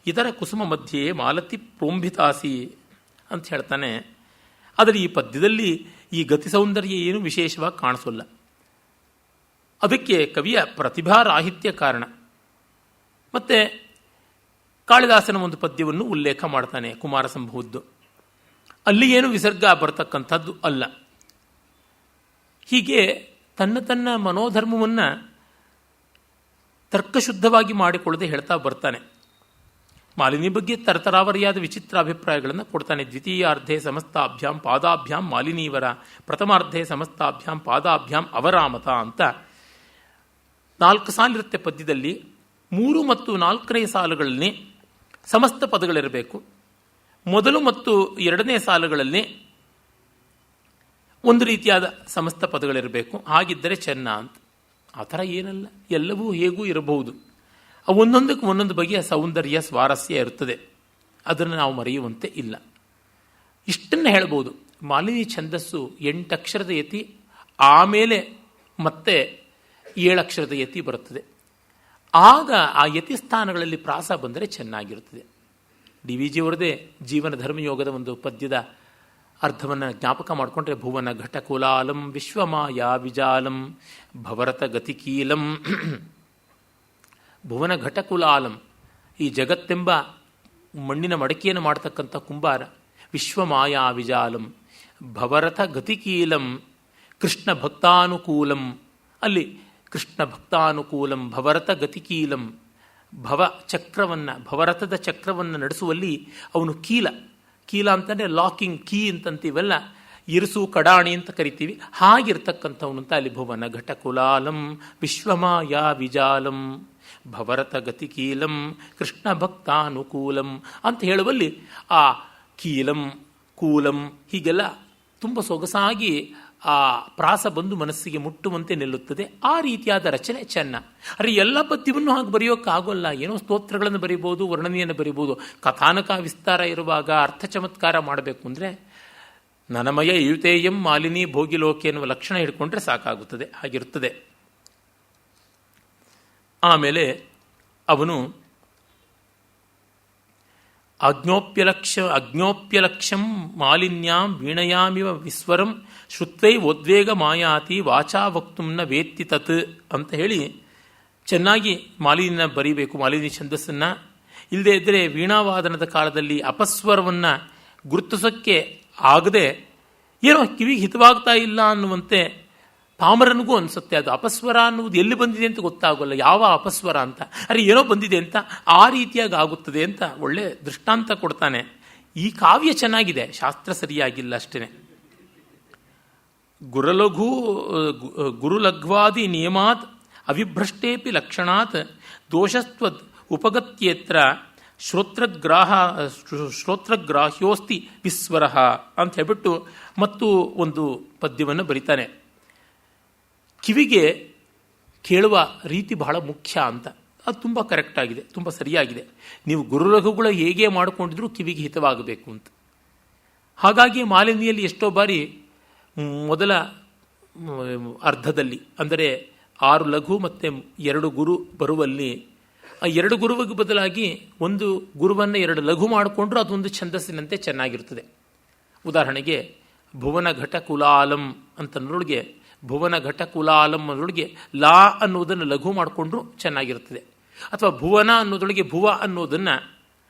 ಇತರ ಕುಸುಮ ಮಧ್ಯೆ ಮಾಲತಿ ಪ್ರೋಂಭಿತಾಸಿ ಅಂತ ಹೇಳ್ತಾನೆ. ಆದರೆ ಈ ಪದ್ಯದಲ್ಲಿ ಈ ಗತಿ ಸೌಂದರ್ಯ ಏನು ವಿಶೇಷವಾಗಿ ಕಾಣಿಸೋಲ್ಲ. ಅದಕ್ಕೆ ಕವಿಯ ಪ್ರತಿಭಾರಾಹಿತ್ಯ ಕಾರಣ. ಮತ್ತೆ ಕಾಳಿದಾಸನ ಒಂದು ಪದ್ಯವನ್ನು ಉಲ್ಲೇಖ ಮಾಡ್ತಾನೆ, ಕುಮಾರ ಸಂಭವದ್ದು. ಅಲ್ಲಿ ಏನು ವಿಸರ್ಗ ಬರ್ತಕ್ಕಂಥದ್ದು ಅಲ್ಲ. ಹೀಗೆ ತನ್ನ ಮನೋಧರ್ಮವನ್ನು ತರ್ಕಶುದ್ಧವಾಗಿ ಮಾಡಿಕೊಳ್ಳದೆ ಹೇಳ್ತಾ ಬರ್ತಾನೆ. ಮಾಲಿನಿ ಬಗ್ಗೆ ತರತರಾವರಿಯಾದ ವಿಚಿತ್ರ ಅಭಿಪ್ರಾಯಗಳನ್ನು ಕೊಡ್ತಾನೆ. ದ್ವಿತೀಯಾರ್ಧೆ ಸಮಸ್ತಾಭ್ಯಾಂ ಪಾದಾಭ್ಯಾಂ ಮಾಲಿನೀವರ, ಪ್ರಥಮಾರ್ಧೆ ಸಮಸ್ತಾಭ್ಯಾಂ ಪಾದಾಭ್ಯಾಂ ಅವರಾಮತ ಅಂತ 4 ಸಾಲಿರುತ್ತೆ ಪದ್ಯದಲ್ಲಿ. 3 ಮತ್ತು 4ನೇ ಸಾಲುಗಳಲ್ಲಿ ಸಮಸ್ತ ಪದಗಳಿರಬೇಕು. ಮೊದಲು ಮತ್ತು 2ನೇ ಸಾಲುಗಳಲ್ಲಿ ಒಂದು ರೀತಿಯಾದ ಸಮಸ್ತ ಪದಗಳಿರಬೇಕು. ಹಾಗಿದ್ದರೆ ಚೆನ್ನ ಅಂತ. ಆ ಥರ ಏನಲ್ಲ, ಎಲ್ಲವೂ ಹೇಗೂ ಇರಬಹುದು. ಒಂದೊಂದಕ್ಕೆ ಒಂದೊಂದು ಬಗೆಯ ಸೌಂದರ್ಯ ಸ್ವಾರಸ್ಯ ಇರುತ್ತದೆ, ಅದನ್ನು ನಾವು ಮರೆಯುವಂತೆ ಇಲ್ಲ. ಇಷ್ಟನ್ನು ಹೇಳ್ಬೋದು. ಮಾಲಿನಿ ಛಂದಸ್ಸು 8 ಅಕ್ಷರದ ಯತಿ, ಆಮೇಲೆ ಮತ್ತೆ 7 ಅಕ್ಷರದ ಯತಿ ಬರುತ್ತದೆ. ಆಗ ಆ ಯತಿ ಸ್ಥಾನಗಳಲ್ಲಿ ಪ್ರಾಸ ಬಂದರೆ ಚೆನ್ನಾಗಿರುತ್ತದೆ. DVG ಅವರದೇ ಜೀವನ ಧರ್ಮಯೋಗದ ಒಂದು ಪದ್ಯದ ಅರ್ಥವನ್ನು ಜ್ಞಾಪಕ ಮಾಡಿಕೊಂಡ್ರೆ, ಭುವನ ಘಟಕುಲಾಲಂ ವಿಶ್ವಮಾಯಾ ವಿಜಾಲಂ ಭವರತ ಗತಿಕೀಲಂ. ಭುವನ ಘಟಕುಲಾಲಂ, ಈ ಜಗತ್ತೆಂಬ ಮಣ್ಣಿನ ಮಡಕೆಯನ್ನು ಮಾಡತಕ್ಕಂಥ ಕುಂಬಾರ. ವಿಶ್ವಮಾಯಾ ವಿಜಾಲಂ ಭವರಥ ಗತಿಕೀಲಂ ಕೃಷ್ಣ ಭಕ್ತಾನುಕೂಲಂ. ಅಲ್ಲಿ ಕೃಷ್ಣ ಭಕ್ತಾನುಕೂಲಂ ಭವರಥ ಗತಿಕೀಲಂ. ಭವರಥದ ಚಕ್ರವನ್ನು ನಡೆಸುವಲ್ಲಿ ಅವನು ಕೀಲ ಅಂತಂದರೆ ಲಾಕಿಂಗ್ ಕೀ ಅಂತಂತೀವಲ್ಲ, ಇರಿಸು ಕಡಾಣಿ ಅಂತ ಕರಿತೀವಿ, ಹಾಗಿರ್ತಕ್ಕಂಥವನು ಅಂತ. ಅಲ್ಲಿ ಭುವನ ಘಟಕುಲಾಲಂ ವಿಶ್ವಮಾಯಾ ವಿಜಾಲಂ ಭವರಥ ಗತಿಕೀಲಂ ಕೃಷ್ಣ ಭಕ್ತಾನುಕೂಲಂ ಅಂತ ಹೇಳುವಲ್ಲಿ ಆ ಕೀಲಂ ಕೂಲಂ ಹೀಗೆಲ್ಲ ತುಂಬ ಸೊಗಸಾಗಿ ಆ ಪ್ರಾಸ ಬಂದು ಮನಸ್ಸಿಗೆ ಮುಟ್ಟುವಂತೆ ನಿಲ್ಲುತ್ತದೆ. ಆ ರೀತಿಯಾದ ರಚನೆ ಚೆನ್ನ. ಆದರೆ ಎಲ್ಲ ಪದ್ಯವನ್ನು ಹಾಗೆ ಬರೆಯೋಕ್ಕಾಗೋಲ್ಲ. ಏನೋ ಸ್ತೋತ್ರಗಳನ್ನು ಬರಿಬೋದು, ವರ್ಣನೆಯನ್ನು ಬರಿಬೋದು. ಕಥಾನಕ ವಿಸ್ತಾರ ಇರುವಾಗ ಅರ್ಥ ಚಮತ್ಕಾರ ಮಾಡಬೇಕು ಅಂದರೆ ನನಮಯ ಯುತೇಯಂ ಮಾಲಿನಿ ಭೋಗಿಲೋಕೆ ಎನ್ನುವ ಲಕ್ಷಣ ಹಿಡ್ಕೊಂಡ್ರೆ ಸಾಕಾಗುತ್ತದೆ, ಹಾಗಿರುತ್ತದೆ. ಆಮೇಲೆ ಅವನು ಅಜ್ಞೋಪ್ಯಲಕ್ಷ್ಯಂ ಮಾಲಿನ್ಯಾಂ ವೀಣಯಾಮಿವ ವಿಸ್ವರಂ ಶ್ರುತ್ವೈ ಉದ್ವೇಗ ಮಾಯಾತಿ ವಾಚಾ ವಕ್ತುಂನ ವೇತ್ತಿ ತತ್ ಅಂತ ಹೇಳಿ ಚೆನ್ನಾಗಿ ಮಾಲಿನ್ಯ ಬರೀಬೇಕು, ಮಾಲಿನಿ ಛಂದಸ್ಸನ್ನು. ಇಲ್ಲದೇ ಇದ್ದರೆ ವೀಣಾವಾದನದ ಕಾಲದಲ್ಲಿ ಅಪಸ್ವರವನ್ನು ಗುರುತಿಸೋಕ್ಕೆ ಆಗದೆ ಏನೋ ಕಿವಿಗೆ ಹಿತವಾಗ್ತಾ ಇಲ್ಲ ಅನ್ನುವಂತೆ ಪಾಮರನಿಗೂ ಅನಿಸುತ್ತೆ. ಅದು ಅಪಸ್ವರ ಅನ್ನುವುದು ಎಲ್ಲಿ ಬಂದಿದೆ ಅಂತ ಗೊತ್ತಾಗೋಲ್ಲ, ಯಾವ ಅಪಸ್ವರ ಅಂತ. ಅರೆ ಏನೋ ಬಂದಿದೆ ಅಂತ ಆ ರೀತಿಯಾಗಿ ಆಗುತ್ತದೆ ಅಂತ ಒಳ್ಳೆ ದೃಷ್ಟಾಂತ ಕೊಡ್ತಾನೆ. ಈ ಕಾವ್ಯ ಚೆನ್ನಾಗಿದೆ, ಶಾಸ್ತ್ರ ಸರಿಯಾಗಿಲ್ಲ ಅಷ್ಟೇ. ಗುರುಲಘ್ವಾದಿ ನಿಯಮಾತ್ ಅವಿಭ್ರಷ್ಟೇಪಿ ಲಕ್ಷಣಾತ್ ದೋಷಸ್ತ್ವದ್ ಉಪಗತ್ಯೇತ್ರ ಶ್ರೋತ್ರಗ್ರಾಹ್ಯೋಸ್ತಿ ವಿಸ್ವರ ಅಂತ ಹೇಳ್ಬಿಟ್ಟು ಮತ್ತು ಒಂದು ಪದ್ಯವನ್ನು ಬರೀತಾನೆ. ಕಿವಿಗೆ ಕೇಳುವ ರೀತಿ ಬಹಳ ಮುಖ್ಯ ಅಂತ. ಅದು ತುಂಬ ಕರೆಕ್ಟಾಗಿದೆ, ತುಂಬ ಸರಿಯಾಗಿದೆ. ನೀವು ಗುರುರಘುಗಳ ಹೇಗೆ ಮಾಡಿಕೊಂಡಿದ್ರೂ ಕಿವಿಗೆ ಹಿತವಾಗಬೇಕು ಅಂತ. ಹಾಗಾಗಿ ಮಾಲಿನಿಯಲ್ಲಿ ಎಷ್ಟೋ ಬಾರಿ ಮೊದಲ ಅರ್ಧದಲ್ಲಿ ಅಂದರೆ 6 ಲಘು ಮತ್ತು 2 ಗುರು ಬರುವಲ್ಲಿ ಆ 2 ಗುರುವಿಗೆ ಬದಲಾಗಿ ಒಂದು ಗುರುವನ್ನು 2 ಲಘು ಮಾಡಿಕೊಂಡ್ರೂ ಅದೊಂದು ಛಂದಸ್ಸಿನಂತೆ ಚೆನ್ನಾಗಿರ್ತದೆ. ಉದಾಹರಣೆಗೆ ಭುವನ ಘಟ ಕುಲಾಲಂ ಅಂತನ್ನೊಳಗೆ ಭುವನ ಘಟ ಕುಲಾಲಂ ಅನ್ನೋದೊಳಗೆ ಲಾ ಅನ್ನೋದನ್ನು ಲಘು ಮಾಡಿಕೊಂಡ್ರೂ ಚೆನ್ನಾಗಿರ್ತದೆ. ಅಥವಾ ಭುವನ ಅನ್ನೋದೊಳಗೆ ಭುವ ಅನ್ನೋದನ್ನು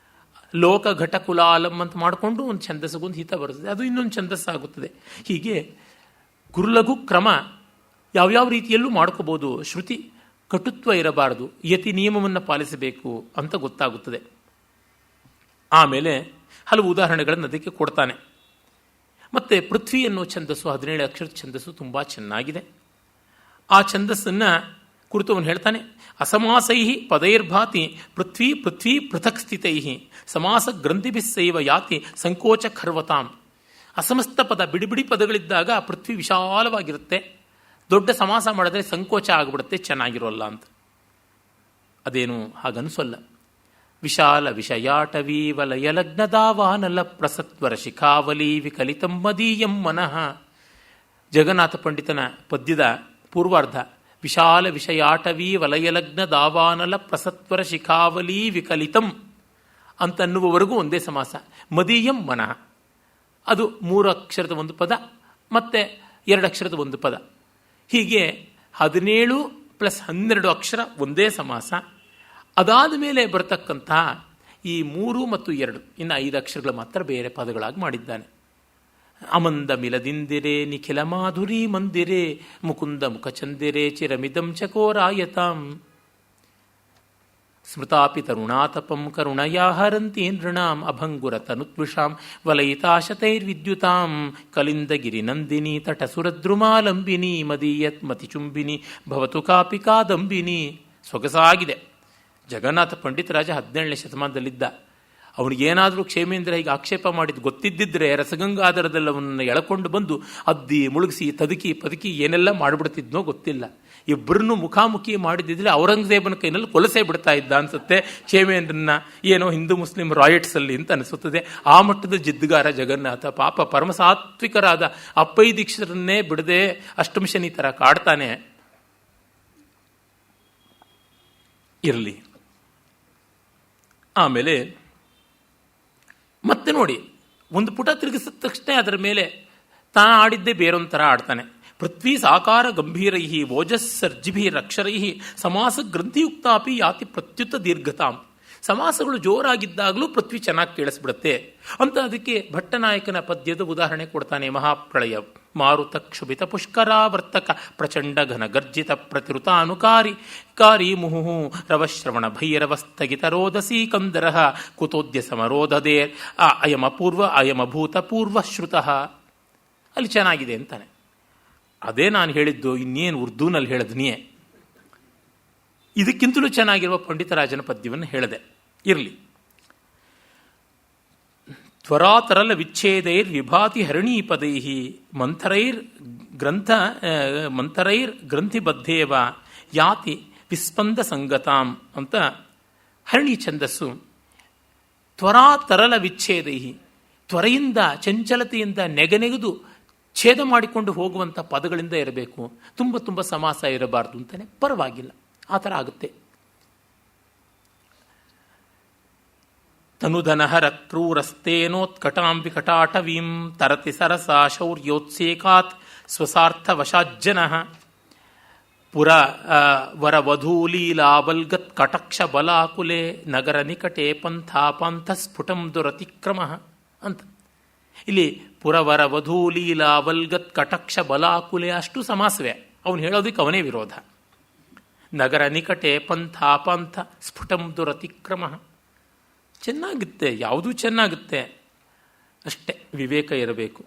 ಲೋಕ ಘಟ ಕುಲಾಲಂ ಅಂತ ಮಾಡಿಕೊಂಡು ಒಂದು ಛಂದಸ್ಸಿಗೊಂದು ಹಿತ ಬರ್ತದೆ, ಅದು ಇನ್ನೊಂದು ಛಂದಸ್ಸಾಗುತ್ತದೆ. ಹೀಗೆ ಗುರುಲಘು ಕ್ರಮ ಯಾವ್ಯಾವ ರೀತಿಯಲ್ಲೂ ಮಾಡ್ಕೋಬೋದು. ಶ್ರುತಿ ಕಟುತ್ವ ಇರಬಾರದು, ಯತಿ ನಿಯಮವನ್ನು ಪಾಲಿಸಬೇಕು ಅಂತ ಗೊತ್ತಾಗುತ್ತದೆ. ಆಮೇಲೆ ಹಲವು ಉದಾಹರಣೆಗಳನ್ನು ಅದಕ್ಕೆ ಕೊಡ್ತಾನೆ. ಮತ್ತು ಪೃಥ್ವಿ ಅನ್ನೋ ಛಂದಸ್ಸು 17 ಅಕ್ಷರದ ಛಂದಸ್ಸು ತುಂಬ ಚೆನ್ನಾಗಿದೆ. ಆ ಛಂದಸ್ಸನ್ನು ಕುರಿತು ಅವನು ಹೇಳ್ತಾನೆ, ಅಸಮಾಸೈ ಪದೈರ್ಭಾತಿ ಪೃಥ್ವಿ ಪೃಥ್ವಿ ಪೃಥಕ್ ಸ್ಥಿತೈ ಸಮಾಸ ಗ್ರಂಥಿಭಿಸ್ಸೈವ ಯಾತಿ ಸಂಕೋಚ ಖರ್ವತಾಂ. ಅಸಮಸ್ತ ಪದ ಬಿಡಿ ಪದಗಳಿದ್ದಾಗ ಪೃಥ್ವಿ ವಿಶಾಲವಾಗಿರುತ್ತೆ, ದೊಡ್ಡ ಸಮಾಸ ಮಾಡಿದ್ರೆ ಸಂಕೋಚ ಆಗಿಬಿಡುತ್ತೆ, ಚೆನ್ನಾಗಿರೋಲ್ಲ ಅಂತ. ಅದೇನು ಹಾಗನ್ಸಲ್ಲ. ವಿಶಾಲ ವಿಷಯಾಟವೀ ವಲಯಲಗ್ನದಾವಾನಲ ಪ್ರಸತ್ವರ ಶಿಖಾವಲಿ ವಿಕಲಿತಂ ಮದೀಯಂ ಮನಃ. ಜಗನ್ನಾಥ ಪಂಡಿತನ ಪದ್ಯದ ಪೂರ್ವಾರ್ಧ ವಿಶಾಲ ವಿಷಯಾಟವೀ ವಲಯಲಗ್ನ ದಾವಾನಲ ಪ್ರಸತ್ವರ ಶಿಖಾವಲಿ ವಿಕಲಿತಂ ಅಂತನ್ನುವವರೆಗೂ ಒಂದೇ ಸಮಾಸ. ಮದೀಯಂ ಮನಃ ಅದು 3 ಅಕ್ಷರದ ಒಂದು ಪದ ಮತ್ತು 2 ಅಕ್ಷರದ ಒಂದು ಪದ. ಹೀಗೆ 17 + 12 ಅಕ್ಷರ ಒಂದೇ ಸಮಾಸ. ಅದಾದ ಮೇಲೆ ಬರತಕ್ಕಂತಹ ಈ 3 ಮತ್ತು 2 ಇನ್ನು 5 ಅಕ್ಷರಗಳು ಮಾತ್ರ ಬೇರೆ ಪದಗಳಾಗಿ ಮಾಡಿದ್ದಾನೆ. ಅಮಂದ ಮಿಲದಿಂದಿರೆ ನಿಖಿಲ ಮಾಧುರಿ ಮಂದಿರೆ ಮುಕುಂದ ಮುಖಚಂದಿರೆ ಚಿರಮಿದಂ ಚಕೋರಾಯತಾಂ ಸ್ಮೃತಾಪಿ ತರುಣಾತಪಂ ಕರುಣಯಾ ಹರಂತಿ ನೃಣಾಂ ಅಭಂಗುರ ತನುತ್ವಿಷಾಂ ವಲಯಿತಾಶತೈರ್ವಿದ್ಯುತಾಂ ಕಲಿಂದಗಿರಿ ನಂದಿನಿ ತಟಸುರದ್ರುಮಾಲಂಬಿನಿ ಮದೀಯತ್ ಮತಿಚುಂಬಿನಿ ಭವತು ಕಾಪಿ ಕಾದಂಬಿನಿ. ಸೊಗಸಾಗಿದೆ. ಜಗನ್ನಾಥ ಪಂಡಿತರಾಜ 17ನೇ ಶತಮಾನದಲ್ಲಿದ್ದ. ಅವನಿಗೇನಾದರೂ ಕ್ಷೇಮೇಂದ್ರ ಹೀಗೆ ಆಕ್ಷೇಪ ಮಾಡಿದ್ದು ಗೊತ್ತಿದ್ದಿದ್ರೆ ರಸಗಂಗಾಧರದಲ್ಲಿ ಅವನನ್ನು ಎಳಕೊಂಡು ಬಂದು ಅದ್ದಿ ಮುಳುಗಿಸಿ ತದುಕಿ ಪದುಕಿ ಏನೆಲ್ಲ ಮಾಡಿಬಿಡ್ತಿದ್ನೋ ಗೊತ್ತಿಲ್ಲ. ಇಬ್ಬರನ್ನು ಮುಖಾಮುಖಿ ಮಾಡಿದ್ದಿದ್ರೆ ಔರಂಗಜೇಬನ ಕೈನಲ್ಲಿ ಕೊಲಸೇ ಬಿಡ್ತಾ ಇದ್ದ ಅನಿಸುತ್ತೆ ಕ್ಷೇಮೇಂದ್ರನ. ಏನೋ ಹಿಂದೂ ಮುಸ್ಲಿಂ ರಾಯಟ್ಸಲ್ಲಿ ಅಂತ ಅನಿಸುತ್ತದೆ. ಆ ಮಟ್ಟದ ಜಿದ್ದುಗಾರ ಜಗನ್ನಾಥ. ಪಾಪ ಪರಮಸಾತ್ವಿಕರಾದ ಅಪ್ಪೈ ದೀಕ್ಷರನ್ನೇ ಬಿಡದೆ ಅಷ್ಟಮಶನಿ ಥರ ಕಾಡ್ತಾನೆ. ಇರಲಿ. ಆಮೇಲೆ ಮತ್ತೆ ನೋಡಿ, ಒಂದು ಪುಟ ತಿರುಗಿಸಿದ ತಕ್ಷಣ ಅದರ ಮೇಲೆ ತಾನು ಆಡಿದ್ದೇ ಬೇರೊಂಥರ ಆಡ್ತಾನೆ. ಪೃಥ್ವಿ ಸಾಕಾರ ಗಂಭೀರೈ ಓಜಸ್ಸರ್ಜಿಭಿರಕ್ಷರೈ ಸಮಾಸ ಗ್ರಂಥಿಯುಕ್ತಾಪಿ ಯಾತಿ ಪ್ರತ್ಯುತ ದೀರ್ಘತಾಂ. ಸಮಾಸಗಳು ಜೋರಾಗಿದ್ದಾಗಲೂ ಪೃಥ್ವಿ ಚೆನ್ನಾಗಿ ಕೇಳಿಸ್ಬಿಡುತ್ತೆ ಅಂತ ಅದಕ್ಕೆ ಭಟ್ಟನಾಯಕನ ಪದ್ಯದ ಉದಾಹರಣೆ ಕೊಡ್ತಾನೆ. ಮಹಾಪ್ರಳಯ ಮಾರುತ ಕ್ಷುಭಿತ ಪುಷ್ಕರಾವರ್ತಕ ಪ್ರಚಂಡ ಘನ ಗರ್ಜಿತ ಪ್ರತಿರುತಾನುಕಾರಿ ಕಾರಿ ಮುಹು ರವಶ್ರವಣ ಭೈರವ ಸ್ಥಗಿತ ರೋದಸಿ ಕಂದರ ಕುತೋದ್ಯ ಸಮರೋಧದೇ ಅಯಮಪೂರ್ವ ಅಯಮಭೂತಪೂರ್ವ ಶ್ರುತಃ. ಅಲ್ಲಿ ಚೆನ್ನಾಗಿದೆ ಅಂತಾನೆ. ಅದೇ ನಾನು ಹೇಳಿದ್ದು, ಇನ್ನೇನು ಉರ್ದೂನಲ್ಲಿ ಹೇಳಿದ್ನಿಯೇ. ಇದಕ್ಕಿಂತಲೂ ಚೆನ್ನಾಗಿರುವ ಪಂಡಿತರಾಜನ ಪದ್ಯವನ್ನು ಹೇಳಿದೆ. ಇರಲಿ. ತ್ವರಾತರಲ ವಿಚ್ಛೇದೈರ್ ವಿಭಾತಿ ಹರಣೀಪದೈ ಮಂಥರೈರ್ ಗ್ರಂಥಿಬದ್ಧೇವ ಯಾತಿ ವಿಸ್ಪಂದ ಸಂಗತಾಂ ಅಂತ ಹರಣಿ ಛಂದಸ್ಸು. ತ್ವರಾತರಲ ವಿಚ್ಛೇದೈ, ತ್ವರೆಯಿಂದ ಚಂಚಲತೆಯಿಂದ ನೆಗೆದು ಛೇದ ಮಾಡಿಕೊಂಡು ಹೋಗುವಂಥ ಪದಗಳಿಂದ ಇರಬೇಕು. ತುಂಬ ತುಂಬ ಸಮಾಸ ಇರಬಾರ್ದು ಅಂತಾನೆ. ಪರವಾಗಿಲ್ಲ, ಆ ಥರ ಆಗುತ್ತೆ. ತನುಧನಹರ ಕ್ರೂರಸ್ತೇನೋತ್ಕಟಾಂ ವಿಕಟಾಟವೀಂ ತರತಿ ಸರಸಾ ಶೌರ್ಯೋತ್ಸೇಕಾತ್ ಸ್ವಸಾರ್ಥವಶಾಜ್ಜನಃ ಪುರ ವರವಧೂಲೀಲಾವಲ್ಗತ್ ಕಟಕ್ಷ ಬಲಾಕುಲೆ ನಗರ ನಿಕಟೆ ಪಂಥ ಸ್ಫುಟಂ ದುರತಿಕ್ರಮ ಅಂತ. ಇಲ್ಲಿ ಪುರವರ ವಧೂಲೀಲಾವಲ್ಗತ್ ಕಟಕ್ಷ ಬಲಾಕುಲೆ ಅಷ್ಟು ಸಮಾಸವೇ. ಅವನು ಹೇಳೋದಕ್ಕೆ ಅವನೇ ವಿರೋಧ. ನಗರ ನಿಕಟೆ ಪಂಥ ಸ್ಫುಟಂ ದುರತಿಕ್ರಮ ಚೆನ್ನಾಗುತ್ತೆ, ಯಾವುದೂ ಚೆನ್ನಾಗುತ್ತೆ. ಅಷ್ಟೇ ವಿವೇಕ ಇರಬೇಕು.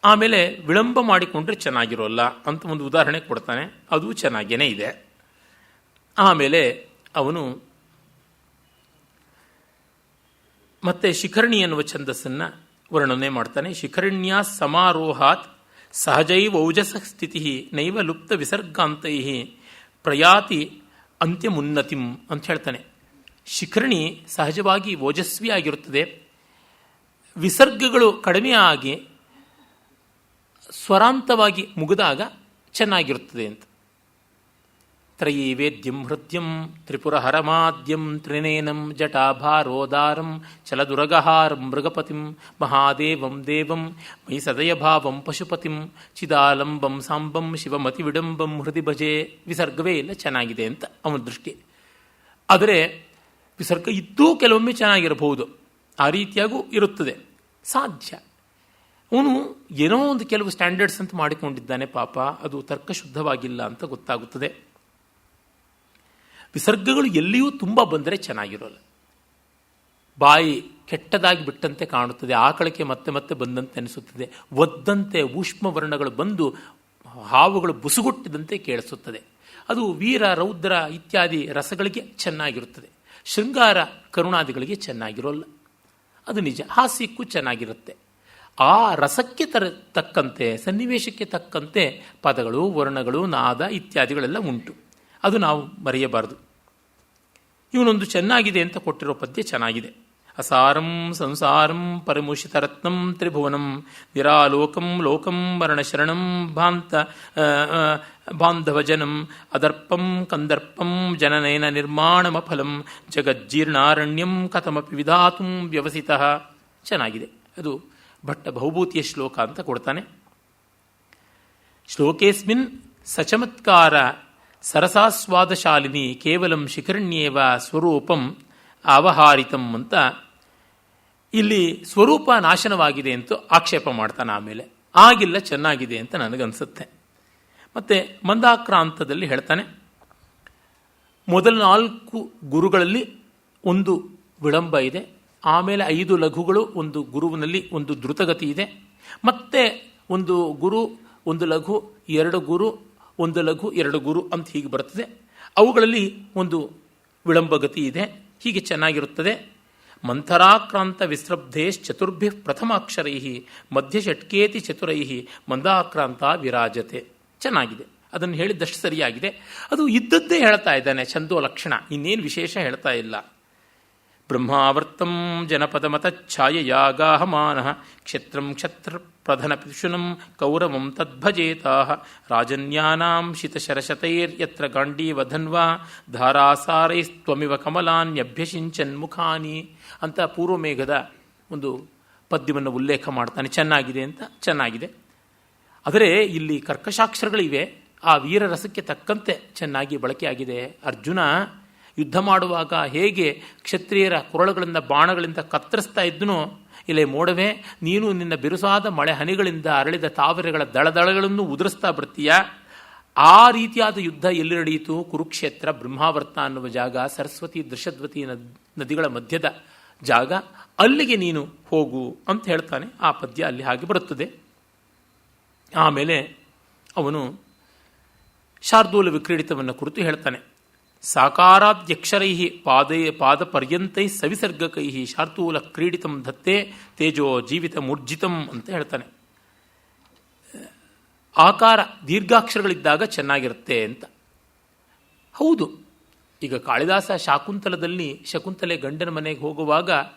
ಆಮೇಲೆ ವಿಳಂಬ ಮಾಡಿಕೊಂಡ್ರೆ ಚೆನ್ನಾಗಿರೋಲ್ಲ ಅಂತ ಒಂದು ಉದಾಹರಣೆ ಕೊಡ್ತಾನೆ, ಅದು ಚೆನ್ನಾಗೇನೆ ಇದೆ. ಆಮೇಲೆ ಅವನು ಮತ್ತೆ ಶಿಖರಣಿ ಎನ್ನುವ ಛಂದಸ್ಸನ್ನು ವರ್ಣನೆ ಮಾಡ್ತಾನೆ. ಶಿಖರಣ್ಯ ಸಮಾರೋಹಾತ್ ಸಹಜೈವ ಔಜಸ ಸ್ಥಿತಿ ನೈವ ಲುಪ್ತ ವಿಸರ್ಗಾಂತೈ ಪ್ರಯಾತಿ ಅಂತ್ಯಮುನ್ನತಿಂ ಅಂತ ಹೇಳ್ತಾನೆ. ಶಿಖರಣಿ ಸಹಜವಾಗಿ ಓಜಸ್ವಿಯಾಗಿರುತ್ತದೆ, ವಿಸರ್ಗಗಳು ಕಡಿಮೆ ಆಗಿ ಸ್ವರಾಂತವಾಗಿ ಮುಗಿದಾಗ ಚೆನ್ನಾಗಿರುತ್ತದೆ ಅಂತ. ತ್ರಯೀ ವೇದ್ಯಂ ಹೃದ್ಯಂ ತ್ರಿಪುರಹರಮಾದ್ಯಂ ತ್ರಿನೇನಂ ಜಟಾಭಾರೋದಾರಂ ಚಲದುರಗಹಾರಂ ಮೃಗಪತಿಂ ಮಹಾದೇವಂ ದೇವಂ ಮೈ ಸದಯಭಾವಂ ಪಶುಪತಿಂ ಚಿದಾಲಂಬಂ ಸಾಂಬಂ ಶಿವಮತಿ ವಿಡಂಬಂ ಹೃದಿ ಭಜೆ. ವಿಸರ್ಗವೇ ಇಲ್ಲ, ಚೆನ್ನಾಗಿದೆ ಅಂತ ಅವನ ದೃಷ್ಟಿ. ಆದರೆ ವಿಸರ್ಗ ಇದ್ದೂ ಕೆಲವೊಮ್ಮೆ ಚೆನ್ನಾಗಿರಬಹುದು, ಆ ರೀತಿಯಾಗೂ ಇರುತ್ತದೆ, ಸಾಧ್ಯ. ಅವನು ಏನೋ ಒಂದು ಕೆಲವು ಸ್ಟ್ಯಾಂಡರ್ಡ್ಸ್ ಅಂತ ಮಾಡಿಕೊಂಡಿದ್ದಾನೆ ಪಾಪ, ಅದು ತರ್ಕಶುದ್ಧವಾಗಿಲ್ಲ ಅಂತ ಗೊತ್ತಾಗುತ್ತದೆ. ವಿಸರ್ಗಗಳು ಎಲ್ಲಿಯೂ ತುಂಬ ಬಂದರೆ ಚೆನ್ನಾಗಿರೋಲ್ಲ, ಬಾಯಿ ಕೆಟ್ಟದಾಗಿ ಬಿಟ್ಟಂತೆ ಕಾಣುತ್ತದೆ, ಆಕಳಕ್ಕೆ ಮತ್ತೆ ಮತ್ತೆ ಬಂದಂತೆ ಅನಿಸುತ್ತದೆ, ಒದ್ದಂತೆ ಊಷ್ಮ ವರ್ಣಗಳು ಬಂದು ಹಾವುಗಳು ಬುಸುಗುಟ್ಟಿದಂತೆ ಕೇಳಿಸುತ್ತದೆ. ಅದು ವೀರ ರೌದ್ರ ಇತ್ಯಾದಿ ರಸಗಳಿಗೆ ಚೆನ್ನಾಗಿರುತ್ತದೆ, ಶೃಂಗಾರ ಕರುಣಾದಿಗಳಿಗೆ ಚೆನ್ನಾಗಿರೋಲ್ಲ, ಅದು ನಿಜ. ಹಾಸ್ಯಕ್ಕೂ ಚೆನ್ನಾಗಿರುತ್ತೆ. ಆ ರಸಕ್ಕೆ ತಕ್ಕಂತೆ, ಸನ್ನಿವೇಶಕ್ಕೆ ತಕ್ಕಂತೆ ಪದಗಳು, ವರ್ಣಗಳು, ನಾದ ಇತ್ಯಾದಿಗಳೆಲ್ಲ ಉಂಟು, ಅದು ನಾವು ಮರೆಯಬಾರದು. ಇವನೊಂದು ಚೆನ್ನಾಗಿದೆ ಅಂತ ಕೊಟ್ಟಿರೋ ಪದ್ಯ ಚೆನ್ನಾಗಿದೆ. ಅಸಾರಂ ಸಂಸಾರಂ ಪರಿಮುಷಿತರತ್ನಂ ತ್ರಿಭುವನಂ ನಿರಾಲೋಕಂ ಲೋಕಂ ಮರಣಶರಣಂ ಬಾಂಧವಜನಂ ಅದರ್ಪಂ ಕಂದರ್ಪಂ ಜನನಯನ ನಿರ್ಮಾಣಮಫಲಂ ಜಗಜ್ಜೀರ್ಣಾರಣ್ಯಂ ಕಥಮಪಿ ವಿಧಾತುಂ ವ್ಯವಸಿತಃ. ಚೆನ್ನಾಗಿದೆ. ಅದು ಭಟ್ಟ ಬಹುಭೂತಿಯ ಶ್ಲೋಕ ಅಂತ ಕೊಡ್ತಾನೆ. ಶ್ಲೋಕೇಸ್ಮಿನ್ ಸಚಮತ್ಕಾರ ಸರಸಾಸ್ವಾದಶಾಲಿನಿ ಕೇವಲಂ ಶಿಖರಣ್ಯೇವ ಸ್ವರೂಪಂ ಅವಹಾರಿತಂ ಅಂತ ಇಲ್ಲಿ ಸ್ವರೂಪ ನಾಶನವಾಗಿದೆ ಅಂತ ಆಕ್ಷೇಪ ಮಾಡ್ತಾನೆ. ಆಮೇಲೆ ಆಗಿಲ್ಲ, ಚೆನ್ನಾಗಿದೆ ಅಂತ ನನಗನ್ಸುತ್ತೆ. ಮತ್ತೆ ಮಂದಾಕ್ರಾಂತದಲ್ಲಿ ಹೇಳ್ತಾನೆ, ಮೊದಲ 4 ಗುರುಗಳಲ್ಲಿ ಒಂದು ವಿಳಂಬ ಇದೆ, ಆಮೇಲೆ 5 ಲಘುಗಳು, ಒಂದು ಗುರುವಿನಲ್ಲಿ ಒಂದು ದ್ರುತಗತಿ ಇದೆ, ಮತ್ತೆ ಒಂದು ಗುರು, ಒಂದು ಲಘು, 2 ಗುರು, ಒಂದು ಲಘು, 2 ಗುರು ಅಂತ ಹೀಗೆ ಬರ್ತದೆ. ಅವುಗಳಲ್ಲಿ ಒಂದು ವಿಳಂಬಗತಿ ಇದೆ, ಹೀಗೆ ಚೆನ್ನಾಗಿರುತ್ತದೆ. ಮಂಥರಾಕ್ರಾಂತ ವಿಸ್ರಬ್ಧೇಶ್ಚತುರ್ಭಿ ಪ್ರಥಮಾಕ್ಷರೈ ಮಧ್ಯಷಟ್ಕೇತಿ ಚತುರೈ ಮಂದಾಕ್ರಾಂತ ವಿರಾಜತೆ. ಚೆನ್ನಾಗಿದೆ, ಅದನ್ನು ಹೇಳಿದ್ದಷ್ಟು ಸರಿಯಾಗಿದೆ. ಅದು ಇದ್ದದ್ದೇ ಹೇಳ್ತಾ ಇದ್ದಾನೆ, ಛಂದೋ ಲಕ್ಷಣ, ಇನ್ನೇನು ವಿಶೇಷ ಹೇಳ್ತಾ ಇಲ್ಲ. ಬ್ರಹ್ಮಾವರ್ತಂ ಜನಪದಮತ ಛಾಯಯಾಗಾಹಮಾನ ಕ್ಷತ್ರಂ ಕ್ಷತ್ರ ಪ್ರಧನ ಪಿಶುನಂ ಕೌರವಂ ತದ್ಭಜೇತಾಹ ರಾಜನ್ಯಾನಾಂ ಶಿತಶರಶತೈರ್ಯತ್ರ ಗಾಂಡೀವಧನ್ವಾ ಧಾರಾಸಾರೈಸ್ತ್ವಮಿವ ಕಮಲಾನ್ಯಭ್ಯಸಿಂಚನ್ ಮುಖಾನಿ ಅಂತ ಪೂರ್ವಮೇಘದ ಒಂದು ಪದ್ಯವನ್ನು ಉಲ್ಲೇಖ ಮಾಡ್ತಾನೆ. ಚೆನ್ನಾಗಿದೆ ಅಂತ, ಚೆನ್ನಾಗಿದೆ. ಆದರೆ ಇಲ್ಲಿ ಕರ್ಕಶಾಕ್ಷರಗಳಿವೆ, ಆ ವೀರರಸಕ್ಕೆ ತಕ್ಕಂತೆ ಚೆನ್ನಾಗಿ ಬಳಕೆಯಾಗಿದೆ. ಅರ್ಜುನ ಯುದ್ಧ ಮಾಡುವಾಗ ಹೇಗೆ ಕ್ಷತ್ರಿಯರ ಕೊರಳುಗಳಿಂದ ಬಾಣಗಳಿಂದ ಕತ್ತರಿಸ್ತಾ ಇದ್ದನೋ, ಇಲ್ಲೇ ಮೋಡವೇ ನೀನು ನಿನ್ನ ಬಿರುಸಾದ ಮಳೆ ಹನಿಗಳಿಂದ ಅರಳಿದ ತಾವರೆಗಳ ದಳದಳಗಳನ್ನು ಉದುರಿಸ್ತಾ ಬರ್ತೀಯ. ಆ ರೀತಿಯಾದ ಯುದ್ಧ ಎಲ್ಲಿ ನಡೆಯಿತು? ಕುರುಕ್ಷೇತ್ರ, ಬ್ರಹ್ಮಾವರ್ತ ಅನ್ನುವ ಜಾಗ, ಸರಸ್ವತಿ ದೃಶದ್ವತಿ ನದಿಗಳ ಮಧ್ಯದ ಜಾಗ, ಅಲ್ಲಿಗೆ ನೀನು ಹೋಗು ಅಂತ ಹೇಳ್ತಾನೆ. ಆ ಪದ್ಯ ಅಲ್ಲಿ ಹಾಗೆ ಬರುತ್ತದೆ. ಆಮೇಲೆ ಅವನು ಶಾರ್ದೂಲ ವಿಕ್ರೀಡಿತವನ್ನು ಕುರಿತು ಹೇಳ್ತಾನೆ. ಸಾಕಾರಾದ್ಯಕ್ಷರೈ ಪಾದಪರ್ಯಂತೈ ಸವಿಸರ್ಗಕೈ ಶಾರ್ದೂಲ ಕ್ರೀಡಿತಂ ಧತ್ತೆ ತೇಜೋ ಜೀವಿತ ಮೂರ್ಜಿತಂ ಅಂತ ಹೇಳ್ತಾನೆ. ಆಕಾರ ದೀರ್ಘಾಕ್ಷರಗಳಿದ್ದಾಗ ಚೆನ್ನಾಗಿರುತ್ತೆ ಅಂತ. ಹೌದು, ಈಗ ಕಾಳಿದಾಸ ಶಾಕುಂತಲದಲ್ಲಿ ಶಕುಂತಲೆ ಗಂಡನ ಮನೆಗೆ ಹೋಗುವಾಗ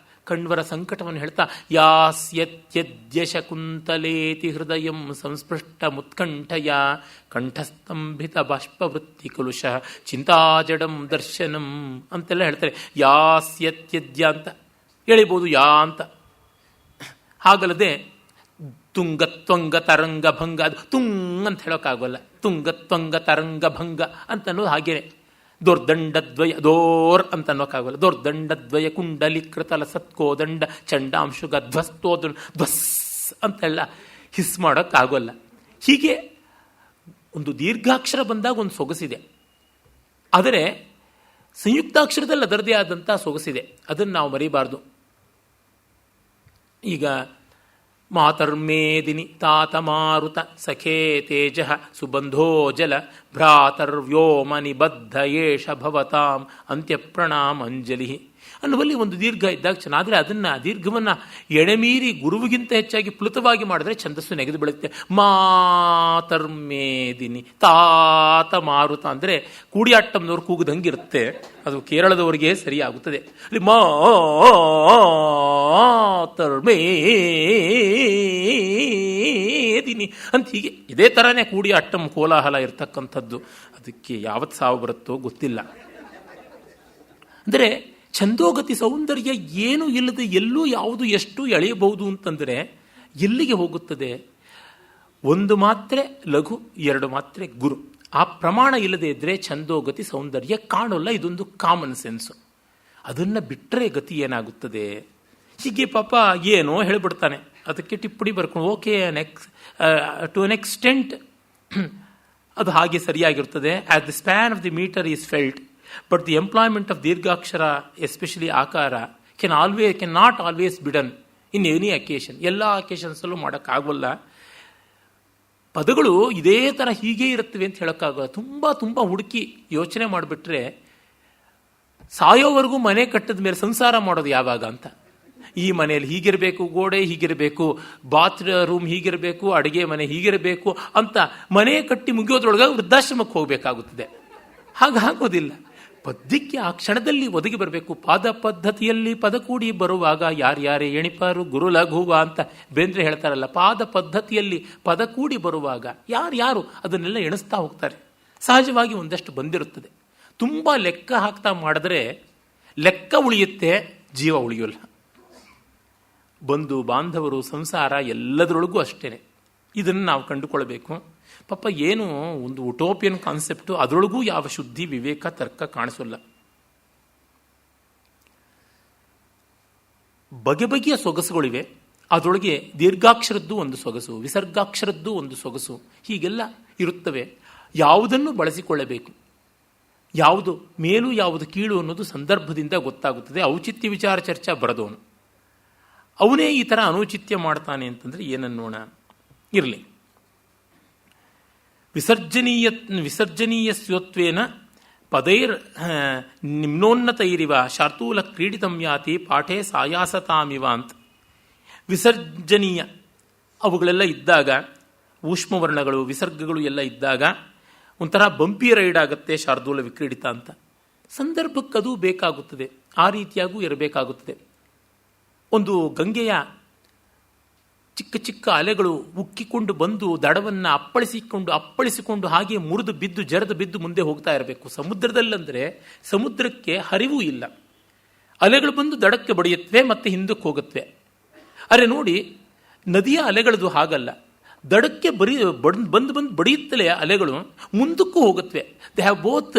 ಕಣ್ವರ ಸಂಕಟವನ್ನು ಹೇಳ್ತಾ ಯಾಸ್ಯತ್ಯದ್ಯ ಶಕುಂತಲೇತಿ ಹೃದಯಂ ಸಂಸ್ಪೃಷ್ಟ ಮುತ್ಕಂಠಯ ಕಂಠಸ್ತಂಭಿತ ಬಾಷ್ಪವೃತ್ತಿ ಕಲುಷ ಚಿಂತಾಜಡಂ ದರ್ಶನಂ ಅಂತೆಲ್ಲ ಹೇಳ್ತಾರೆ. ಯಾಸ್ಯತ್ಯದ್ಯ ಅಂತ ಹೇಳಿಬೋದು, ಯಾ ಅಂತ. ಹಾಗಲ್ಲದೆ ತುಂಗತ್ವಂಗ ತರಂಗ ಭಂಗ, ಅದು ತುಂಗ್ ಅಂತ ಹೇಳೋಕ್ಕಾಗೋಲ್ಲ, ತುಂಗತ್ವಂಗ ತರಂಗ ಭಂಗ ಅಂತನ್ನೋದು ಹಾಗೇನೆ. ದೊರ್ದಂಡದ್ವಯ ದೋರ್ ಅಂತ ಅನ್ನೋಕ್ಕಾಗಲ್ಲ. ದೊರ್ದಂಡದ್ವಯ ಕುಂಡಲೀಕೃತಲ ಸತ್ಕೋದಂಡ ಚಂಡಾಂಶುಗ ಧ್ವಸ್ತೋದ ಧ್ವಸ್ ಅಂತೆಲ್ಲ ಹಿಸ್ ಮಾಡೋಕ್ಕಾಗೋಲ್ಲ. ಹೀಗೆ ಒಂದು ದೀರ್ಘಾಕ್ಷರ ಬಂದಾಗ ಒಂದು ಸೊಗಸಿದೆ, ಆದರೆ ಸಂಯುಕ್ತಾಕ್ಷರದಲ್ಲಿ ಅದರದೇ ಆದಂಥ ಸೊಗಸಿದೆ, ಅದನ್ನು ನಾವು ಮರಿಬಾರ್ದು. ಈಗ ಮಾತರ್ಮೇದಿನಿ ತಾತ ಮಾರುತ ಸಖೇ ತೇಜ ಸುಬಂಧೋ ಜಲ ಭ್ರಾತರ್ವ್ಯೋಮ ನಿಬದ್ಧ ಏಷ ಭವತಾಂ ಅಂತ್ಯಪ್ರಣಾಮ ಅಂಜಲಿ ಅನ್ನುವಲ್ಲಿ ಒಂದು ದೀರ್ಘ ಇದ್ದಾಗ ಚೆನ್ನಾದರೆ ಅದನ್ನು ದೀರ್ಘವನ್ನು ಎಣೆಮೀರಿ ಗುರುವಿಗಿಂತ ಹೆಚ್ಚಾಗಿ ಪ್ಲುತವಾಗಿ ಮಾಡಿದ್ರೆ ಛಂದಸ್ಸು ನೆಗೆದು ಬೀಳುತ್ತೆ. ಮಾತರ್ಮೇದಿನಿ ತಾತ ಮಾರುತ ಅಂದರೆ ಕೂಡಿಯಾಟ್ಟಂನವ್ರು ಕೂಗದಂಗಿರುತ್ತೆ. ಅದು ಕೇರಳದವರಿಗೆ ಸರಿಯಾಗುತ್ತದೆ. ಅಲ್ಲಿ ಮಾತರ್ಮೇದಿನಿ ಅಂತ ಹೀಗೆ ಇದೇ ಥರನೇ ಕೂಡಿಯಾಟ್ಟಂ ಕೋಲಾಹಲ ಇರ್ತಕ್ಕಂಥದ್ದು. ಅದಕ್ಕೆ ಯಾವತ್ತು ಸಾವು ಬರುತ್ತೋ ಗೊತ್ತಿಲ್ಲ. ಅಂದರೆ ಛಂದೋಗತಿ ಸೌಂದರ್ಯ ಏನು ಇಲ್ಲದೆ ಎಲ್ಲೂ ಯಾವುದು ಎಷ್ಟು ಎಳೆಯಬಹುದು ಅಂತಂದರೆ ಎಲ್ಲಿಗೆ ಹೋಗುತ್ತದೆ? ಒಂದು ಮಾತ್ರೆ ಲಘು, ಎರಡು ಮಾತ್ರೆ ಗುರು. ಆ ಪ್ರಮಾಣ ಇಲ್ಲದೆ ಇದ್ದರೆ ಛಂದೋಗತಿ ಸೌಂದರ್ಯ ಕಾಣೋಲ್ಲ. ಇದೊಂದು ಕಾಮನ್ ಸೆನ್ಸು. ಅದನ್ನು ಬಿಟ್ಟರೆ ಗತಿ ಏನಾಗುತ್ತದೆ? ಹೀಗೆ ಪಾಪ ಏನೋ ಹೇಳಿಬಿಡ್ತಾನೆ. ಅದಕ್ಕೆ ಟಿಪ್ಪಣಿ ಬರ್ಕೊಂಡು ಓಕೆ ಟು ಅನ್ ಎಕ್ಸ್ಟೆಂಟ್ ಅದು ಹಾಗೆ ಸರಿಯಾಗಿರ್ತದೆ. As the span of the meter is felt, but the employment of dirghakshara, especially akara, can not always be done in any occasion. ಎಲ್ಲ ಅಕೇಶನ್ಸಲ್ಲೂ ಮಾಡೋಕ್ಕಾಗಲ್ಲ. ಪದಗಳು ಇದೇ ಥರ ಹೀಗೆ ಇರುತ್ತವೆ ಅಂತ ಹೇಳೋಕ್ಕಾಗಲ್ಲ. ತುಂಬ ತುಂಬ ಹುಡುಕಿ ಯೋಚನೆ ಮಾಡಿಬಿಟ್ರೆ ಸಾಯೋವರೆಗೂ ಮನೆ ಕಟ್ಟಿದ ಮೇಲೆ ಸಂಸಾರ ಮಾಡೋದು ಯಾವಾಗ ಅಂತ. ಈ ಮನೆಯಲ್ಲಿ ಹೀಗಿರಬೇಕು, ಗೋಡೆ ಹೀಗಿರಬೇಕು, ಬಾತ್ ರೂಮ್ ಹೀಗಿರಬೇಕು, ಅಡುಗೆ ಮನೆ ಹೀಗಿರಬೇಕು ಅಂತ ಮನೆ ಕಟ್ಟಿ ಮುಗಿಯೋದ್ರೊಳಗೆ ವೃದ್ಧಾಶ್ರಮಕ್ಕೆ ಹೋಗಬೇಕಾಗುತ್ತದೆ. ಹಾಗಾಗೋದಿಲ್ಲ. ಪದ್ಯಕ್ಕೆ ಆ ಕ್ಷಣದಲ್ಲಿ ಒದಗಿ ಬರಬೇಕು. ಪಾದ ಪದ್ಧತಿಯಲ್ಲಿ ಪದ ಕೂಡಿ ಬರುವಾಗ ಯಾರ್ಯಾರೇ ಎಣಿಪಾರು ಗುರು ಲಘುವ ಅಂತ ಬೇಂದ್ರೆ ಹೇಳ್ತಾರಲ್ಲ. ಪಾದ ಪದ್ಧತಿಯಲ್ಲಿ ಪದ ಕೂಡಿ ಬರುವಾಗ ಯಾರ್ಯಾರು ಅದನ್ನೆಲ್ಲ ಎಣಿಸ್ತಾ ಹೋಗ್ತಾರೆ. ಸಹಜವಾಗಿ ಒಂದಷ್ಟು ಬಂದಿರುತ್ತದೆ. ತುಂಬ ಲೆಕ್ಕ ಹಾಕ್ತಾ ಮಾಡಿದ್ರೆ ಲೆಕ್ಕ ಉಳಿಯುತ್ತೆ, ಜೀವ ಉಳಿಯೋಲ್ಲ. ಬಂಧು ಬಾಂಧವರು, ಸಂಸಾರ ಎಲ್ಲದರೊಳಗೂ ಅಷ್ಟೇ. ಇದನ್ನು ನಾವು ಕಂಡುಕೊಳ್ಬೇಕು. ಪಾಪ ಏನು ಒಂದು ಉಟೋಪಿಯನ್ ಕಾನ್ಸೆಪ್ಟು, ಅದರೊಳಗೂ ಯಾವ ಶುದ್ಧಿ, ವಿವೇಕ, ತರ್ಕ ಕಾಣಿಸೋಲ್ಲ. ಬಗೆ ಬಗೆಯ ಸೊಗಸುಗಳಿವೆ. ಅದರೊಳಗೆ ದೀರ್ಘಾಕ್ಷರದ್ದು ಒಂದು ಸೊಗಸು, ವಿಸರ್ಗಾಕ್ಷರದ್ದು ಒಂದು ಸೊಗಸು, ಹೀಗೆಲ್ಲ ಇರುತ್ತವೆ. ಯಾವುದನ್ನು ಬಳಸಿಕೊಳ್ಳಬೇಕು, ಯಾವುದು ಮೇಲು ಯಾವುದು ಕೀಳು ಅನ್ನೋದು ಸಂದರ್ಭದಿಂದ ಗೊತ್ತಾಗುತ್ತದೆ. ಔಚಿತ್ಯ ವಿಚಾರ ಚರ್ಚಾ ಬರೆದವನು ಅವನೇ ಈ ಥರ ಅನೌಚಿತ್ಯ ಮಾಡ್ತಾನೆ ಅಂತಂದರೆ ಏನನ್ನೋಣ. ಇರಲಿ. ವಿಸರ್ಜನೀಯಸ್ಯೋತ್ವೇನ ಪದೈರ್ ನಿಮ್ನೋನ್ನತೈರಿವ ಶಾರ್ತೂಲ ಕ್ರೀಡಿತಂ ಯಾತಿ ಪಾಠೇ ಸಾಯಾಸತಾಮಿವ ಅಂತ. ವಿಸರ್ಜನೀಯ ಅವುಗಳೆಲ್ಲ ಇದ್ದಾಗ, ಊಷ್ಮವರ್ಣಗಳು ವಿಸರ್ಗಗಳು ಎಲ್ಲ ಇದ್ದಾಗ ಒಂಥರ ಬಂಪಿ ರೈಡ್ ಆಗುತ್ತೆ ಶಾರ್ದೂಲ ವಿಕ್ರೀಡಿತ ಅಂತ. ಸಂದರ್ಭಕ್ಕದು ಬೇಕಾಗುತ್ತದೆ, ಆ ರೀತಿಯಾಗೂ ಇರಬೇಕಾಗುತ್ತದೆ. ಒಂದು ಗಂಗೆಯ ಚಿಕ್ಕ ಚಿಕ್ಕ ಅಲೆಗಳು ಉಕ್ಕಿಕೊಂಡು ಬಂದು ದಡವನ್ನು ಅಪ್ಪಳಿಸಿಕೊಂಡು ಹಾಗೆ ಮುರಿದು ಬಿದ್ದು ಜರೆದು ಬಿದ್ದು ಮುಂದೆ ಹೋಗ್ತಾ ಇರಬೇಕು. ಸಮುದ್ರದಲ್ಲಂದರೆ ಸಮುದ್ರಕ್ಕೆ ಹರಿವೂ ಇಲ್ಲ. ಅಲೆಗಳು ಬಂದು ದಡಕ್ಕೆ ಬಡಿಯುತ್ತವೆ ಮತ್ತೆ ಹಿಂದಕ್ಕೆ ಹೋಗುತ್ತವೆ. ಅರೆ ನೋಡಿ, ನದಿಯ ಅಲೆಗಳದು ಹಾಗಲ್ಲ. ದಡಕ್ಕೆ ಬಂದು ಬಡಿಯುತ್ತಲೇ ಅಲೆಗಳು ಮುಂದಕ್ಕೂ ಹೋಗುತ್ತವೆ. They have both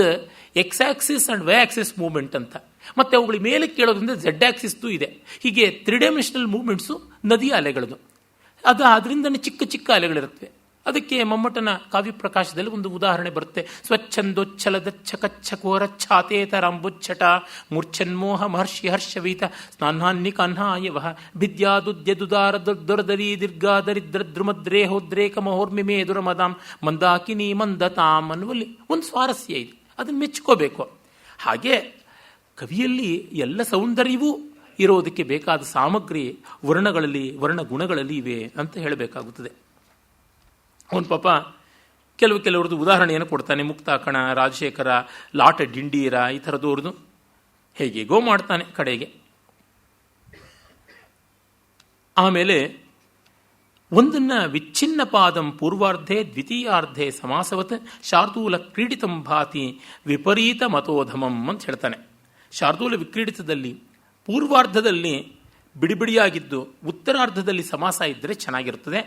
X axis and Y axis movement ಅಂತ. ಮತ್ತೆ ಅವುಗಳ ಮೇಲೆ ಕೇಳೋದ್ರಿಂದ ಝೆಡ್ ಆಕ್ಸಿಸ್ದು ಇದೆ. ಹೀಗೆ 3 ಡೈಮೆನ್ಷನಲ್ ಮೂವ್ಮೆಂಟ್ಸು ನದಿಯ ಅಲೆಗಳದು. ಅದು ಅದರಿಂದನೇ ಚಿಕ್ಕ ಚಿಕ್ಕ ಅಲೆಗಳಿರುತ್ತವೆ. ಅದಕ್ಕೆ ಮಮ್ಮಟನ ಕಾವ್ಯ ಪ್ರಕಾಶದಲ್ಲಿ ಒಂದು ಉದಾಹರಣೆ ಬರುತ್ತೆ. ಸ್ವಚ್ಛಂದೋಚ್ಛಲದಚ್ಛಕಚ್ಛಕೋರಚ್ಛಾತೇತರಂಬುಚ್ಛಟ ಮೂರ್ಛನ್ಮೋಹ ಮಹರ್ಷಿ ಹರ್ಷವೀತ ಸ್ನಾನ್ಹಾನ್ನಿಕನ್ಹಾಯವಃ ಭಿದ್ಯಾದುದ್ಯದುದಾರದೊರದರಿ ದೀರ್ಘಾದರಿದ್ರದ್ರುಮದ್ರೇಹೋದ್ರೇಕ ಮಹೋರ್ಮಿಮೇ ದುರಮದಾಂ ಮಂದಾಕಿನಿ ಮಂದತಾಂ ಅನ್ನುವಲ್ಲಿ ಒಂದು ಸ್ವಾರಸ್ಯ ಇದೆ. ಅದನ್ನು ಮೆಚ್ಕೋಬೇಕು. ಹಾಗೆ ಕವಿಯಲ್ಲಿ ಎಲ್ಲ ಸೌಂದರ್ಯವೂ ಇರೋದಕ್ಕೆ ಬೇಕಾದ ಸಾಮಗ್ರಿ ವರ್ಣಗಳಲ್ಲಿ, ವರ್ಣಗುಣಗಳಲ್ಲಿ ಇವೆ ಅಂತ ಹೇಳಬೇಕಾಗುತ್ತದೆ. ಅವನು ಪಾಪ ಕೆಲವ್ರದ್ದು ಉದಾಹರಣೆಯನ್ನು ಕೊಡ್ತಾನೆ. ಮುಕ್ತಾಕಣ, ರಾಜಶೇಖರ, ಲಾಟ ಡಿಂಡೀರ, ಈ ಥರದವ್ರದ್ದು ಹೇಗೇಗೋ ಮಾಡ್ತಾನೆ ಕಡೆಗೆ. ಆಮೇಲೆ ಒಂದನ್ನು ವಿಚ್ಛಿನ್ನ ಪಾದಂ ಪೂರ್ವಾರ್ಧೆ ದ್ವಿತೀಯಾರ್ಧೆ ಸಮಾಸವತ್ ಶಾರ್ದೂಲ ಕ್ರೀಡಿತಂ ಭಾತಿ ವಿಪರೀತ ಮತೋಧಮಂ ಅಂತ ಹೇಳ್ತಾನೆ. ಶಾರ್ದೂಲ ವಿಕ್ರೀಡಿತದಲ್ಲಿ ಪೂರ್ವಾರ್ಧದಲ್ಲಿ ಬಿಡಿಬಿಡಿಯಾಗಿದ್ದು ಉತ್ತರಾರ್ಧದಲ್ಲಿ ಸಮಾಸ ಇದ್ದರೆ ಚೆನ್ನಾಗಿರುತ್ತದೆ.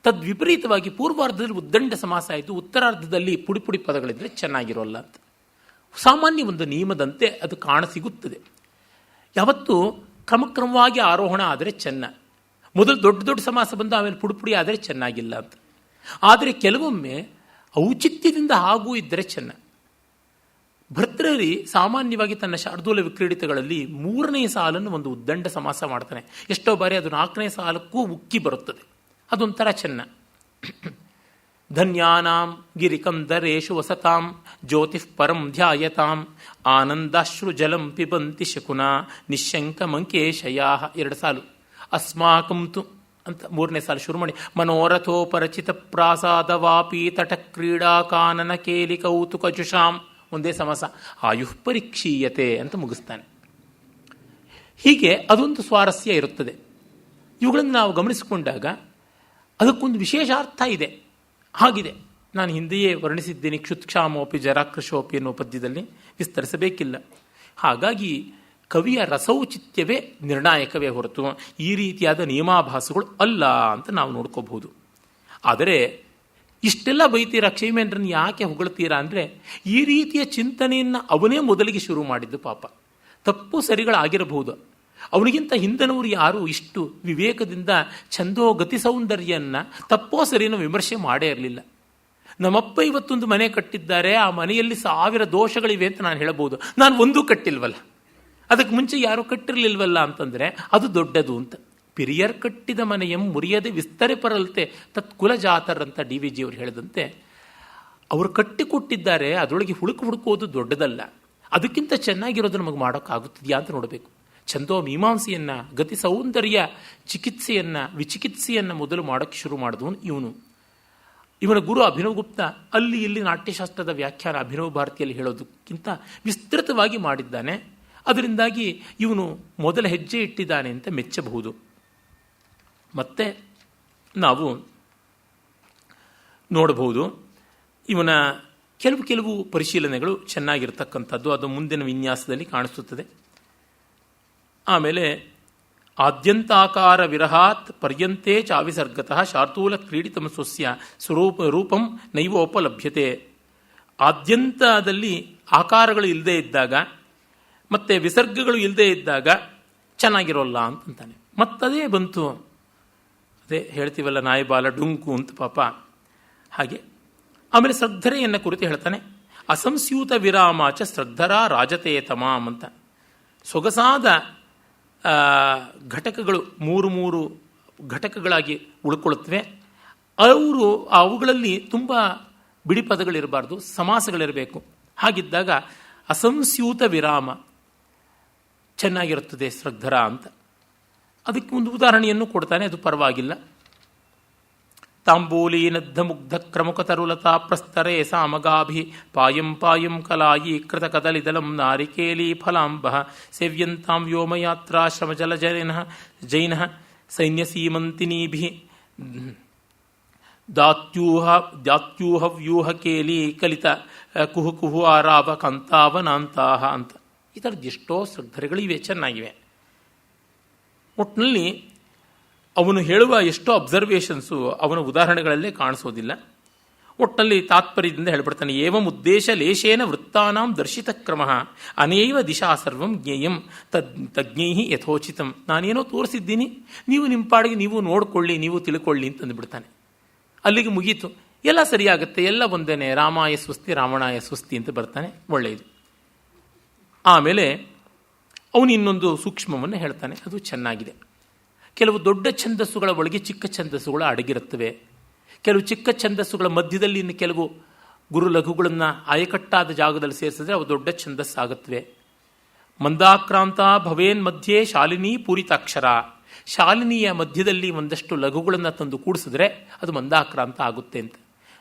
ತದ್ವಿಪರೀತವಾಗಿ ಪೂರ್ವಾರ್ಧದಲ್ಲಿ ಉದ್ದಂಡ ಸಮಾಸ ಇದ್ದು ಉತ್ತರಾರ್ಧದಲ್ಲಿ ಪುಡಿ ಪುಡಿ ಪದಗಳಿದ್ರೆ ಚೆನ್ನಾಗಿರೋಲ್ಲ ಅಂತ. ಸಾಮಾನ್ಯ ಒಂದು ನಿಯಮದಂತೆ ಅದು ಕಾಣಸಿಗುತ್ತದೆ. ಯಾವತ್ತೂ ಕ್ರಮಕ್ರಮವಾಗಿ ಆರೋಹಣ ಆದರೆ ಚೆನ್ನ. ಮೊದಲು ದೊಡ್ಡ ದೊಡ್ಡ ಸಮಾಸ ಬಂದು ಆಮೇಲೆ ಪುಡಿ ಪುಡಿ ಆದರೆ ಚೆನ್ನಾಗಿಲ್ಲ ಅಂತ. ಆದರೆ ಕೆಲವೊಮ್ಮೆ ಔಚಿತ್ಯದಿಂದ ಹಾಗೂ ಇದ್ದರೆ ಚೆನ್ನ. ಭರ್ತೃಹರಿ ಸಾಮಾನ್ಯವಾಗಿ ತನ್ನ ಶಾರ್ದೂಲ ವಿಕ್ರೀಡಿತಗಳಲ್ಲಿ 3ನೇ ಸಾಲನ್ನು ಒಂದು ಉದ್ದಂಡ ಸಮಾಸ ಮಾಡ್ತಾನೆ. ಎಷ್ಟೋ ಬಾರಿ ಅದು 4ನೇ ಸಾಲಕ್ಕೂ ಉಕ್ಕಿ ಬರುತ್ತದೆ. ಅದೊಂಥರ ಚೆನ್ನ. ಧನ್ಯಾನಾಂ ಗಿರಿಕಂದರೇಶು ವಸತಾಂ ಜ್ಯೋತಿಃ ಪರಂ ಧ್ಯಾಯತಾಂ ಆನಂದಾಶ್ರು ಜಲಂ ಪಿಬಂತಿ ಶಕುನಾ ನಿಶಂಕ ಮಂಕೇಶಯಾ. 2 ಸಾಲು. ಅಸ್ಮಾಕಂತು ಅಂತ 3ನೇ ಸಾಲು ಶುರು ಮಾಡಿ ಮನೋರಥೋಪರಚಿತ ಪ್ರಾಸಾದವಾಪಿ ತಟ ಕ್ರೀಡಾ ಕಾನನ ಕೇಲಿ ಕೌತುಕ ಜುಷಾಂ. ಒಂದೇ ಸಮಾಸ. ಆಯುಃ ಪರೀಕ್ಷೀಯತೆ ಅಂತ ಮುಗಿಸ್ತಾನೆ. ಹೀಗೆ ಅದೊಂದು ಸ್ವಾರಸ್ಯ ಇರುತ್ತದೆ. ಇವುಗಳನ್ನು ನಾವು ಗಮನಿಸಿಕೊಂಡಾಗ ಅದಕ್ಕೊಂದು ವಿಶೇಷಾರ್ಥ ಇದೆ. ಹಾಗಿದೆ, ನಾನು ಹಿಂದೆಯೇ ವರ್ಣಿಸಿದ್ದೀನಿ. ಕ್ಷುತ್ಕ್ಷಾಮೋಪಿ ಜರಾಕೃಶೋಪಿ ಅನ್ನೋ ಪದ್ಯದಲ್ಲಿ, ವಿಸ್ತರಿಸಬೇಕಿಲ್ಲ. ಹಾಗಾಗಿ ಕವಿಯ ರಸೌಚಿತ್ಯವೇ ನಿರ್ಣಾಯಕವೇ ಹೊರತು ಈ ರೀತಿಯಾದ ನಿಯಮಾಭಾಸಗಳು ಅಲ್ಲ ಅಂತ ನಾವು ನೋಡ್ಕೋಬಹುದು. ಆದರೆ ಇಷ್ಟೆಲ್ಲ ಬೈತೀರಾ, ಕ್ಷೇಮೇಂದ್ರನ್ ಯಾಕೆ ಹೊಗಳ್ತೀರಾ ಅಂದರೆ, ಈ ರೀತಿಯ ಚಿಂತನೆಯನ್ನು ಅವನೇ ಮೊದಲಿಗೆ ಶುರು ಮಾಡಿದ್ದು. ಪಾಪ, ತಪ್ಪು ಸರಿಗಳಾಗಿರಬಹುದು. ಅವನಿಗಿಂತ ಹಿಂದನವರು ಯಾರು ಇಷ್ಟು ವಿವೇಕದಿಂದ ಛಂದೋ ಗತಿ ಸೌಂದರ್ಯನ್ನ ತಪ್ಪೋ ಸರಿನೋ ವಿಮರ್ಶೆ ಮಾಡೇ ಇರಲಿಲ್ಲ. ನಮ್ಮಪ್ಪ ಇವತ್ತೊಂದು ಮನೆ ಕಟ್ಟಿದ್ದಾರೆ, ಆ ಮನೆಯಲ್ಲಿ 1000 ದೋಷಗಳಿವೆ ಅಂತ ನಾನು ಹೇಳಬಹುದು. ನಾನು ಒಂದೂ ಕಟ್ಟಿಲ್ವಲ್ಲ, ಅದಕ್ಕೆ ಮುಂಚೆ ಯಾರೂ ಕಟ್ಟಿರಲಿಲ್ವಲ್ಲ ಅಂತಂದರೆ ಅದು ದೊಡ್ಡದು ಅಂತ. ಪಿರಿಯರ್ ಕಟ್ಟಿದ ಮನೆಯಂ ಮುರಿಯದೆ ವಿಸ್ತರೆ ಪರಲ್ತೆ ತತ್ ಕುಲಜಾತರ್ ಅಂತ DVG ಅವರು ಹೇಳಿದಂತೆ, ಅವರು ಕಟ್ಟಿಕೊಟ್ಟಿದ್ದಾರೆ, ಅದರೊಳಗೆ ಹುಡುಕೋದು ದೊಡ್ಡದಲ್ಲ. ಅದಕ್ಕಿಂತ ಚೆನ್ನಾಗಿರೋದು ನಮಗೆ ಮಾಡೋಕ್ಕಾಗುತ್ತದೆಯಾ ಅಂತ ನೋಡಬೇಕು. ಛಂದೋ ಮೀಮಾಂಸೆಯನ್ನು, ಗತಿ ಸೌಂದರ್ಯ ಚಿಕಿತ್ಸೆಯನ್ನು, ವಿಚಿಕಿತ್ಸೆಯನ್ನು ಮೊದಲು ಮಾಡೋಕ್ಕೆ ಶುರು ಮಾಡಿದವನು ಇವನು. ಇವನ ಗುರು ಅಭಿನವ್ ಗುಪ್ತ ಅಲ್ಲಿ ಇಲ್ಲಿ ನಾಟ್ಯಶಾಸ್ತ್ರದ ವ್ಯಾಖ್ಯಾನ ಅಭಿನವ್ ಭಾರತಿಯಲ್ಲಿ ಹೇಳೋದಕ್ಕಿಂತ ವಿಸ್ತೃತವಾಗಿ ಮಾಡಿದ್ದಾನೆ. ಅದರಿಂದಾಗಿ ಇವನು ಮೊದಲ ಹೆಜ್ಜೆ ಇಟ್ಟಿದ್ದಾನೆ ಅಂತ ಮೆಚ್ಚಬಹುದು. ಮತ್ತೆ ನಾವು ನೋಡಬಹುದು ಇವನ ಕೆಲವು ಪರಿಶೀಲನೆಗಳು ಚೆನ್ನಾಗಿರ್ತಕ್ಕಂಥದ್ದು. ಅದು ಮುಂದಿನ ವಿನ್ಯಾಸದಲ್ಲಿ ಕಾಣಿಸುತ್ತದೆ. ಆಮೇಲೆ ಆದ್ಯಂತಾಕಾರ ವಿರಹಾತ್ ಪರ್ಯಂತೆ ಚಾವಿಸರ್ಗತಃ ಶಾರ್ತೂಲ ಕ್ರೀಡಿತಂ ಸ್ವಸ್ಯ ರೂಪಂ ನೈವೋಪಲಭ್ಯತೆ. ಆದ್ಯಂತದಲ್ಲಿ ಆಕಾರಗಳು ಇಲ್ಲದೆ ಇದ್ದಾಗ ಮತ್ತೆ ವಿಸರ್ಗಗಳು ಇಲ್ಲದೆ ಇದ್ದಾಗ ಚೆನ್ನಾಗಿರೋಲ್ಲ ಅಂತಂತಾನೆ. ಮತ್ತದೇ ಬಂತು, ಅದೇ ಹೇಳ್ತೀವಲ್ಲ ನಾಯಿ ಬಾಲ ಡುಂಕು ಅಂತ ಪಾಪ. ಹಾಗೆ ಆಮೇಲೆ ಶ್ರದ್ಧರೆಯನ್ನು ಕುರಿತು ಹೇಳ್ತಾನೆ. ಅಸಂಸ್ಯೂತ ವಿರಾಮಾಚ ಶ್ರದ್ಧರ ರಾಜತೆ ತಮಾಮ್ ಅಂತ. ಸೊಗಸಾದ ಘಟಕಗಳು 3 ಘಟಕಗಳಾಗಿ ಉಳ್ಕೊಳ್ಳುತ್ತವೆ. ಅವುಗಳಲ್ಲಿ ತುಂಬ ಬಿಡಿ ಪದಗಳಿರಬಾರ್ದು, ಸಮಾಸಗಳಿರಬೇಕು. ಹಾಗಿದ್ದಾಗ ಅಸಂಸ್ಯೂತ ವಿರಾಮ ಚೆನ್ನಾಗಿರುತ್ತದೆ ಶ್ರದ್ಧರ ಅಂತ. ಅದಕ್ಕೆ ಒಂದು ಉದಾಹರಣೆಯನ್ನು ಕೊಡ್ತಾನೆ, ಅದು ಪರವಾಗಿಲ್ಲ. ತಾಂಬೂಲೀನದ್ಧ ಮುಗ್ಧ ಕ್ರಮುಖ ತರುಲತಾ ಪ್ರಸ್ತರೇ ಸಾಮಗಾಭಿ ಪಾಯಂ ಪಾಯಂ ಕಲಾಯಿ ಕೃತ ಕದಲಿದಲಂ ನಾರಿಕೇಲಿ ಫಲಾಂಬ ಸೇವ್ಯಂತಾಂ ವ್ಯೋಮಯಾತ್ರಾಶ್ರಮ ಜಲ ಜೈನ ಸೈನ್ಯಸೀಮಂತಿನೀಭಿ ದಾತ್ಯೂಹ ವ್ಯೂಹ ಕೇಲಿ ಕಲಿತ ಕುಹು ಕುಹು ಆರಾವ ಕಾಂತಾವನಾಂತಾಹ ಅಂತ. ಈ ಥರದ್ದು ಎಷ್ಟೋ ಶ್ರದ್ಧರೆಗಳಿವೆ, ಚೆನ್ನಾಗಿವೆ. ಒಟ್ಟಿನಲ್ಲಿ ಅವನು ಹೇಳುವ ಎಷ್ಟೋ ಅಬ್ಸರ್ವೇಷನ್ಸು ಅವನ ಉದಾಹರಣೆಗಳಲ್ಲೇ ಕಾಣಿಸೋದಿಲ್ಲ. ಒಟ್ಟಿನಲ್ಲಿ ತಾತ್ಪರ್ಯದಿಂದ ಹೇಳ್ಬಿಡ್ತಾನೆ. ಏವಂ ಉದ್ದೇಶ ಲೇಶೇನ ವೃತ್ತಾನಾಂ ದರ್ಶಿತ ಕ್ರಮ ಅನೇವ ದಿಶಾ ಸರ್ವಂ ಜ್ಞೇಯಂ ತಜ್ಞೈ ಯಥೋಚಿತಂ. ನಾನೇನೋ ತೋರಿಸಿದ್ದೀನಿ, ನೀವು ನಿಮ್ಮ ಪಾಡಿಗೆ ನೀವು ನೋಡ್ಕೊಳ್ಳಿ, ನೀವು ತಿಳ್ಕೊಳ್ಳಿ ಅಂತಂದುಬಿಡ್ತಾನೆ. ಅಲ್ಲಿಗೆ ಮುಗೀತು, ಎಲ್ಲ ಸರಿಯಾಗುತ್ತೆ, ಎಲ್ಲ ಒಂದೇನೆ, ರಾಮಾಯ ಸ್ವಸ್ತಿ ರಾವಣಾಯ ಸ್ವಸ್ತಿ ಅಂತ ಬರ್ತಾನೆ. ಒಳ್ಳೆಯದು. ಆಮೇಲೆ ಅವನು ಇನ್ನೊಂದು ಸೂಕ್ಷ್ಮವನ್ನು ಹೇಳ್ತಾನೆ, ಅದು ಚೆನ್ನಾಗಿದೆ. ಕೆಲವು ದೊಡ್ಡ ಛಂದಸ್ಸುಗಳ ಒಳಗೆ ಚಿಕ್ಕ ಛಂದಸ್ಸುಗಳು ಅಡಗಿರುತ್ತವೆ. ಕೆಲವು ಚಿಕ್ಕ ಛಂದಸ್ಸುಗಳ ಮಧ್ಯದಲ್ಲಿ ಇನ್ನು ಕೆಲವು ಗುರು ಲಘುಗಳನ್ನು ಆಯಕಟ್ಟಾದ ಜಾಗದಲ್ಲಿ ಸೇರಿಸಿದ್ರೆ ಅವು ದೊಡ್ಡ ಛಂದಸ್ಸಾಗುತ್ತವೆ. ಮಂದಾಕ್ರಾಂತ ಭವೇನ್ ಮಧ್ಯೆ ಶಾಲಿನಿ ಪೂರಿತಾಕ್ಷರ. ಶಾಲಿನಿಯ ಮಧ್ಯದಲ್ಲಿ ಒಂದಷ್ಟು ಲಘುಗಳನ್ನು ತಂದು ಕೂಡಿಸಿದ್ರೆ ಅದು ಮಂದಾಕ್ರಾಂತ ಆಗುತ್ತೆ ಅಂತ.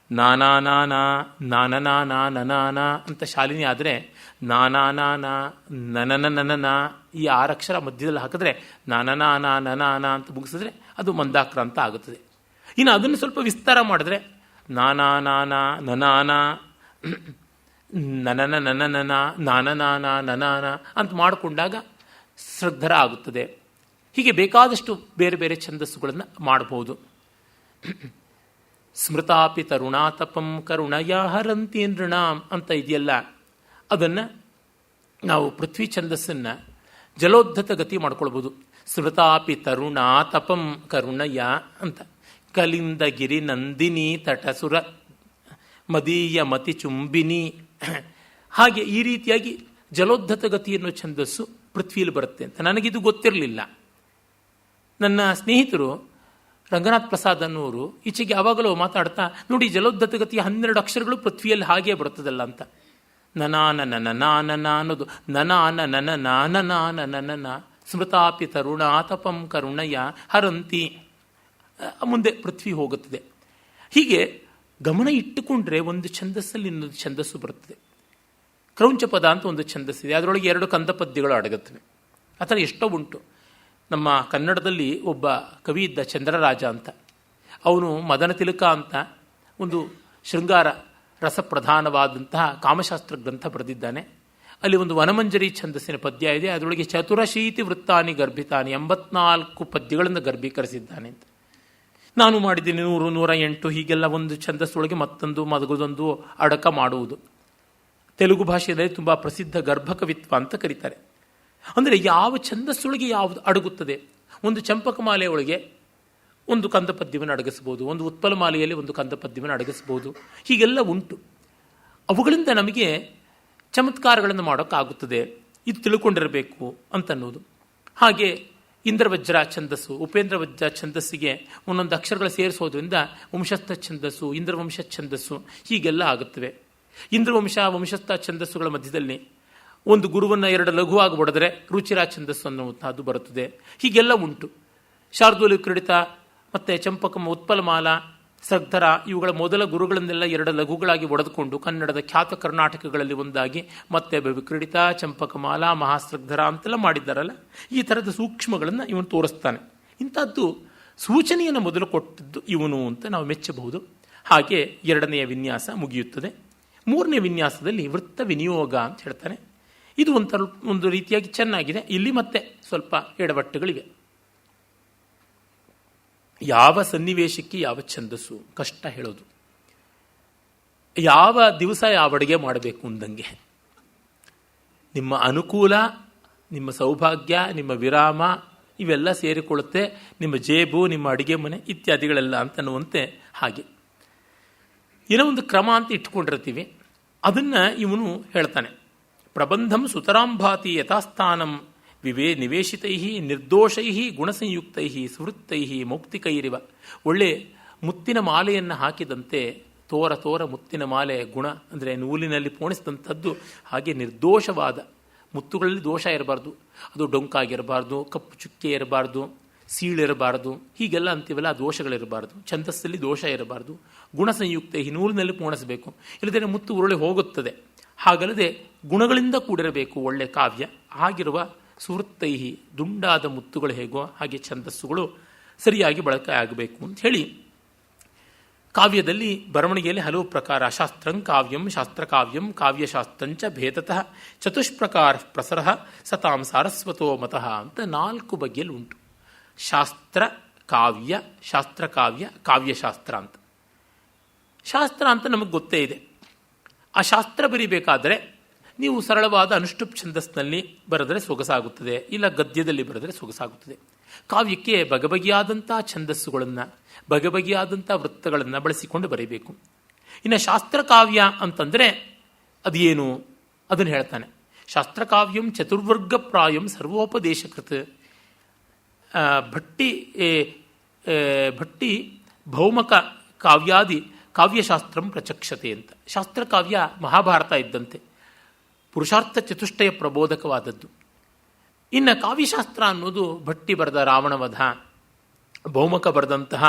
ನಾನಾ ನಾನಾ ನಾನನಾ ನನಾನಾ ಅಂತ ಶಾಲಿನಿ ಆದರೆ ನಾನಾನಾನ ನನನ ನನನ ಈ 6 ಅಕ್ಷರ ಮಧ್ಯದಲ್ಲಿ ಹಾಕಿದ್ರೆ ನಾನನಾನ ನನಾನ ಅಂತ ಮುಗಿಸಿದ್ರೆ ಅದು ಮಂದಾಕ್ರಾಂತ ಆಗುತ್ತದೆ. ಇನ್ನು ಅದನ್ನು ಸ್ವಲ್ಪ ವಿಸ್ತಾರ ಮಾಡಿದ್ರೆ ನಾನಾನಾನ ನನಾನ ನನನ ನನನನ ನಾನನಾನ ನನಾನ ಅಂತ ಮಾಡಿಕೊಂಡಾಗ ಶ್ರದ್ಧರ ಆಗುತ್ತದೆ. ಹೀಗೆ ಬೇಕಾದಷ್ಟು ಬೇರೆ ಬೇರೆ ಛಂದಸ್ಸುಗಳನ್ನು ಮಾಡಬಹುದು. ಸ್ಮೃತಾಪಿ ತರುಣಾತಪಂ ಕರುಣಯ ಹರಂತಿ ನೃಣಾಂ ಅಂತ ಇದೆಯಲ್ಲ, ಅದನ್ನು ನಾವು ಪೃಥ್ವಿ ಛಂದಸ್ಸನ್ನು ಜಲೋದ್ಧತ ಗತಿ ಮಾಡ್ಕೊಳ್ಬೋದು. ಸ್ಮೃತಾಪಿ ತರುಣಾತಪಂ ಕರುಣಯ ಅಂತ. ಕಲಿಂದ ಗಿರಿ ನಂದಿನಿ ತಟಸುರ ಮದೀಯ ಮತಿ ಚುಂಬಿನಿ ಹಾಗೆ ಈ ರೀತಿಯಾಗಿ ಜಲೋದ್ಧತ ಗತಿ ಅನ್ನೋ ಛಂದಸ್ಸು ಪೃಥ್ವಿಯಲ್ಲಿ ಬರುತ್ತೆ ಅಂತ ನನಗಿದು ಗೊತ್ತಿರಲಿಲ್ಲ. ನನ್ನ ಸ್ನೇಹಿತರು ರಂಗನಾಥ್ ಪ್ರಸಾದ್ ಅನ್ನೋರು ಈಚೆಗೆ ಯಾವಾಗಲೂ ಮಾತಾಡ್ತಾ, ನೋಡಿ ಜಲೋದ್ಧತ ಗತಿಯ 12 ಅಕ್ಷರಗಳು ಪೃಥ್ವಿಯಲ್ಲಿ ಹಾಗೇ ಬರುತ್ತದಲ್ಲ ಅಂತ. ನನಾನ ನನ ಅನ್ನೋದು ನನಾನ ನನ ನಾನ ಸ್ಮೃತಾಪಿ ತರುಣಾತಪಂ ಕರುಣಯ ಹರಂತಿ, ಮುಂದೆ ಪೃಥ್ವಿ ಹೋಗುತ್ತದೆ. ಹೀಗೆ ಗಮನ ಇಟ್ಟುಕೊಂಡ್ರೆ ಒಂದು ಛಂದಸ್ಸಲ್ಲಿ ಇನ್ನೊಂದು ಛಂದಸ್ಸು ಬರುತ್ತದೆ. ಕ್ರೌಂಚಪದ ಅಂತ ಒಂದು ಛಂದಸ್ಸಿದೆ, ಅದರೊಳಗೆ 2 ಕಂದ ಪದ್ಯಗಳು ಅಡಗುತ್ತವೆ. ಆ ಥರ ಎಷ್ಟೋ ಉಂಟು. ನಮ್ಮ ಕನ್ನಡದಲ್ಲಿ ಒಬ್ಬ ಕವಿ ಇದ್ದ, ಚಂದ್ರರಾಜ ಅಂತ. ಅವನು ಮದನ ತಿಲಕ ಅಂತ ಒಂದು ಶೃಂಗಾರ ರಸಪ್ರಧಾನವಾದಂತಹ ಕಾಮಶಾಸ್ತ್ರ ಗ್ರಂಥ ಬರೆದಿದ್ದಾನೆ. ಅಲ್ಲಿ ಒಂದು ವನಮಂಜರಿ ಛಂದಸ್ಸಿನ ಪದ್ಯ ಇದೆ, ಅದರೊಳಗೆ ಚತುರಶೀತಿ ವೃತ್ತಾನಿ ಗರ್ಭಿತಾನಿ 84 ಪದ್ಯಗಳನ್ನು ಗರ್ಭೀಕರಿಸಿದ್ದಾನೆ ಅಂತ. ನಾನು ಮಾಡಿದ್ದೀನಿ 100, 108 ಹೀಗೆಲ್ಲ ಒಂದು ಛಂದಸ್ಸೊಳಗೆ ಮತ್ತೊಂದು ಮಗದೊಂದು ಅಡಕ ಮಾಡುವುದು. ತೆಲುಗು ಭಾಷೆಯಲ್ಲಿ ತುಂಬ ಪ್ರಸಿದ್ಧ ಗರ್ಭಕವಿತ್ವ ಅಂತ ಕರೀತಾರೆ. ಅಂದರೆ ಯಾವ ಛಂದಸ್ಸೊಳಗೆ ಯಾವುದು ಅಡಗುತ್ತದೆ. ಒಂದು ಚಂಪಕಮಾಲೆ ಒಳಗೆ ಒಂದು ಕಂದ ಪದ್ಯವನ್ನು ಅಡಗಿಸ್ಬೋದು, ಒಂದು ಉತ್ಪಲ ಮಾಲೆಯಲ್ಲಿ ಒಂದು ಕಂದ ಪದ್ಯವನ್ನು ಅಡಗಿಸ್ಬೋದು. ಹೀಗೆಲ್ಲ ಉಂಟು. ಅವುಗಳಿಂದ ನಮಗೆ ಚಮತ್ಕಾರಗಳನ್ನು ಮಾಡೋಕ್ಕಾಗುತ್ತದೆ. ಇದು ತಿಳ್ಕೊಂಡಿರಬೇಕು ಅಂತನ್ನೋದು. ಹಾಗೆ ಇಂದ್ರವಜ್ರ ಛಂದಸ್ಸು, ಉಪೇಂದ್ರ ವಜ್ರ ಛಂದಸ್ಸಿಗೆ ಒಂದೊಂದು ಅಕ್ಷರಗಳು ಸೇರಿಸೋದ್ರಿಂದ ವಂಶಸ್ಥ ಛಂದಸ್ಸು, ಇಂದ್ರವಂಶ ಛಂದಸ್ಸು ಹೀಗೆಲ್ಲ ಆಗುತ್ತವೆ. ಇಂದ್ರವಂಶ ವಂಶಸ್ಥ ಛಂದಸ್ಸುಗಳ ಮಧ್ಯದಲ್ಲಿ ಒಂದು ಗುರುವನ್ನು 2 ಲಘುವಾಗಿ ಹೊಡೆದರೆ ರುಚಿರ ಛಂದಸ್ಸು ಅನ್ನುವಂಥದ್ದು ಬರುತ್ತದೆ. ಹೀಗೆಲ್ಲ ಉಂಟು. ಶಾರ್ದೂಲಿ ಕ್ರೀಡಿತ ಮತ್ತು ಚಂಪಕಮ, ಉತ್ಪಲಮಾಲ, ಸಗ್ಧರ ಇವುಗಳ ಮೊದಲ ಗುರುಗಳನ್ನೆಲ್ಲ 2 ಲಘುಗಳಾಗಿ ಒಡೆದುಕೊಂಡು ಕನ್ನಡದ ಖ್ಯಾತ ಕರ್ನಾಟಕಗಳಲ್ಲಿ ಒಂದಾಗಿ ಮತ್ತೆ ವಿಕ್ರೀಡಿತ, ಚಂಪಕಮಾಲ, ಮಹಾಸಗ್ಧರ ಅಂತೆಲ್ಲ ಮಾಡಿದ್ದಾರಲ್ಲ, ಈ ಥರದ ಸೂಕ್ಷ್ಮಗಳನ್ನು ಇವನು ತೋರಿಸ್ತಾನೆ. ಇಂಥದ್ದು ಸೂಚನೆಯನ್ನು ಮೊದಲು ಕೊಟ್ಟದ್ದು ಇವನು ಅಂತ ನಾವು ಮೆಚ್ಚಬಹುದು. ಹಾಗೆ 2ನೆಯ ವಿನ್ಯಾಸ ಮುಗಿಯುತ್ತದೆ. 3ನೇ ವಿನ್ಯಾಸದಲ್ಲಿ ವೃತ್ತ ವಿನಿಯೋಗ ಅಂತ ಹೇಳ್ತಾನೆ. ಇದು ಒಂದು ರೀತಿಯಾಗಿ ಚೆನ್ನಾಗಿದೆ. ಇಲ್ಲಿ ಮತ್ತೆ ಸ್ವಲ್ಪ ಎಡವಟ್ಟುಗಳಿವೆ. ಯಾವ ಸನ್ನಿವೇಶಕ್ಕೆ ಯಾವ ಛಂದಸ್ಸು ಕಷ್ಟ ಹೇಳೋದು. ಯಾವ ದಿವಸ ಯಾವ ಅಡುಗೆ ಮಾಡಬೇಕು ಅಂದಂಗೆ ನಿಮ್ಮ ಅನುಕೂಲ, ನಿಮ್ಮ ಸೌಭಾಗ್ಯ, ನಿಮ್ಮ ವಿರಾಮ ಇವೆಲ್ಲ ಸೇರಿಕೊಳ್ಳುತ್ತೆ. ನಿಮ್ಮ ಜೇಬು, ನಿಮ್ಮ ಅಡುಗೆ ಮನೆ ಇತ್ಯಾದಿಗಳೆಲ್ಲ ಅಂತನ್ನುವಂತೆ ಹಾಗೆ ಏನೋ ಒಂದು ಕ್ರಮ ಅಂತ ಇಟ್ಕೊಂಡಿರ್ತೀವಿ. ಅದನ್ನು ಇವನು ಹೇಳ್ತಾನೆ. ಪ್ರಬಂಧಂ ಸುತರಾಂಭಾತಿ ಯಥಾಸ್ಥಾನಂ ನಿವೇಶಿತೈ ನಿರ್ದೋಷೈ ಗುಣಸಂಯುಕ್ತೈ ಸುವೃತ್ತೈ ಮೌಕ್ತಿಕೈರಿವ. ಒಳ್ಳೆ ಮುತ್ತಿನ ಮಾಲೆಯನ್ನು ಹಾಕಿದಂತೆ ತೋರ ಮುತ್ತಿನ ಮಾಲೆ ಗುಣ ಅಂದರೆ ನೂಲಿನಲ್ಲಿ ಪೋಣಿಸಿದಂಥದ್ದು. ಹಾಗೆ ನಿರ್ದೋಷವಾದ ಮುತ್ತುಗಳಲ್ಲಿ ದೋಷ ಇರಬಾರ್ದು. ಅದು ಡೊಂಕಾಗಿರಬಾರ್ದು, ಕಪ್ಪು ಚುಕ್ಕೆ ಇರಬಾರ್ದು, ಸೀಳಿರಬಾರ್ದು, ಹೀಗೆಲ್ಲ ಅಂತೀವಲ್ಲ, ಆ ದೋಷಗಳಿರಬಾರ್ದು. ಛಂದಸ್ಸಲ್ಲಿ ದೋಷ ಇರಬಾರ್ದು. ಗುಣಸಂಯುಕ್ತ ನೂಲಿನಲ್ಲಿ ಪೋಣಿಸಬೇಕು, ಇಲ್ಲದೇ ಮುತ್ತು ಉರುಳಿ ಹೋಗುತ್ತದೆ. ಹಾಗಲ್ಲದೆ ಗುಣಗಳಿಂದ ಕೂಡಿರಬೇಕು ಒಳ್ಳೆ ಕಾವ್ಯ. ಹಾಗಿರುವ ಸುವೃತ್ತೈಹಿ ದುಂಡಾದ ಮುತ್ತುಗಳು ಹೇಗೋ ಹಾಗೆ ಛಂದಸ್ಸುಗಳು ಸರಿಯಾಗಿ ಬಳಕೆ ಆಗಬೇಕು ಅಂತ ಹೇಳಿ ಕಾವ್ಯದಲ್ಲಿ ಬರವಣಿಗೆಯಲ್ಲಿ ಹಲವು ಪ್ರಕಾರ. ಶಾಸ್ತ್ರಂ ಕಾವ್ಯಂ, ಶಾಸ್ತ್ರಕಾವ್ಯಂ, ಕಾವ್ಯಶಾಸ್ತ್ರಂಚ ಭೇದತಃ ಚತುಷ್ಪ್ರಕಾರ ಪ್ರಸರ ಸತಾಂ ಸಾರಸ್ವತೋ ಮತಃ ಅಂತ 4 ಬಗೆಯಲ್ಲಿ ಉಂಟು. ಶಾಸ್ತ್ರ ಕಾವ್ಯ, ಶಾಸ್ತ್ರಕಾವ್ಯ, ಕಾವ್ಯಶಾಸ್ತ್ರ ಅಂತ. ಶಾಸ್ತ್ರ ಅಂತ ನಮಗೆ ಗೊತ್ತೇ ಇದೆ. ಆ ಶಾಸ್ತ್ರ ಬರೀಬೇಕಾದರೆ ನೀವು ಸರಳವಾದ ಅನುಷ್ಠುಪ್ ಛಂದಸ್ನಲ್ಲಿ ಬರೆದರೆ ಸೊಗಸಾಗುತ್ತದೆ, ಇಲ್ಲ ಗದ್ಯದಲ್ಲಿ ಬರೆದರೆ ಸೊಗಸಾಗುತ್ತದೆ. ಕಾವ್ಯಕ್ಕೆ ಬಗೆಬಗೆಯಾದಂಥ ಛಂದಸ್ಸುಗಳನ್ನು, ಬಗೆಬಗೆಯಾದಂಥ ವೃತ್ತಗಳನ್ನು ಬಳಸಿಕೊಂಡು ಬರೀಬೇಕು. ಇನ್ನು ಶಾಸ್ತ್ರಕಾವ್ಯ ಅಂತಂದರೆ ಅದೇನು ಅದನ್ನು ಹೇಳ್ತಾನೆ. ಶಾಸ್ತ್ರಕಾವ್ಯಂ ಚತುರ್ವರ್ಗ ಪ್ರಾಯಂ ಸರ್ವೋಪದೇಶಕೃತ್. ಭಟ್ಟಿ ಭೌಮಕ ಕಾವ್ಯಾದಿ ಕಾವ್ಯಶಾಸ್ತ್ರಂ ಪ್ರಚಕ್ಷತೆ ಅಂತ. ಶಾಸ್ತ್ರಕಾವ್ಯ ಮಹಾಭಾರತ ಇದ್ದಂತೆ ಪುರುಷಾರ್ಥ ಚತುಷ್ಟಯ ಪ್ರಬೋಧಕವಾದದ್ದು. ಇನ್ನು ಕಾವ್ಯಶಾಸ್ತ್ರ ಅನ್ನೋದು ಭಟ್ಟಿ ಬರೆದ ರಾವಣವಧ, ಭೌಮಕ ಬರೆದಂತಹ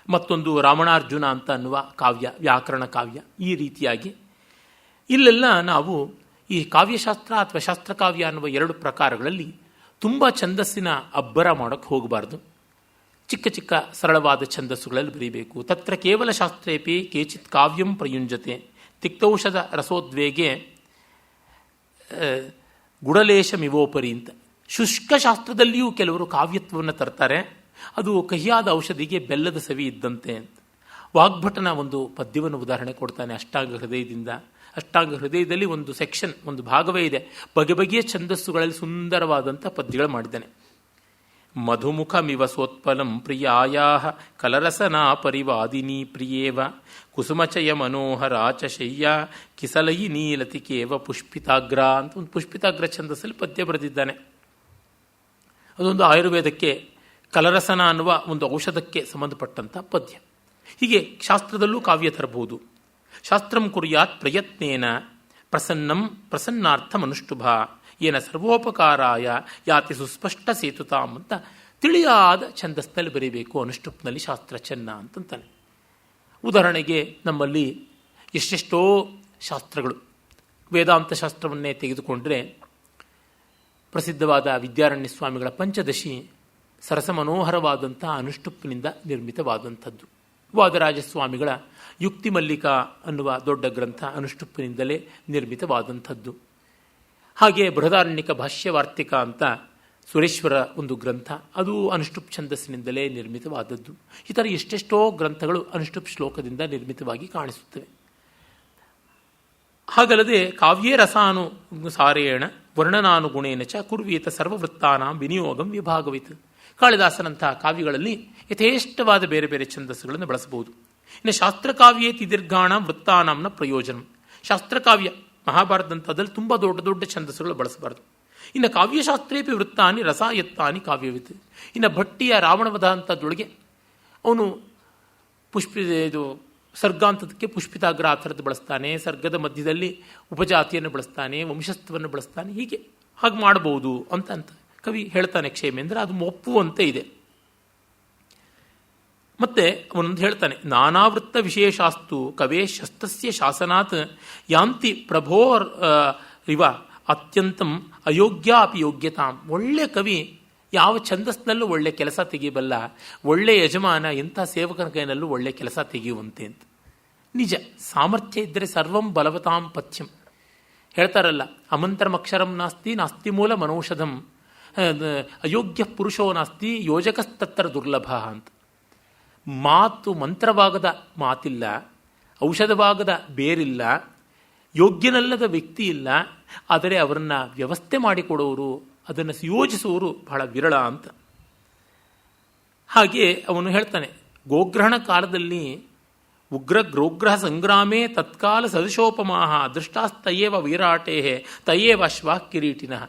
ಮತ್ತೊಂದು ರಾವಣಾರ್ಜುನ ಅಂತ ಅನ್ನುವ ಕಾವ್ಯ, ವ್ಯಾಕರಣ ಕಾವ್ಯ. ಈ ರೀತಿಯಾಗಿ ಇಲ್ಲೆಲ್ಲ ನಾವು ಈ ಕಾವ್ಯಶಾಸ್ತ್ರ ಅಥವಾ ಶಾಸ್ತ್ರಕಾವ್ಯ ಅನ್ನುವ 2 ಪ್ರಕಾರಗಳಲ್ಲಿ ತುಂಬ ಛಂದಸ್ಸಿನ ಅಬ್ಬರ ಮಾಡೋಕ್ಕೆ ಹೋಗಬಾರ್ದು. ಚಿಕ್ಕ ಚಿಕ್ಕ ಸರಳವಾದ ಛಂದಸ್ಸುಗಳಲ್ಲಿ ಬರೀಬೇಕು. ತತ್ರ ಕೇವಲ ಶಾಸ್ತ್ರೇಪಿ ಕೇಚಿತ್ ಕಾವ್ಯಂ ಪ್ರಯುಂಜತೆ ತಿಕ್ತೌಷಧ ರಸೋದ್ವೇಗೆ ಗುಡಲೇಶಮಿವೋಪರಿ ಅಂತ. ಶುಷ್ಕ ಶಾಸ್ತ್ರದಲ್ಲಿಯೂ ಕೆಲವರು ಕಾವ್ಯತ್ವವನ್ನು ತರ್ತಾರೆ. ಅದು ಕಹಿಯಾದ ಔಷಧಿಗೆ ಬೆಲ್ಲದ ಸವಿ ಇದ್ದಂತೆ ಅಂತ. ವಾಗ್ಭಟನ ಒಂದು ಪದ್ಯವನ್ನು ಉದಾಹರಣೆ ಕೊಡ್ತಾನೆ ಅಷ್ಟಾಂಗ ಹೃದಯದಿಂದ. ಅಷ್ಟಾಂಗ ಹೃದಯದಲ್ಲಿ ಒಂದು ಸೆಕ್ಷನ್, ಒಂದು ಭಾಗವೇ ಇದೆ. ಬಗೆ ಬಗೆಯ ಛಂದಸ್ಸುಗಳಲ್ಲಿ ಸುಂದರವಾದಂಥ ಪದ್ಯಗಳು ಮಾಡಿದ್ದಾನೆ. ಮಧುಮುಖಮಿವ ಸೋತ್ಪಲಂ ಪ್ರಿಯಾಯಾಹ ಕಲರಸನಾ ಪರಿವಾದಿನಿ ಪ್ರಿಯೇವ ಕುಸುಮಚಯ ಮನೋಹರಾಚ ಶಯ್ಯ ಕಿಸಲಯಿ ನೀಲತಿಕೇವ ಪುಷ್ಪಿತಾಗ್ರ ಅಂತ ಒಂದು ಪುಷ್ಪಿತಾಗ್ರ ಛಂದಸ್ಸಲ್ಲಿ ಪದ್ಯ ಬರೆದಿದ್ದಾನೆ. ಅದೊಂದು ಆಯುರ್ವೇದಕ್ಕೆ ಕಲರಸನ ಅನ್ನುವ ಒಂದು ಔಷಧಕ್ಕೆ ಸಂಬಂಧಪಟ್ಟಂಥ ಪದ್ಯ. ಹೀಗೆ ಶಾಸ್ತ್ರದಲ್ಲೂ ಕಾವ್ಯ ತರಬಹುದು. ಶಾಸ್ತ್ರಂ ಕುರ್ಯಾತ್ ಪ್ರಯತ್ನೇನ ಪ್ರಸನ್ನಂ ಪ್ರಸನ್ನಾರ್ಥಮನುಷ್ಠುಭ ಏನ ಸರ್ವೋಪಕಾರಾಯ ಯಾತಿ ಸುಸ್ಪಷ್ಟ ಸೇತುತಾಂ ಅಂತ ತಿಳಿಯಾದ ಛಂದಸ್ನಲ್ಲಿ ಬರೀಬೇಕು ಅನುಷ್ಠುಪ್ನಲ್ಲಿ ಶಾಸ್ತ್ರ ಚೆನ್ನ ಅಂತಂತಾನೆ. ಉದಾಹರಣೆಗೆ ನಮ್ಮಲ್ಲಿ ಎಷ್ಟೆಷ್ಟೋ ಶಾಸ್ತ್ರಗಳು, ವೇದಾಂತ ಶಾಸ್ತ್ರವನ್ನೇ ತೆಗೆದುಕೊಂಡ್ರೆ ಪ್ರಸಿದ್ಧವಾದ ವಿದ್ಯಾರಣ್ಯ ಸ್ವಾಮಿಗಳ ಪಂಚದಶಿ ಸರಸ ಮನೋಹರವಾದಂಥ ಅನುಷ್ಠುಪ್ನಿಂದ ನಿರ್ಮಿತವಾದಂಥದ್ದು. ವಾದರಾಜ ಸ್ವಾಮಿಗಳ ಯುಕ್ತಿ ಮಲ್ಲಿಕಾ ಅನ್ನುವ ದೊಡ್ಡ ಗ್ರಂಥ ಅನುಷ್ಠುಪ್ನಿಂದಲೇ ನಿರ್ಮಿತವಾದಂಥದ್ದು. ಹಾಗೆ ಬೃಹದಾರಣ್ಯಕ ಭಾಷ್ಯವಾರ್ತಿಕ ಅಂತ ಸುರೇಶ್ವರ ಒಂದು ಗ್ರಂಥ, ಅದು ಅನುಷ್ಠುಪ್ ಛಂದಸ್ಸಿನಿಂದಲೇ ನಿರ್ಮಿತವಾದದ್ದು. ಈ ಥರ ಎಷ್ಟೆಷ್ಟೋ ಗ್ರಂಥಗಳು ಅನುಷ್ಠುಪ್ ಶ್ಲೋಕದಿಂದ ನಿರ್ಮಿತವಾಗಿ ಕಾಣಿಸುತ್ತವೆ. ಹಾಗಲ್ಲದೆ ಕಾವ್ಯೇ ರಸಾನು ಸಾರೇಣ ವರ್ಣನಾನುಗುಣೇನ ಚ ಕುರ್ವೀತ ಸರ್ವವೃತ್ತಾನಾಂ ವಿನಿಯೋಗಂ ವಿಭಾಗವಿತ್. ಕಾಳಿದಾಸನಂತಹ ಕಾವ್ಯಗಳಲ್ಲಿ ಯಥೇಷ್ಟವಾದ ಬೇರೆ ಬೇರೆ ಛಂದಸ್ಸುಗಳನ್ನು ಬಳಸಬಹುದು. ಇನ್ನು ಶಾಸ್ತ್ರಕಾವ್ಯೇತಿ ದೀರ್ಘಾಣ ವೃತ್ತಾನಾಂನ ಪ್ರಯೋಜನ. ಶಾಸ್ತ್ರಕಾವ್ಯ ಮಹಾಭಾರತದಂಥದ್ದಲ್ಲಿ ತುಂಬ ದೊಡ್ಡ ದೊಡ್ಡ ಛಂದಸ್ಸುಗಳು ಬಳಸಬಾರದು. ಇನ್ನು ಕಾವ್ಯಶಾಸ್ತ್ರೇಪಿ ವೃತ್ತಾನಿ ರಸಾಯತ್ತಾನಿ ಕಾವ್ಯವಿತ್. ಇನ್ನು ಭಟ್ಟಿಯ ರಾವಣವಧ ಅಂತದೊಳಗೆ ಅವನು ಇದು ಸರ್ಗಾಂತದಕ್ಕೆ ಪುಷ್ಪಿತಾಗ್ರ ಆ ಥರದ್ದು ಬಳಸ್ತಾನೆ, ಸರ್ಗದ ಮಧ್ಯದಲ್ಲಿ ಉಪಜಾತಿಯನ್ನು ಬಳಸ್ತಾನೆ, ವಂಶಸ್ಥವನ್ನು ಬಳಸ್ತಾನೆ. ಹೀಗೆ ಹಾಗೆ ಮಾಡಬಹುದು ಅಂತ ಕವಿ ಹೇಳ್ತಾನೆ ಕ್ಷೇಮೇಂದ್ರ. ಅದು ಒಪ್ಪುವಂತೆ ಇದೆ. ಮತ್ತೆ ಅವನೊಂದು ಹೇಳ್ತಾನೆ, ನಾನಾವೃತ್ತ ವಿಶೇಷಾಸ್ತು ಕವೇ ಶಸ್ತಸ್ಯ ಶಾಸನಾತ್ ಯಾಂತಿ ಪ್ರಭೋರ್ ಇವ ಅತ್ಯಂತಂ ಅಯೋಗ್ಯ ಅಪಿ ಯೋಗ್ಯತಾಂ. ಒಳ್ಳೆ ಕವಿ ಯಾವ ಛಂದಸ್ನಲ್ಲೂ ಒಳ್ಳೆ ಕೆಲಸ ತೆಗೆಯಬಲ್ಲ, ಒಳ್ಳೆ ಯಜಮಾನ ಎಂಥ ಸೇವಕನ ಕೈನಲ್ಲೂ ಒಳ್ಳೆ ಕೆಲಸ ತೆಗೆಯುವಂತೆ ಅಂತ. ನಿಜ, ಸಾಮರ್ಥ್ಯ ಇದ್ದರೆ ಸರ್ವಂ ಬಲವತಾಂ ಪಥ್ಯಂ ಹೇಳ್ತಾರಲ್ಲ. ಅಮಂತ್ರಮಕ್ಷರಂ ನಾಸ್ತಿ ನಾಸ್ತಿ ಮೂಲ ಮನೌಷಧಂ ಅಯೋಗ್ಯ ಪುರುಷೋ ನಾಸ್ತಿ ಯೋಜಕಸ್ತತ್ರ ದುರ್ಲಭ ಅಂತ. ಮಾತು ಮಂತ್ರವಾಗದ ಮಾತಿಲ್ಲ, ಔಷಧವಾಗದ ಬೇರಿಲ್ಲ, ಯೋಗ್ಯನಲ್ಲದ ವ್ಯಕ್ತಿ ಇಲ್ಲ. ಆದರೆ ಅವರನ್ನು ವ್ಯವಸ್ಥೆ ಮಾಡಿಕೊಡೋರು, ಅದನ್ನು ಯೋಜಿಸುವವರು ಬಹಳ ವಿರಳ ಅಂತ. ಹಾಗೆ ಅವನು ಹೇಳ್ತಾನೆ, ಗೋಗ್ರಹಣ ಕಾಲದಲ್ಲಿ ಉಗ್ರಗ್ರೋಗ್ರಹ ಸಂಗ್ರಾಮೇ ತತ್ಕಾಲ ಸದಶೋಪಮಾಹ ದೃಷ್ಟಾಸ್ತಯೇವ ವೀರಾಟೇ ತಯೇವ ಅಶ್ವಾ ಕಿರೀಟಿನಃ.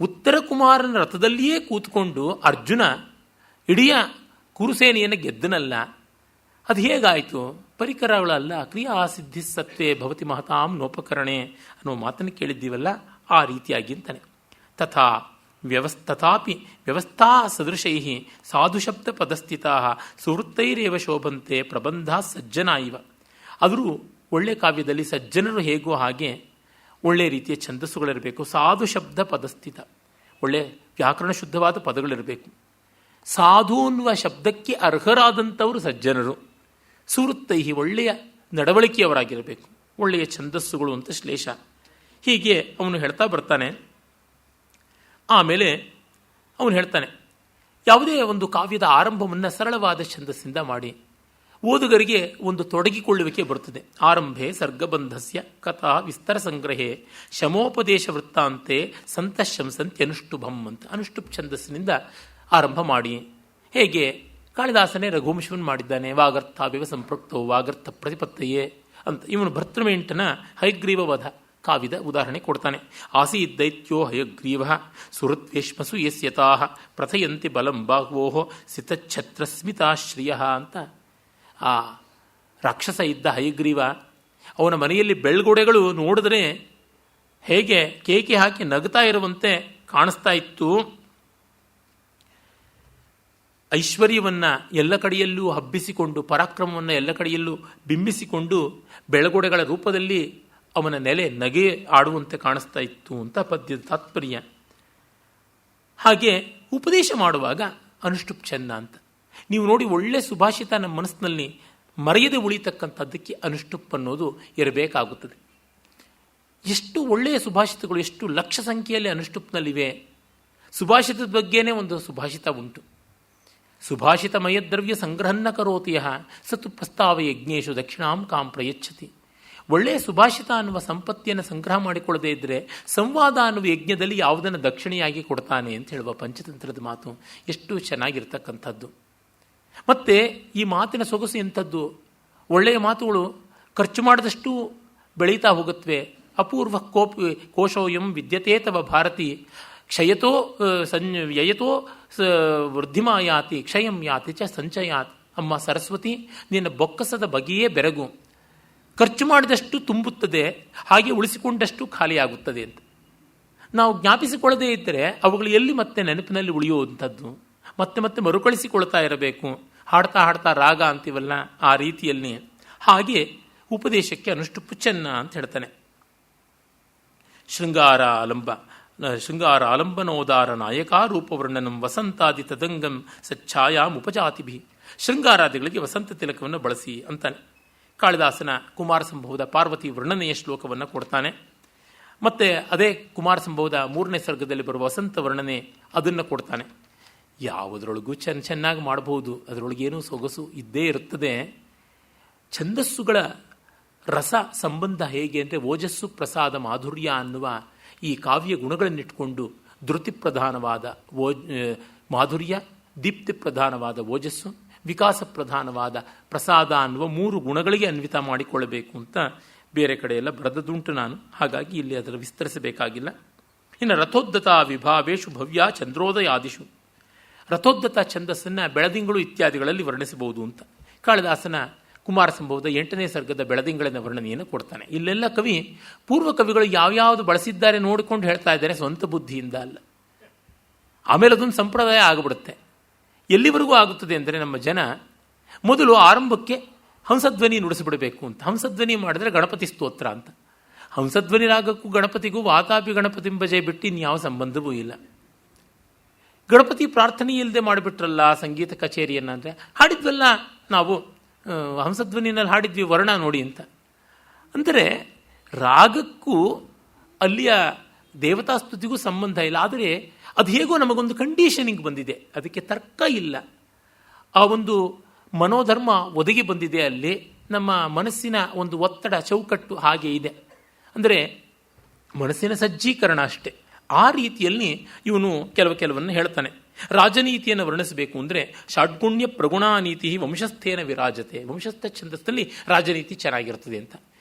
ಉತ್ತರ ಕುಮಾರನ ರಥದಲ್ಲಿಯೇ ಕೂತ್ಕೊಂಡು ಅರ್ಜುನ ಇಡೀ ಕುರುಸೇನೆಯನ್ನು ಗೆದ್ದನಲ್ಲ, ಅದು ಹೇಗಾಯಿತು? ಪರಿಕರಗಳಲ್ಲ, ಕ್ರಿಯಾ ಸಿದ್ಧಿ ಸತ್ವೇ ಭವತಿ ಮಹತಾಂ ನೋಪಕರಣೆ ಅನ್ನೋ ಮಾತನ್ನು ಕೇಳಿದ್ದೀವಲ್ಲ, ಆ ರೀತಿಯಾಗಿ ಅಂತಾನೆ. ತಥಾಪಿ ವ್ಯವಸ್ಥಾ ಸದೃಶೈ ಸಾಧುಶಬ್ದ ಪದಸ್ಥಿತಾ ಸುವೃತ್ತೈರೇವ ಶೋಭಂತೆ ಪ್ರಬಂಧ ಸಜ್ಜನ ಇವ. ಆದರೂ ಒಳ್ಳೆ ಕಾವ್ಯದಲ್ಲಿ ಸಜ್ಜನರು ಹೇಗೋ ಹಾಗೆ ಒಳ್ಳೆ ರೀತಿಯ ಛಂದಸ್ಸುಗಳಿರಬೇಕು. ಸಾಧು ಶಬ್ದ ಪದಸ್ಥಿತ, ಒಳ್ಳೆ ವ್ಯಾಕರಣ ಶುದ್ಧವಾದ ಪದಗಳಿರಬೇಕು. ಸಾಧು ಅನ್ನುವ ಶಬ್ದಕ್ಕೆ ಅರ್ಹರಾದಂಥವರು ಸಜ್ಜನರು. ಸುವೃತ್ತೈ ಒಳ್ಳೆಯ ನಡವಳಿಕೆಯವರಾಗಿರಬೇಕು, ಒಳ್ಳೆಯ ಛಂದಸ್ಸುಗಳು ಅಂತ ಶ್ಲೇಷ. ಹೀಗೆ ಅವನು ಹೇಳ್ತಾ ಬರ್ತಾನೆ. ಆಮೇಲೆ ಅವನು ಹೇಳ್ತಾನೆ, ಯಾವುದೇ ಒಂದು ಕಾವ್ಯದ ಆರಂಭವನ್ನು ಸರಳವಾದ ಛಂದಸ್ಸಿಂದ ಮಾಡಿ ಓದುಗರಿಗೆ ಒಂದು ತೊಡಗಿಕೊಳ್ಳುವಿಕೆ ಬರುತ್ತದೆ. ಆರಂಭೆ ಸರ್ಗಬಂಧಸ್ಯ ಕಥಾ ವಿಸ್ತರ ಸಂಗ್ರಹೆ ಶಮೋಪದೇಶ ವೃತ್ತಾಂತೆ ಸಂತಶಂಸಂತ್ಯನುಷ್ಠುಭಂ ಅಂತ ಅನುಷ್ಠುಪ್ ಛಂದಸ್ಸಿನಿಂದ ಆರಂಭ ಮಾಡಿ. ಹೇಗೆ ಕಾಳಿದಾಸನೇ ರಘುವಂಶವನ್ನು ಮಾಡಿದ್ದಾನೆ. ವಾಗರ್ಥಾವ್ಯವ ಸಂಪೃಕ್ತೋ ವಾಗರ್ಥ ಪ್ರತಿಪತ್ತಯೇ ಅಂತ ಇವನು ಭರ್ತೃಮೇಂಟನ ಹಯಗ್ರೀವವಧ ಕಾವ್ಯದ ಉದಾಹರಣೆ ಕೊಡ್ತಾನೆ. ಆಸೀದ್ ದೈತ್ಯೋ ಹಯಗ್ರೀವ ಸುಹೃತ್ವೇಶ್ಮಸು ಯಸ್ಯತಾ ಪ್ರಥಯಂತಿ ಬಲಂ ಬಾಹ್ವೋ ಸಿತಚ್ಛತ್ರಸ್ಮಿತಾಶ್ರಿಯ ಅಂತ. ಆ ರಾಕ್ಷಸ ಇದ್ದ ಹಯಗ್ರೀವ, ಅವನ ಮನೆಯಲ್ಲಿ ಬೆಳ್ಗೊಡೆಗಳು ನೋಡಿದ್ರೆ ಹೇಗೆ ಕೇಕೆ ಹಾಕಿ ನಗ್ತಾ ಇರುವಂತೆ ಕಾಣಿಸ್ತಾ ಇತ್ತು. ಐಶ್ವರ್ಯವನ್ನು ಎಲ್ಲ ಕಡೆಯಲ್ಲೂ ಹಬ್ಬಿಸಿಕೊಂಡು, ಪರಾಕ್ರಮವನ್ನು ಎಲ್ಲ ಕಡೆಯಲ್ಲೂ ಬಿಂಬಿಸಿಕೊಂಡು ಬೆಳಗೊಡೆಗಳ ರೂಪದಲ್ಲಿ ಅವನ ನೆಲೆ ನಗೆ ಆಡುವಂತೆ ಕಾಣಿಸ್ತಾ ಇತ್ತು ಅಂತ ಪದ್ಯದ ತಾತ್ಪರ್ಯ. ಹಾಗೆ ಉಪದೇಶ ಮಾಡುವಾಗ ಅನುಷ್ಠುಪ್ ಚೆನ್ನ ಅಂತ. ನೀವು ನೋಡಿ, ಒಳ್ಳೆ ಸುಭಾಷಿತ ನಮ್ಮ ಮನಸ್ಸಿನಲ್ಲಿ ಮರೆಯದೆ ಉಳಿತಕ್ಕಂಥದ್ದಕ್ಕೆ ಅನುಷ್ಠುಪ್ ಅನ್ನೋದು ಇರಬೇಕಾಗುತ್ತದೆ. ಎಷ್ಟು ಒಳ್ಳೆಯ ಸುಭಾಷಿತಗಳು, ಎಷ್ಟು ಲಕ್ಷ ಸಂಖ್ಯೆಯಲ್ಲಿ ಅನುಷ್ಠುಪ್ನಲ್ಲಿವೆ. ಸುಭಾಷಿತದ ಬಗ್ಗೆನೇ ಒಂದು ಸುಭಾಷಿತ ಉಂಟು. ಸುಭಾಷಿತಮಯದ್ರವ್ಯ ಸಂಗ್ರಹನ್ನ ಕರೋತಿಯ ಸತು ಪ್ರಸ್ತಾವ ಯಜ್ಞೇಶು ದಕ್ಷಿಣಾಂ ಕಾಂ ಪ್ರಯಚ್ಛತಿ. ಒಳ್ಳೆಯ ಸುಭಾಷಿತ ಅನ್ನುವ ಸಂಪತ್ತಿಯನ್ನು ಸಂಗ್ರಹ ಮಾಡಿಕೊಳ್ಳದೇ ಇದ್ದರೆ ಸಂವಾದ ಅನ್ನುವ ಯಜ್ಞದಲ್ಲಿ ಯಾವುದನ್ನು ದಕ್ಷಿಣೆಯಾಗಿ ಕೊಡ್ತಾನೆ ಅಂತ ಹೇಳುವ ಪಂಚತಂತ್ರದ ಮಾತು ಎಷ್ಟು ಚೆನ್ನಾಗಿರ್ತಕ್ಕಂಥದ್ದು. ಮತ್ತು ಈ ಮಾತಿನ ಸೊಗಸು ಎಂಥದ್ದು, ಒಳ್ಳೆಯ ಮಾತುಗಳು ಖರ್ಚು ಮಾಡಿದಷ್ಟು ಬೆಳೀತಾ ಹೋಗುತ್ತವೆ. ಅಪೂರ್ವ ಕೋಶೋಯಂ ವಿದ್ಯತೆ ತವ ಭಾರತಿ ಕ್ಷಯತೋ ವ್ಯಯತೋ ವೃದ್ಧಿಮಾಯಾತಿ ಕ್ಷಯಂ ಯಾತಿ ಚ ಸಂಚಯಾತ್. ಅಮ್ಮ ಸರಸ್ವತಿ, ನಿನ್ನ ಬೊಕ್ಕಸದ ಬಗೆಯೇ ಬೆರಗು, ಖರ್ಚು ಮಾಡಿದಷ್ಟು ತುಂಬುತ್ತದೆ, ಹಾಗೆ ಉಳಿಸಿಕೊಂಡಷ್ಟು ಖಾಲಿಯಾಗುತ್ತದೆ ಅಂತ. ನಾವು ಜ್ಞಾಪಿಸಿಕೊಳ್ಳದೇ ಇದ್ದರೆ ಅವುಗಳು ಎಲ್ಲಿ ಮತ್ತೆ ನೆನಪಿನಲ್ಲಿ ಉಳಿಯುವಂಥದ್ದು, ಮತ್ತೆ ಮತ್ತೆ ಮರುಕಳಿಸಿಕೊಳ್ತಾ ಇರಬೇಕು. ಹಾಡ್ತಾ ಹಾಡ್ತಾ ರಾಗ ಅಂತೀವಲ್ಲ, ಆ ರೀತಿಯಲ್ಲಿ. ಹಾಗೆ ಉಪದೇಶಕ್ಕೆ ಅನುಷ್ಠುಪ್ಪು ಚೆನ್ನ ಅಂತ ಹೇಳ್ತಾನೆ. ಶೃಂಗಾರ ಆಲಂಬನೋದಾರ ನಾಯಕಾರೂಪವರ್ಣನಂ ವಸಂತಾದಿ ತದಂಗಂ ಸಚ್ಛಾಯಾಂ ಉಪಜಾತಿಭಿ. ಶೃಂಗಾರಾದಿಗಳಿಗೆ ವಸಂತ ತಿಲಕವನ್ನು ಬಳಸಿ ಅಂತಾನೆ. ಕಾಳಿದಾಸನ ಕುಮಾರ ಸಂಭವದ ಪಾರ್ವತಿ ವರ್ಣನೆಯ ಶ್ಲೋಕವನ್ನು ಕೊಡ್ತಾನೆ. ಮತ್ತೆ ಅದೇ ಕುಮಾರ ಸಂಭವದ 3ನೇ ಸರ್ಗದಲ್ಲಿ ಬರುವ ವಸಂತ ವರ್ಣನೆ ಅದನ್ನು ಕೊಡ್ತಾನೆ. ಯಾವುದರೊಳಗೂ ಚೆನ್ನಾಗಿ ಮಾಡಬಹುದು, ಅದರೊಳಗೇನೂ ಸೊಗಸು ಇದ್ದೇ ಇರುತ್ತದೆ. ಛಂದಸ್ಸುಗಳ ರಸ ಸಂಬಂಧ ಹೇಗೆ ಅಂದರೆ ಓಜಸ್ಸು ಪ್ರಸಾದ ಮಾಧುರ್ಯ ಅನ್ನುವ ಈ ಕಾವ್ಯ ಗುಣಗಳನ್ನಿಟ್ಟುಕೊಂಡು ಧೃತಿ ಪ್ರಧಾನವಾದ ಮಾಧುರ್ಯ, ದೀಪ್ತಿ ಪ್ರಧಾನವಾದ ಓಜಸ್ಸು, ವಿಕಾಸ ಪ್ರಧಾನವಾದ ಪ್ರಸಾದ ಅನ್ನುವ 3 ಗುಣಗಳಿಗೆ ಅನ್ವಿತ ಮಾಡಿಕೊಳ್ಳಬೇಕು ಅಂತ ಬೇರೆ ಕಡೆಯೆಲ್ಲ ಬರೆದದುಂಟು ನಾನು. ಹಾಗಾಗಿ ಇಲ್ಲಿ ಅದರ ವಿಸ್ತರಿಸಬೇಕಾಗಿಲ್ಲ. ಇನ್ನು ರಥೋದ್ದತ ವಿಭಾವೇಶು ಭವ್ಯ ಚಂದ್ರೋದಯಾದಿಶು. ರಥೋದ್ದತ ಛಂದಸ್ಸನ್ನು ಬೆಳದಿಂಗಳು ಇತ್ಯಾದಿಗಳಲ್ಲಿ ವರ್ಣಿಸಬಹುದು ಅಂತ ಕಾಳಿದಾಸನ ಕುಮಾರ ಸಂಭವದ 8ನೇ ಸರ್ಗದ ಬೆಳದಿಂಗಳಿನ ವರ್ಣನೆಯನ್ನು ಕೊಡ್ತಾನೆ. ಇಲ್ಲೆಲ್ಲ ಕವಿ ಪೂರ್ವ ಕವಿಗಳು ಯಾವ್ಯಾವುದು ಬಳಸಿದ್ದಾರೆ ನೋಡಿಕೊಂಡು ಹೇಳ್ತಾ ಇದ್ದಾರೆ, ಸ್ವಂತ ಬುದ್ಧಿಯಿಂದ ಅಲ್ಲ. ಆಮೇಲೆ ಅದೊಂದು ಸಂಪ್ರದಾಯ ಆಗಿಬಿಡುತ್ತೆ. ಎಲ್ಲಿವರೆಗೂ ಆಗುತ್ತದೆ ಅಂದರೆ, ನಮ್ಮ ಜನ ಮೊದಲು ಆರಂಭಕ್ಕೆ ಹಂಸಧ್ವನಿ ನುಡಿಸಿಬಿಡಬೇಕು ಅಂತ. ಹಂಸಧ್ವನಿ ಮಾಡಿದ್ರೆ ಗಣಪತಿ ಸ್ತೋತ್ರ ಅಂತ. ಹಂಸಧ್ವನಿ ರಾಗಕ್ಕೂ ಗಣಪತಿಗೂ ವಾತಾಪಿ ಗಣಪತಿ ಭಜೆ ಬಿಟ್ಟು ಇನ್ಯಾವ ಸಂಬಂಧವೂ ಇಲ್ಲ. ಗಣಪತಿ ಪ್ರಾರ್ಥನೆ ಇಲ್ಲದೆ ಮಾಡಿಬಿಟ್ರಲ್ಲ ಸಂಗೀತ ಕಚೇರಿಯನ್ನು ಅಂದರೆ, ಹಾಡಿದ್ವಲ್ಲ ನಾವು ಹಂಸಧ್ವನಿನಲ್ಲಿ ಹಾಡಿದ್ವಿ ವರ್ಣ ನೋಡಿ ಅಂತ. ಅಂದರೆ ರಾಗಕ್ಕೂ ಅಲ್ಲಿಯ ದೇವತಾಸ್ತುತಿಗೂ ಸಂಬಂಧ ಇಲ್ಲ. ಆದರೆ ಅದು ಹೇಗೋ ನಮಗೊಂದು ಕಂಡೀಷನಿಂಗ್ ಬಂದಿದೆ, ಅದಕ್ಕೆ ತರ್ಕ ಇಲ್ಲ. ಆ ಒಂದು ಮನೋಧರ್ಮ ಒದಗಿ ಬಂದಿದೆ. ಅಲ್ಲಿ ನಮ್ಮ ಮನಸ್ಸಿನ ಒಂದು ಒತ್ತಡ ಚೌಕಟ್ಟು ಹಾಗೆ ಇದೆ. ಅಂದರೆ ಮನಸ್ಸಿನ ಸಜ್ಜೀಕರಣ ಅಷ್ಟೆ. ಆ ರೀತಿಯಲ್ಲಿ ಇವನು ಕೆಲವನ್ನು ಹೇಳ್ತಾನೆ. ರಾಜನೀತಿಯನ್ನು ವರ್ಣಿಸಬೇಕು ಅಂದರೆ ಷಡ್ಗುಣ್ಯ ಪ್ರಗುಣಾ ನೀತಿ ವಂಶಸ್ಥೇನ ವಿರಾಜತೆ. ವಂಶಸ್ಥ ಛಂದಸ್ಸಲ್ಲಿ ರಾಜನೀತಿ ಚೆನ್ನಾಗಿರ್ತದೆ ಅಂತ.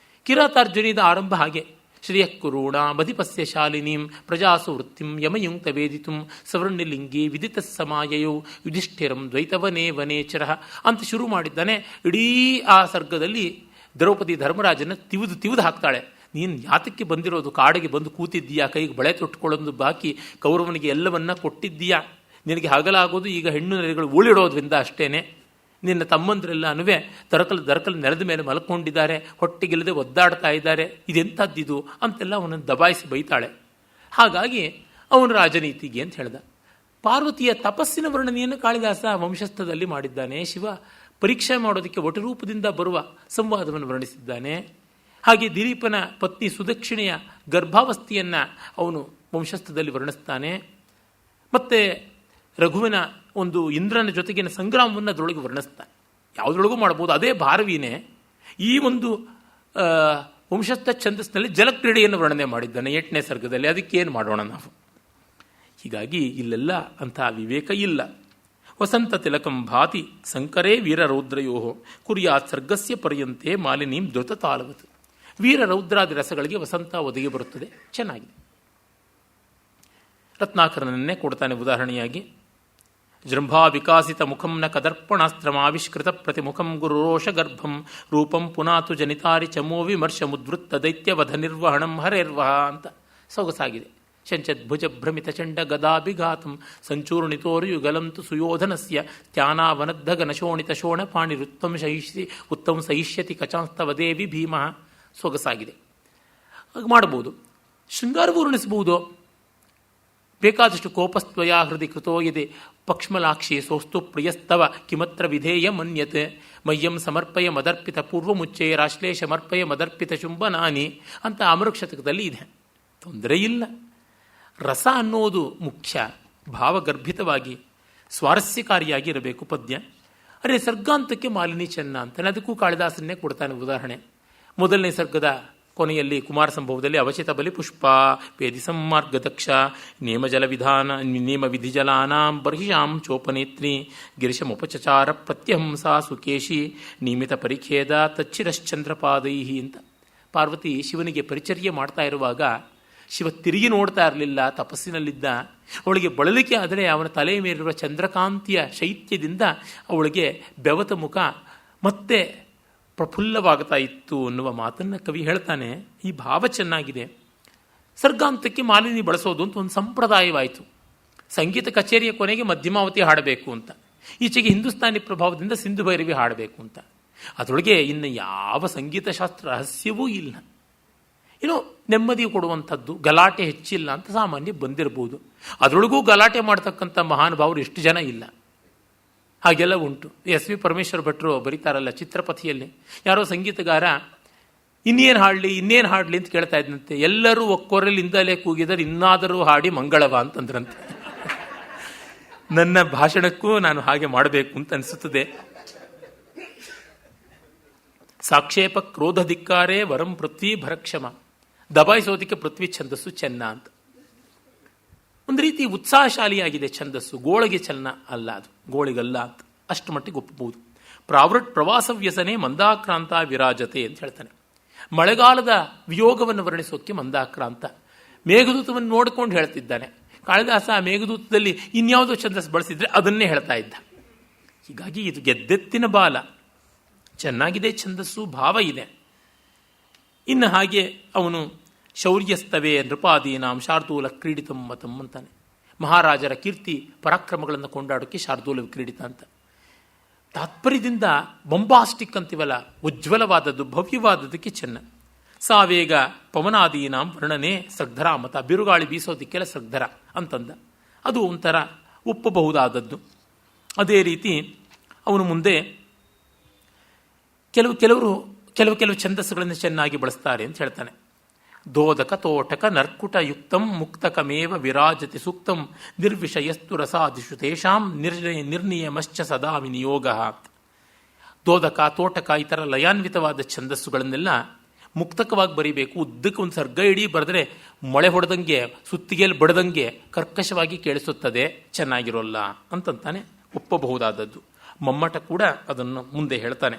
ಕಿರಾತಾರ್ಜುನಿದ ಆರಂಭ ಹಾಗೆ. ಶ್ರೇಯಃಕುರುಣ ಮಧಿಪಸ್ಯ ಶಾಲಿನೀಂ ಪ್ರಜಾಸು ವೃತ್ತಿಂ ಯಮಯುಂಕ್ತ ವೇದಿತುಂ ಸವರ್ಣಲಿಂಗಿ ವಿದಿತ ಸಮಾಯಯೋ ಯುಧಿಷ್ಠಿರಂ ದ್ವೈತವನೇ ವನೇಚರ ಅಂತ ಶುರು ಮಾಡಿದ್ದಾನೆ. ಇಡೀ ಆ ಸರ್ಗದಲ್ಲಿ ದ್ರೌಪದಿ ಧರ್ಮರಾಜನ ತಿವಿದು ಹಾಕ್ತಾಳೆ. ನೀನು ಯಾತಕ್ಕೆ ಬಂದಿರೋದು, ಕಾಡಿಗೆ ಬಂದು ಕೂತಿದ್ದೀಯಾ, ಕೈಗೆ ಬಳೆ ತೊಟ್ಟುಕೊಳ್ಳೋದು ಬಾಕಿ, ಕೌರವನಿಗೆ ಎಲ್ಲವನ್ನ ಕೊಟ್ಟಿದ್ದೀಯಾ, ನಿನಗೆ ಹಗಲಾಗೋದು ಈಗ ಹೆಣ್ಣು ನೆರೆಗಳು ಉಳಿಡೋದ್ರಿಂದ ಅಷ್ಟೇನೆ. ನಿನ್ನ ತಮ್ಮಂದ್ರೆಲ್ಲ ದರಕಲ್ ನೆಲದ ಮೇಲೆ ಮಲ್ಕೊಂಡಿದ್ದಾರೆ, ಹೊಟ್ಟೆಗಿಲ್ಲದೆ ಒದ್ದಾಡ್ತಾ ಇದ್ದಾರೆ, ಇದೆಂಥದ್ದಿದು ಅಂತೆಲ್ಲ ಅವನನ್ನು ದಬಾಯಿಸಿ ಬೈತಾಳೆ. ಹಾಗಾಗಿ ಅವನು ರಾಜನೀತಿಗೆ ಅಂತ ಹೇಳ್ದ. ಪಾರ್ವತಿಯ ತಪಸ್ಸಿನ ವರ್ಣನೆಯನ್ನು ಕಾಳಿದಾಸ ವಂಶಸ್ಥದಲ್ಲಿ ಮಾಡಿದ್ದಾನೆ. ಶಿವ ಪರೀಕ್ಷೆ ಮಾಡೋದಕ್ಕೆ ವಟರೂಪದಿಂದ ಬರುವ ಸಂವಾದವನ್ನು ವರ್ಣಿಸಿದ್ದಾನೆ. ಹಾಗೆ ದಿಲೀಪನ ಪತ್ನಿ ಸುದಕ್ಷಿಣೆಯ ಗರ್ಭಾವಸ್ಥೆಯನ್ನು ಅವನು ವಂಶಸ್ಥದಲ್ಲಿ ವರ್ಣಿಸ್ತಾನೆ. ಮತ್ತೆ ರಘುವಿನ ಒಂದು ಇಂದ್ರನ ಜೊತೆಗಿನ ಸಂಗ್ರಾಮವನ್ನು ಅದರೊಳಗೆ ವರ್ಣಿಸ್ತಾನೆ. ಯಾವುದ್ರೊಳಗೂ ಮಾಡ್ಬೋದು. ಅದೇ ಭಾರವೀನೇ ಈ ಒಂದು ವಂಶಸ್ಥ ಛಂದಸ್ಸಿನಲ್ಲಿ ಜಲಕ್ರೀಡೆಯನ್ನು ವರ್ಣನೆ ಮಾಡಿದ್ದಾನೆ 8ನೇ ಸರ್ಗದಲ್ಲಿ. ಅದಕ್ಕೇನು ಮಾಡೋಣ ನಾವು? ಹೀಗಾಗಿ ಇಲ್ಲೆಲ್ಲ ಅಂತಹ ವಿವೇಕ ಇಲ್ಲ. ವಸಂತ ತಿಲಕಂ ಭಾತಿ ಸಂಕರೇ ವೀರರೌದ್ರಯೋ ಕುರ್ಯಾತ್ ಸರ್ಗಸ್ಯ ಪರ್ಯಂತೆ ಮಾಲಿನೀಂ ದ್ರುತ ತಾಳವತ್. ವೀರರೌದ್ರಾದಿ ರಸಗಳಿಗೆ ವಸಂತ ಒದಗಿ ಬರುತ್ತದೆ. ಚೆನ್ನಾಗಿದೆ. ರತ್ನಾಕರನನ್ನೇ ಕೊಡ್ತಾನೆ ಉದಾಹರಣೆಯಾಗಿ. ಜೃಂಭಾ ವಿಕಾಸಿತ ಮುಖಂ ನ ಕದರ್ಪಣಾಸ್ತ್ರಮಾವಿಷ್ಕೃತ ಪ್ರತಿಮುಖಂ ಗುರುರೋಷ ಗರ್ಭಂ ರೂಪಂ ಪುನಾತು ಜನಿತಾರಿ ಚಮೋ ವಿಮರ್ಶ ಮುದ್ವೃತ್ತ ದೈತ್ಯವಧ ನಿರ್ವಹಣಂ ಹರೇರ್ವಹ ಅಂತ ಸೊಗಸಾಗಿದೆ. ಶಂಚದ್ಭುಜ ಭ್ರಮಿತ ಚಂಡ ಗದಾಭಿಘಾತಂ ಸಂಚೂರ್ಣಿತೋರ್ಯುಗಲಂತು ಸುಯೋಧನಸ್ಯ ತ್ಯಾನಾವನದ್ಧಗನ ಶೋಣಿತ ಶೋಣ ಉತ್ತಮ ಸಹಿಷ್ಯತಿ ಕಚಾಂಸ್ತವದೇವಿ ಭೀಮ. ಸೊಗಸಾಗಿದೆ. ಹಾಗೆ ಮಾಡಬಹುದು. ಶೃಂಗಾರವೂ ವರ್ಣಿಸಬಹುದು. ಬೇಕಾದಷ್ಟು ಕೋಪಸ್ತ್ವಯ ಹೃದಯ ಕೃತೋ ಯದೆ ಪಕ್ಷ್ಮಲಾಕ್ಷಿ ಸೋಸ್ತು ಪ್ರಿಯಸ್ತವ ಕಿಮತ್ರ ವಿಧೇಯ ಮನ್ಯತೆ ಮಯ್ಯಂ ಸಮರ್ಪಯ ಮದರ್ಪಿತ ಪೂರ್ವಮುಚ್ಚಯ ರಾಶ್ಲೇಷ ಮರ್ಪಯ ಮದರ್ಪಿತ ಶುಂಭನಾನಿ ಅಂತ ಅಮೃಕ್ಷತಕದಲ್ಲಿ ಇದೆ. ತೊಂದರೆ ಇಲ್ಲ. ರಸ ಅನ್ನೋದು ಮುಖ್ಯ. ಭಾವಗರ್ಭಿತವಾಗಿ ಸ್ವಾರಸ್ಯಕಾರಿಯಾಗಿ ಇರಬೇಕು ಪದ್ಯ. ಅರೆ ಸರ್ಗಾಂತಕ್ಕೆ ಮಾಲಿನಿ ಚೆನ್ನ ಅಂತಾನೆ. ಅದಕ್ಕೂ ಕಾಳಿದಾಸನ್ನೇ ಕೊಡ್ತಾನೆ ಉದಾಹರಣೆ. ಮೊದಲನೇ ಸರ್ಗದ ಕೊನೆಯಲ್ಲಿ ಕುಮಾರ ಸಂಭವದಲ್ಲಿ ಅವಚಿತ ಬಲಿ ಪುಷ್ಪ ಪೇದಿ ಸಂಮಾರ್ಗ ದಕ್ಷ ನೇಮ ವಿಧಿ ಜಲಾನಾಂ ಬರ್ಹಿಷಾಂ ಚೋಪನೇತ್ರಿ ಗಿರಿಶಮುಪಚಚಾರ ಪ್ರತ್ಯಹಂಸ ಸುಕೇಶಿ ನಿಯಮಿತ ಪರಿಖೇದ ತಚ್ಚಿರಶ್ಚಂದ್ರಪಾದೈ ಅಂತ ಪಾರ್ವತಿ ಶಿವನಿಗೆ ಪರಿಚರ್ಯೆ ಮಾಡ್ತಾ ಇರುವಾಗ ಶಿವ ತಿರುಗಿ ನೋಡ್ತಾ ಇರಲಿಲ್ಲ, ತಪಸ್ಸಿನಲ್ಲಿದ್ದ. ಅವಳಿಗೆ ಬಳಲಿಕೆ ಆದರೆ ಅವನ ತಲೆಯ ಮೇಲಿರುವ ಚಂದ್ರಕಾಂತಿಯ ಶೈತ್ಯದಿಂದ ಅವಳಿಗೆ ಬೆವತ ಮುಖ ಮತ್ತೆ ಪ್ರಫುಲ್ಲವಾಗ್ತಾ ಇತ್ತು ಅನ್ನುವ ಮಾತನ್ನು ಕವಿ ಹೇಳ್ತಾನೆ. ಈ ಭಾವ ಚೆನ್ನಾಗಿದೆ. ಸರ್ಗಾಂತಕ್ಕೆ ಮಾಲಿನಿ ಬಳಸೋದು ಅಂತ ಒಂದು ಸಂಪ್ರದಾಯವಾಯಿತು. ಸಂಗೀತ ಕಚೇರಿಯ ಕೊನೆಗೆ ಮಧ್ಯಮಾವತಿ ಹಾಡಬೇಕು ಅಂತ, ಈಚೆಗೆ ಹಿಂದೂಸ್ತಾನಿ ಪ್ರಭಾವದಿಂದ ಸಿಂಧು ಭೈರವಿ ಹಾಡಬೇಕು ಅಂತ. ಅದರೊಳಗೆ ಇನ್ನು ಯಾವ ಸಂಗೀತ ಶಾಸ್ತ್ರ ರಹಸ್ಯವೂ ಇಲ್ಲ. ಏನೋ ನೆಮ್ಮದಿ ಕೊಡುವಂಥದ್ದು, ಗಲಾಟೆ ಹೆಚ್ಚಿಲ್ಲ ಅಂತ ಸಾಮಾನ್ಯ ಬಂದಿರಬಹುದು. ಅದರೊಳಗೂ ಗಲಾಟೆ ಮಾಡ್ತಕ್ಕಂಥ ಮಹಾನುಭಾವರು ಎಷ್ಟು ಜನ ಇಲ್ಲ. ಹಾಗೆಲ್ಲ ಉಂಟು. ಎಸ್ ವಿ ಪರಮೇಶ್ವರ ಭಟ್ರು ಬರೀತಾರಲ್ಲ ಚಿತ್ರಪಥಿಯಲ್ಲಿ, ಯಾರೋ ಸಂಗೀತಗಾರ ಇನ್ನೇನು ಹಾಡಲಿ ಅಂತ ಕೇಳ್ತಾ ಇದ್ದಂತೆ. ಎಲ್ಲರೂ ಒಕ್ಕೊರಲಿಂದಲೇ ಕೂಗಿದರೆ ಇನ್ನಾದರೂ ಹಾಡಿ ಮಂಗಳವ ಅಂತಂದ್ರಂತೆ. ನನ್ನ ಭಾಷಣಕ್ಕೂ ನಾನು ಹಾಗೆ ಮಾಡಬೇಕು ಅಂತ ಅನಿಸುತ್ತದೆ. ಸಾಕ್ಷೇಪ ಕ್ರೋಧ ಧಿಕ್ಕಾರೇ ವರಂ ಪೃಥ್ವಿ ಭರಕ್ಷಮ, ದಬಾಯಿಸೋದಕ್ಕೆ ಪೃಥ್ವಿ ಛಂದಸ್ಸು ಚೆನ್ನ ಅಂತ. ಒಂದು ರೀತಿ ಉತ್ಸಾಹಶಾಲಿಯಾಗಿದೆ ಛಂದಸ್ಸು, ಗೋಳಿಗೆ ಚಲನ ಅಲ್ಲ, ಅದು ಗೋಳಿಗಲ್ಲ ಅಂತ ಅಷ್ಟು ಮಟ್ಟಿಗೆ ಒಪ್ಪಬಹುದು. ಪ್ರಾವೃಟ್ ಪ್ರವಾಸ ವ್ಯಸನೆ ಮಂದಾಕ್ರಾಂತ ವಿರಾಜತೆ ಅಂತ ಹೇಳ್ತಾನೆ. ಮಳೆಗಾಲದ ವಿಯೋಗವನ್ನು ವರ್ಣಿಸೋಕ್ಕೆ ಮಂದಾಕ್ರಾಂತ. ಮೇಘದೂತವನ್ನು ನೋಡಿಕೊಂಡು ಹೇಳ್ತಿದ್ದಾನೆ. ಕಾಳಿದಾಸ ಮೇಘದೂತದಲ್ಲಿ ಇನ್ಯಾವುದೋ ಛಂದಸ್ಸು ಬಳಸಿದ್ರೆ ಅದನ್ನೇ ಹೇಳ್ತಾ ಇದ್ದ. ಹೀಗಾಗಿ ಇದು ಗೆದ್ದೆತ್ತಿನ ಬಾಲ, ಚೆನ್ನಾಗಿದೆ ಛಂದಸ್ಸು, ಭಾವ ಇದೆ. ಇನ್ನು ಹಾಗೆ ಅವನು ಶೌರ್ಯಸ್ತವೇ ನೃಪಾದೀನಾಂ ಶಾರ್ದೂಲ ಕ್ರೀಡಿತಂ ಮತಂ ಅಂತಾನೆ. ಮಹಾರಾಜರ ಕೀರ್ತಿ ಪರಾಕ್ರಮಗಳನ್ನು ಕೊಂಡಾಡೋಕ್ಕೆ ಶಾರ್ದೂಲ ಕ್ರೀಡಿತ ಅಂತ. ತಾತ್ಪರ್ಯದಿಂದ ಬೊಂಬಾಸ್ಟಿಕ್ ಅಂತೀವಲ್ಲ, ಉಜ್ವಲವಾದದ್ದು, ಭವ್ಯವಾದದ್ದಕ್ಕೆ ಚೆನ್ನ. ಸಾವೇಗ ಪವನಾದೀನಾಂ ವರ್ಣನೆ ಸಗ್ಧರ ಮತ, ಬಿರುಗಾಳಿ ಬೀಸೋದಕ್ಕೆಲ್ಲ ಸಗ್ಧರ ಅಂತಂದ. ಅದು ಒಂಥರ ಒಪ್ಪಬಹುದಾದದ್ದು. ಅದೇ ರೀತಿ ಅವನು ಮುಂದೆ ಕೆಲವು ಛಂದಸ್ಸುಗಳನ್ನು ಚೆನ್ನಾಗಿ ಬಳಸ್ತಾರೆ ಅಂತ ಹೇಳ್ತಾನೆ. ದೋದಕ ತೋಟಕ ನರ್ಕುಟ ಯುಕ್ತಂ ಮುಕ್ತಕಮೇವ ವಿರಾಜತಿ ಸೂಕ್ತಂ ನಿರ್ವಿಷಯಸ್ತು ರಸಾದಿಷು ತೇಷಾಂ ನಿರ್ನಿಯಮಶ್ಚ ಸದಾ ವಿನಿಯೋಗ. ದೋದಕ ತೋಟಕ ಈ ಥರ ಲಯಾನ್ವಿತವಾದ ಛಂದಸ್ಸುಗಳನ್ನೆಲ್ಲ ಮುಕ್ತಕವಾಗಿ ಬರೀಬೇಕು. ಉದ್ದಕ್ಕೆ ಒಂದು ಸರ್ಗ ಇಡೀ ಬರೆದ್ರೆ ಮೊಳೆ ಹೊಡೆದಂಗೆ, ಸುತ್ತಿಗೆಯಲ್ಲಿ ಬಡದಂಗೆ ಕರ್ಕಶವಾಗಿ ಕೇಳಿಸುತ್ತದೆ, ಚೆನ್ನಾಗಿರೋಲ್ಲ ಅಂತಂತಾನೆ. ಒಪ್ಪಬಹುದಾದದ್ದು. ಮಮ್ಮಟ ಕೂಡ ಅದನ್ನು ಮುಂದೆ ಹೇಳ್ತಾನೆ.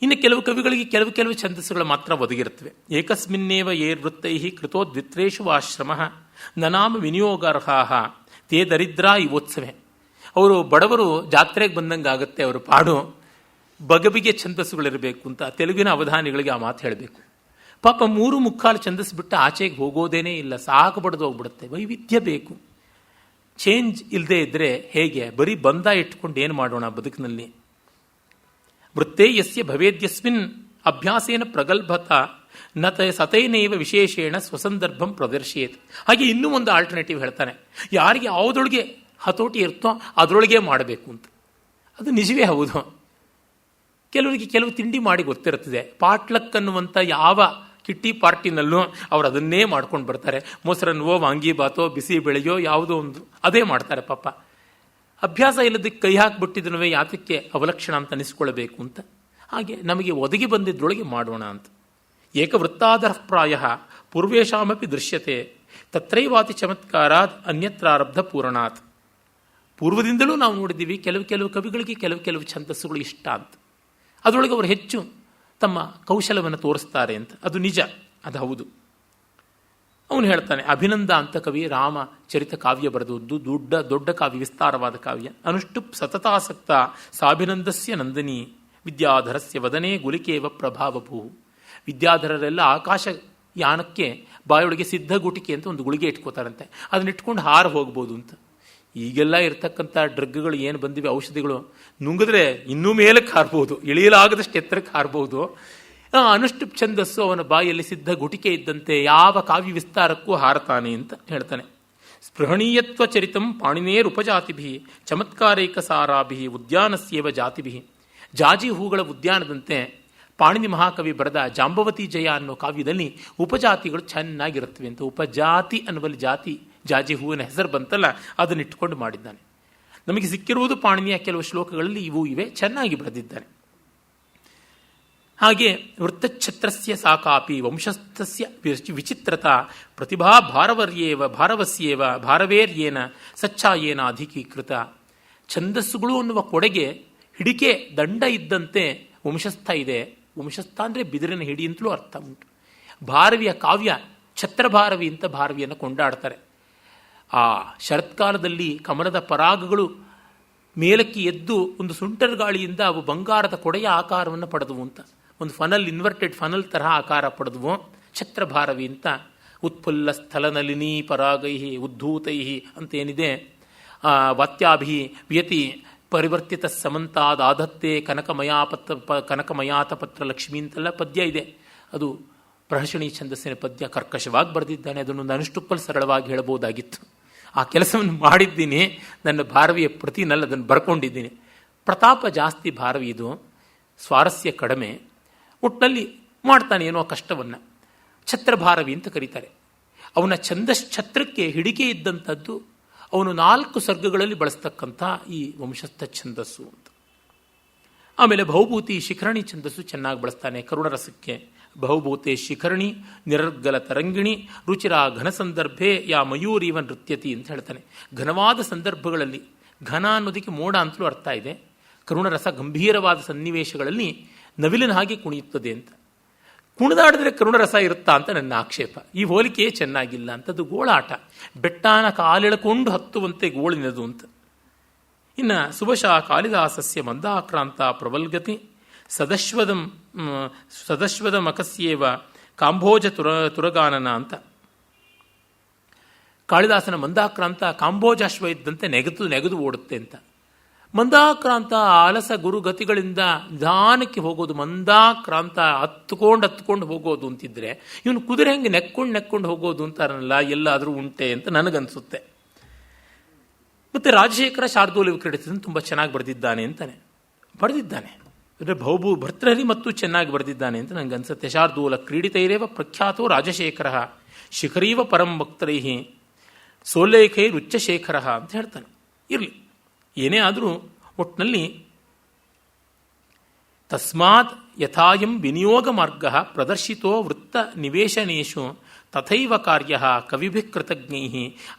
ಇನ್ನು ಕೆಲವು ಕವಿಗಳಿಗೆ ಕೆಲವು ಛಂದಸ್ಸುಗಳು ಮಾತ್ರ ಒದಗಿರುತ್ತವೆ. ಏಕಸ್ಮಿನ್ನೇವ ಏರ್ವೃತ್ತೈ ಕೃತೋ ದ್ವಿತ್ರೇಷು ಆಶ್ರಮ ನನಾಮ ವಿನಿಯೋಗಾರ್ಹಾಹ ತೇ ದರಿದ್ರ ಇವೋತ್ಸವೆ. ಅವರು ಬಡವರು ಜಾತ್ರೆಗೆ ಬಂದಂಗೆ ಆಗುತ್ತೆ, ಅವರು ಪಾಡು ಬಗೆಬಗೆ ಛಂದಸ್ಸುಗಳಿರಬೇಕು ಅಂತ ತೆಲುಗಿನ ಅವಧಾನಿಗಳಿಗೆ ಆ ಮಾತು ಹೇಳಬೇಕು. ಪಾಪ 3/4 ಛಂದಸ್ಸು ಬಿಟ್ಟು ಆಚೆಗೆ ಹೋಗೋದೇನೇ ಇಲ್ಲ, ಸಾಕು ಬಡ್ದು ಹೋಗ್ಬಿಡುತ್ತೆ. ವೈವಿಧ್ಯ ಬೇಕು, ಚೇಂಜ್ ಇಲ್ಲದೆ ಇದ್ದರೆ ಹೇಗೆ? ಬರೀ ಬಂದ ಇಟ್ಕೊಂಡು ಏನು ಮಾಡೋಣ ಬದುಕಿನಲ್ಲಿ? ವೃತ್ತೇ ಯಸ್ಯ ಭವೇದ್ಯಸ್ಮಿನ್ ಅಭ್ಯಾಸೇನ ಪ್ರಗಲ್ಭತ ನತ ಸತೈನೈವ ವಿಶೇಷೇಣ ಸ್ವಸಂದರ್ಭಂ ಪ್ರದರ್ಶಿಯೇತ್. ಹಾಗೆ ಇನ್ನೂ ಒಂದು ಆಲ್ಟರ್ನೇಟಿವ್ ಹೇಳ್ತಾನೆ. ಯಾರಿಗೆ ಯಾವುದರೊಳಗೆ ಹತೋಟಿ ಇರ್ತೋ ಅದರೊಳಗೆ ಮಾಡಬೇಕು ಅಂತ. ಅದು ನಿಜವೇ ಹೌದು. ಕೆಲವರಿಗೆ ಕೆಲವು ತಿಂಡಿ ಮಾಡಿ ಗೊತ್ತಿರುತ್ತದೆ. ಪಾಟ್ಲಕ್ ಅನ್ನುವಂಥ ಯಾವ ಕಿಟ್ಟಿ ಪಾರ್ಟಿನಲ್ಲೂ ಅವರು ಅದನ್ನೇ ಮಾಡ್ಕೊಂಡು ಬರ್ತಾರೆ. ಮೊಸರನ್ವೋ ವಾಂಗಿ ಬಾತೋ ಬಿಸಿ ಬೆಳೆಯೋ ಯಾವುದೋ ಒಂದು ಅದೇ ಮಾಡ್ತಾರೆ. ಪಾಪ ಅಭ್ಯಾಸ ಇಲ್ಲದಕ್ಕೆ ಕೈ ಹಾಕಿಬಿಟ್ಟಿದ್ರೂ ಯಾತಕ್ಕೆ ಅವಲಕ್ಷಣ ಅಂತ ಅನಿಸ್ಕೊಳ್ಬೇಕು ಅಂತ. ಹಾಗೆ ನಮಗೆ ಒದಗಿ ಬಂದಿದ್ದರೊಳಗೆ ಮಾಡೋಣ ಅಂತ. ಏಕವೃತ್ತಾದರ ಪ್ರಾಯ ಪೂರ್ವೇಶಾಮಪಿ ದೃಶ್ಯತೆ ತತ್ರೈವಾತಿ ಚಮತ್ಕಾರಾತ್ ಅನ್ಯತ್ರಾರಬ್ಧ ಪೂರ್ಣಾತ್. ಪೂರ್ವದಿಂದಲೂ ನಾವು ನೋಡಿದ್ದೀವಿ ಕೆಲವು ಕವಿಗಳಿಗೆ ಕೆಲವು ಛಂದಸ್ಸುಗಳು ಇಷ್ಟ ಅಂತ. ಅದರೊಳಗೆ ಅವರು ಹೆಚ್ಚು ತಮ್ಮ ಕೌಶಲವನ್ನು ತೋರಿಸ್ತಾರೆ ಅಂತ. ಅದು ನಿಜ, ಅದು ಹೌದು. ಅವನು ಹೇಳ್ತಾನೆ, ಅಭಿನಂದ ಅಂತ ಕವಿ ರಾಮ ಚರಿತ ಕಾವ್ಯ ಬರೆದದ್ದು, ದೊಡ್ಡ ಕಾವ್ಯ, ವಿಸ್ತಾರವಾದ ಕಾವ್ಯ. ಅನುಷ್ಠುಪ್ ಸತತಾಸಕ್ತ ಸಾಭಿನಂದಸ್ಯ ನಂದಿನಿ ವಿದ್ಯಾಧರಸ್ಯ ವದನೆ ಗುಲಿಕೇವ ಪ್ರಭಾವಭೂ. ವಿದ್ಯಾಧರರೆಲ್ಲ ಆಕಾಶ ಯಾನಕ್ಕೆ ಬಾಯೊಳಗೆ ಸಿದ್ಧ ಗುಟಿಕೆ ಅಂತ ಒಂದು ಗುಳಿಗೆ ಇಟ್ಕೋತಾರಂತೆ. ಅದನ್ನ ಇಟ್ಕೊಂಡು ಹಾರ ಹೋಗ್ಬೋದು ಅಂತ. ಈಗೆಲ್ಲ ಇರ್ತಕ್ಕಂಥ ಡ್ರಗ್ಗಳು ಏನು ಬಂದಿವೆ, ಔಷಧಿಗಳು, ನುಂಗಿದ್ರೆ ಇನ್ನೂ ಮೇಲಕ್ಕೆ ಹಾರ್ಬೋದು, ಇಳಿಯಲಾಗದಷ್ಟು ಎತ್ತರಕ್ಕೆ ಹಾರಬಹುದು. ಅನುಷ್ಠುಪ್ ಛಂದಸ್ಸು ಅವನ ಬಾಯಲ್ಲಿ ಸಿದ್ಧ ಗುಟಿಕೆ ಇದ್ದಂತೆ ಯಾವ ಕಾವ್ಯ ವಿಸ್ತಾರಕ್ಕೂ ಹಾರತಾನೆ ಅಂತ ಹೇಳ್ತಾನೆ. ಸ್ಪೃಹಣೀಯತ್ವ ಚರಿತಂ ಪಾಣಿನೇರುಪಜಾತಿಭಿ ಚಮತ್ಕಾರೈಕ ಸಾರಾಭಿ ಉದ್ಯಾನಸ್ಯೇವ ಜಾತಿಭಿ. ಜಾಜಿ ಹೂಗಳ ಉದ್ಯಾನದಂತೆ ಪಾಣಿನಿ ಮಹಾಕವಿ ಬರೆದ ಜಾಂಬವತಿ ಜಯ ಅನ್ನೋ ಕಾವ್ಯದಲ್ಲಿ ಉಪಜಾತಿಗಳು ಚೆನ್ನಾಗಿರುತ್ತವೆ ಅಂತ. ಉಪಜಾತಿ ಅನ್ನುವಲ್ಲಿ ಜಾತಿ, ಜಾಜಿ ಹೂವಿನ ಹೆಸರು ಬಂತಲ್ಲ, ಅದನ್ನು ಇಟ್ಟುಕೊಂಡು ಮಾಡಿದ್ದಾನೆ. ನಮಗೆ ಸಿಕ್ಕಿರುವುದು ಪಾಣಿನಿಯ ಕೆಲವು ಶ್ಲೋಕಗಳಲ್ಲಿ ಇವೆ, ಚೆನ್ನಾಗಿ ಬರೆದಿದ್ದಾನೆ. ಹಾಗೆ ವೃತ್ತಛತ್ರಸ್ಯ ಸಾಕಾಪಿ ವಂಶಸ್ಥಸ್ಯ ವಿಚಿತ್ರತಾ ಪ್ರತಿಭಾ ಭಾರವಸ್ಯೇವ ಭಾರವೇರ್ಯೇನ ಸಚ್ಚಾಯೇನ ಅಧಿಕೀಕೃತ. ಛಂದಸ್ಸುಗಳು ಅನ್ನುವ ಕೊಡೆಗೆ ಹಿಡಿಕೆ ದಂಡ ಇದ್ದಂತೆ ವಂಶಸ್ಥ ಇದೆ. ವಂಶಸ್ಥ ಅಂದರೆ ಬಿದಿರಿನ ಹಿಡಿ ಅಂತಲೂ ಅರ್ಥ ಉಂಟು. ಭಾರವಿಯ ಕಾವ್ಯ ಛತ್ರಭಾರವಿ ಅಂತ ಭಾರವಿಯನ್ನು ಕೊಂಡಾಡ್ತಾರೆ. ಆ ಶರತ್ಕಾಲದಲ್ಲಿ ಕಮಲದ ಪರಾಗಗಳು ಮೇಲಕ್ಕೆ ಎದ್ದು ಒಂದು ಸುಂಟರ್ ಗಾಳಿಯಿಂದ ಅವು ಬಂಗಾರದ ಕೊಡೆಯ ಆಕಾರವನ್ನು ಪಡೆದವು ಅಂತ, ಒಂದು ಫನಲ್, ಇನ್ವರ್ಟೆಡ್ ಫನಲ್ ತರಹ ಆಕಾರ ಪಡೆದವು. ಛತ್ರಭಾರವಿ ಅಂತ. ಉತ್ಫುಲ್ಲ ಸ್ಥಲನಲಿನಿ ಪರಾಗೈ ಉದ್ಧೂತೈ ಅಂತೇನಿದೆ. ವಾತ್ಯಾಭಿ ವ್ಯತಿ ಪರಿವರ್ತಿತ ಸಮಂತಾದಾಧತ್ತೆ ಕನಕಮಯಾತ ಪತ್ರ ಲಕ್ಷ್ಮಿ ಅಂತೆಲ್ಲ ಪದ್ಯ ಇದೆ. ಅದು ಪ್ರಹರ್ಷಣಿ ಛಂದಸ್ಸಿನ ಪದ್ಯ. ಕರ್ಕಶವಾಗಿ ಬರೆದಿದ್ದಾನೆ. ಅದನ್ನೊಂದು ಅನುಷ್ಟುಪ್ಪಲ್ಲಿ ಸರಳವಾಗಿ ಹೇಳಬಹುದಾಗಿತ್ತು. ಆ ಕೆಲಸವನ್ನು ಮಾಡಿದ್ದೀನಿ. ನನ್ನ ಭಾರವಿಯ ಪ್ರತಿನಲ್ಲಿ ಅದನ್ನು ಬರ್ಕೊಂಡಿದ್ದೀನಿ. ಪ್ರತಾಪ ಜಾಸ್ತಿ ಭಾರವಿ, ಇದು ಸ್ವಾರಸ್ಯ ಕಡಿಮೆ. ಒಟ್ಟಿನಲ್ಲಿ ಮಾಡ್ತಾನೆ ಏನೋ ಕಷ್ಟವನ್ನು. ಛತ್ರಭಾರವಿ ಅಂತ ಕರೀತಾರೆ. ಅವನ ಛತ್ರಕ್ಕೆ ಹಿಡಿಕೆ ಇದ್ದಂಥದ್ದು. ಅವನು 4 ಸರ್ಗಗಳಲ್ಲಿ ಬಳಸ್ತಕ್ಕಂಥ ಈ ವಂಶಸ್ಥ ಛಂದಸ್ಸು ಅಂತ. ಆಮೇಲೆ ಬಹುಭೂತಿ ಶಿಖರಣಿ ಛಂದಸ್ಸು ಚೆನ್ನಾಗಿ ಬಳಸ್ತಾನೆ ಕರುಣರಸಕ್ಕೆ. ಬಹುಭೂತೆ ಶಿಖರಣಿ ನಿರರ್ಗಲ ತರಂಗಿಣಿ ರುಚಿರ ಘನ ಸಂದರ್ಭೆ ಯಾ ಮಯೂರೀವ ನೃತ್ಯತಿ ಅಂತ ಹೇಳ್ತಾನೆ. ಘನವಾದ ಸಂದರ್ಭಗಳಲ್ಲಿ, ಘನ ಅನ್ನೋದಕ್ಕೆ ಮೋಡ ಅಂತಲೂ ಅರ್ಥ ಇದೆ. ಕರುಣರಸ ಗಂಭೀರವಾದ ಸನ್ನಿವೇಶಗಳಲ್ಲಿ ನವಿಲಿನ ಹಾಗೆ ಕುಣಿಯುತ್ತದೆ ಅಂತ. ಕುಣಿದಾಡಿದ್ರೆ ಕರುಣರಸ ಇರುತ್ತಾ ಅಂತ ನನ್ನ ಆಕ್ಷೇಪ. ಈ ಹೋಲಿಕೆಯೇ ಚೆನ್ನಾಗಿಲ್ಲ ಅಂತದ್ದು. ಗೋಳಾಟ, ಬೆಟ್ಟಾನ ಕಾಲೆಳಕೊಂಡು ಹತ್ತುವಂತೆ ಗೋಳಿನದು ಅಂತ. ಇನ್ನು ಸುಭಷ ಕಾಳಿದಾಸಸ್ಯ ಮಂದಾಕ್ರಾಂತ ಪ್ರಬಲ್ಗತಿ ಸದಶ್ವದ ಮಕಸ್ಯೇವ ಕಾಂಬೋಜ ತುರಗಾನನ ಅಂತ. ಕಾಳಿದಾಸನ ಮಂದಾಕ್ರಾಂತ ಕಾಂಬೋಜಾಶ್ವ ಇದ್ದಂತೆ ನೆಗೆದು ಓಡುತ್ತೆ ಅಂತ. ಮಂದಾಕ್ರಾಂತ ಆಲಸ ಗುರುಗತಿಗಳಿಂದ ನಿಧಾನಕ್ಕೆ ಹೋಗೋದು. ಮಂದಾಕ್ರಾಂತ ಹತ್ಕೊಂಡು ಹೋಗೋದು ಅಂತಿದ್ರೆ ಇವನು ಕುದುರೆ ಹೆಂಗೆ ನೆಕ್ಕೊಂಡು ಹೋಗೋದು ಅಂತಾರಲ್ಲ, ಎಲ್ಲಾದರೂ ಉಂಟೆ ಅಂತ ನನಗನ್ಸುತ್ತೆ. ಮತ್ತೆ ರಾಜಶೇಖರ ಶಾರ್ದೂಲ ವಿಕ್ರೀಡಿತನ ತುಂಬ ಚೆನ್ನಾಗಿ ಬರೆದಿದ್ದಾನೆ ಅಂತಾನೆ. ಬರೆದಿದ್ದಾನೆ ಅಂದರೆ ಭರ್ತೃಹರಿ ಮತ್ತು ಚೆನ್ನಾಗಿ ಬರೆದಿದ್ದಾನೆ ಅಂತ ನನಗೆ ಅನ್ಸುತ್ತೆ. ಶಾರ್ದೂಲ ಕ್ರೀಡಿತೈರೇವ ಪ್ರಖ್ಯಾತೋ ರಾಜಶೇಖರ ಶಿಖರೀವ ಪರಂ ಭಕ್ತರೈ ಸೋಲ್ಲೇಖೈ ರುಚ್ಚಶೇಖರ ಅಂತ ಹೇಳ್ತಾನೆ. ಇರಲಿ, ಏನೇ ಆದರೂ ಒಟ್ಟಿನಲ್ಲಿ ತಸ್ಮಾತ್ ಯಥಾಯಂ ವಿನಿಯೋಗ ಮಾರ್ಗ ಪ್ರದರ್ಶಿತೋ ವೃತ್ತ ನಿವೇಶನೇಶು ತಥೈವ ಕಾರ್ಯ ಕವಿಭಿ ಕೃತಜ್ಞೈ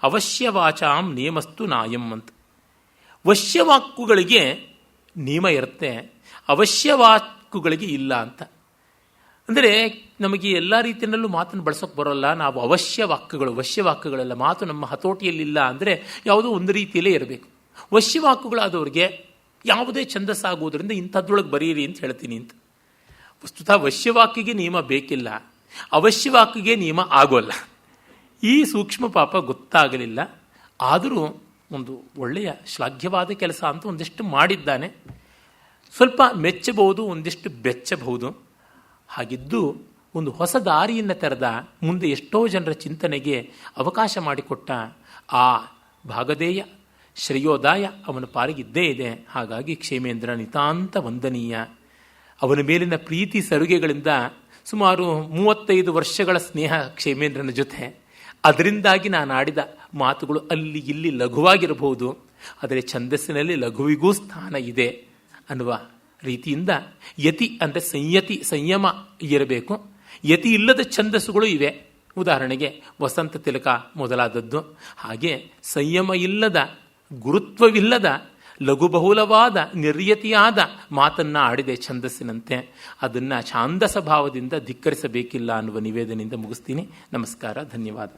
ಅವಶ್ಯವಾಚಾಂ ನಿಯಮಸ್ತು ನಾಯಂ ಅಂತ. ವಶ್ಯವಾಕ್ಕುಗಳಿಗೆ ನಿಯಮ ಇರುತ್ತೆ, ಅವಶ್ಯವಾಕ್ಕುಗಳಿಗೆ ಇಲ್ಲ ಅಂತ. ಅಂದರೆ ನಮಗೆ ಎಲ್ಲ ರೀತಿಯಲ್ಲೂ ಮಾತನ್ನು ಬಳಸೋಕೆ ಬರೋಲ್ಲ. ನಾವು ವಶ್ಯವಾಕ್ಯಗಳೆಲ್ಲ ಮಾತು ನಮ್ಮ ಹತೋಟಿಯಲ್ಲಿಲ್ಲ ಅಂದರೆ ಯಾವುದೋ ಒಂದು ರೀತಿಯಲ್ಲೇ ಇರಬೇಕು. ವಶ್ಯವಾಕ್ಕುಗಳಾದವ್ರಿಗೆ ಯಾವುದೇ ಛಂದಸ್ಸಾಗುವುದರಿಂದ ಇಂಥದ್ರೊಳಗೆ ಬರೀರಿ ಅಂತ ಹೇಳ್ತೀನಿ ಅಂತ. ವಸ್ತುತಃ ವಶ್ಯವಾಕ್ಯಗೆ ನಿಯಮ ಬೇಕಿಲ್ಲ, ಅವಶ್ಯವಾಕ್ಯಗೆ ನಿಯಮ ಆಗೋಲ್ಲ. ಈ ಸೂಕ್ಷ್ಮ ಪಾಪ ಗೊತ್ತಾಗಲಿಲ್ಲ. ಆದರೂ ಒಂದು ಒಳ್ಳೆಯ ಶ್ಲಾಘ್ಯವಾದ ಕೆಲಸ ಅಂತ ಒಂದಿಷ್ಟು ಮಾಡಿದ್ದಾನೆ. ಸ್ವಲ್ಪ ಮೆಚ್ಚಬಹುದು, ಒಂದಿಷ್ಟು ಬೆಚ್ಚಬಹುದು. ಹಾಗಿದ್ದು ಒಂದು ಹೊಸ ದಾರಿಯನ್ನು ತೆರೆದ, ಮುಂದೆ ಎಷ್ಟೋ ಜನರ ಚಿಂತನೆಗೆ ಅವಕಾಶ ಮಾಡಿಕೊಟ್ಟ ಆ ಭಾಗಧೇಯ ಶ್ರೇಯೋದಾಯ ಅವನ ಪಾಲಿಗಿದ್ದೇ ಇದೆ. ಹಾಗಾಗಿ ಕ್ಷೇಮೇಂದ್ರ ನಿತಾಂತ ವಂದನೀಯ. ಅವನ ಮೇಲಿನ ಪ್ರೀತಿ ಸರುಗೆಗಳಿಂದ ಸುಮಾರು 35 ವರ್ಷಗಳ ಸ್ನೇಹ ಕ್ಷೇಮೇಂದ್ರನ ಜೊತೆ. ಅದರಿಂದಾಗಿ ನಾನು ಆಡಿದ ಮಾತುಗಳು ಅಲ್ಲಿ ಇಲ್ಲಿ ಲಘುವಾಗಿರಬಹುದು, ಆದರೆ ಛಂದಸ್ಸಿನಲ್ಲಿ ಲಘುವಿಗೂ ಸ್ಥಾನ ಇದೆ ಅನ್ನುವ ರೀತಿಯಿಂದ ಯತಿ ಅಂದರೆ ಸಂಯಮ ಇರಬೇಕು. ಯತಿ ಇಲ್ಲದ ಛಂದಸ್ಸುಗಳು ಇವೆ. ಉದಾಹರಣೆಗೆ ವಸಂತ ತಿಲಕ ಮೊದಲಾದದ್ದು. ಹಾಗೆ ಸಂಯಮ ಇಲ್ಲದ, ಗುರುತ್ವವಿಲ್ಲದ, ಲಘುಬಹುಲವಾದ, ನಿರ್ಯತಿಯಾದ ಮಾತನ್ನು ಆಡಿದೆ ಛಂದಸ್ಸಿನಂತೆ. ಅದನ್ನು ಛಾಂದಸ ಭಾವದಿಂದ ಧಿಕ್ಕರಿಸಬೇಕಿಲ್ಲ ಅನ್ನುವ ನಿವೇದನೆಯಿಂದ ಮುಗಿಸ್ತೀನಿ. ನಮಸ್ಕಾರ, ಧನ್ಯವಾದ.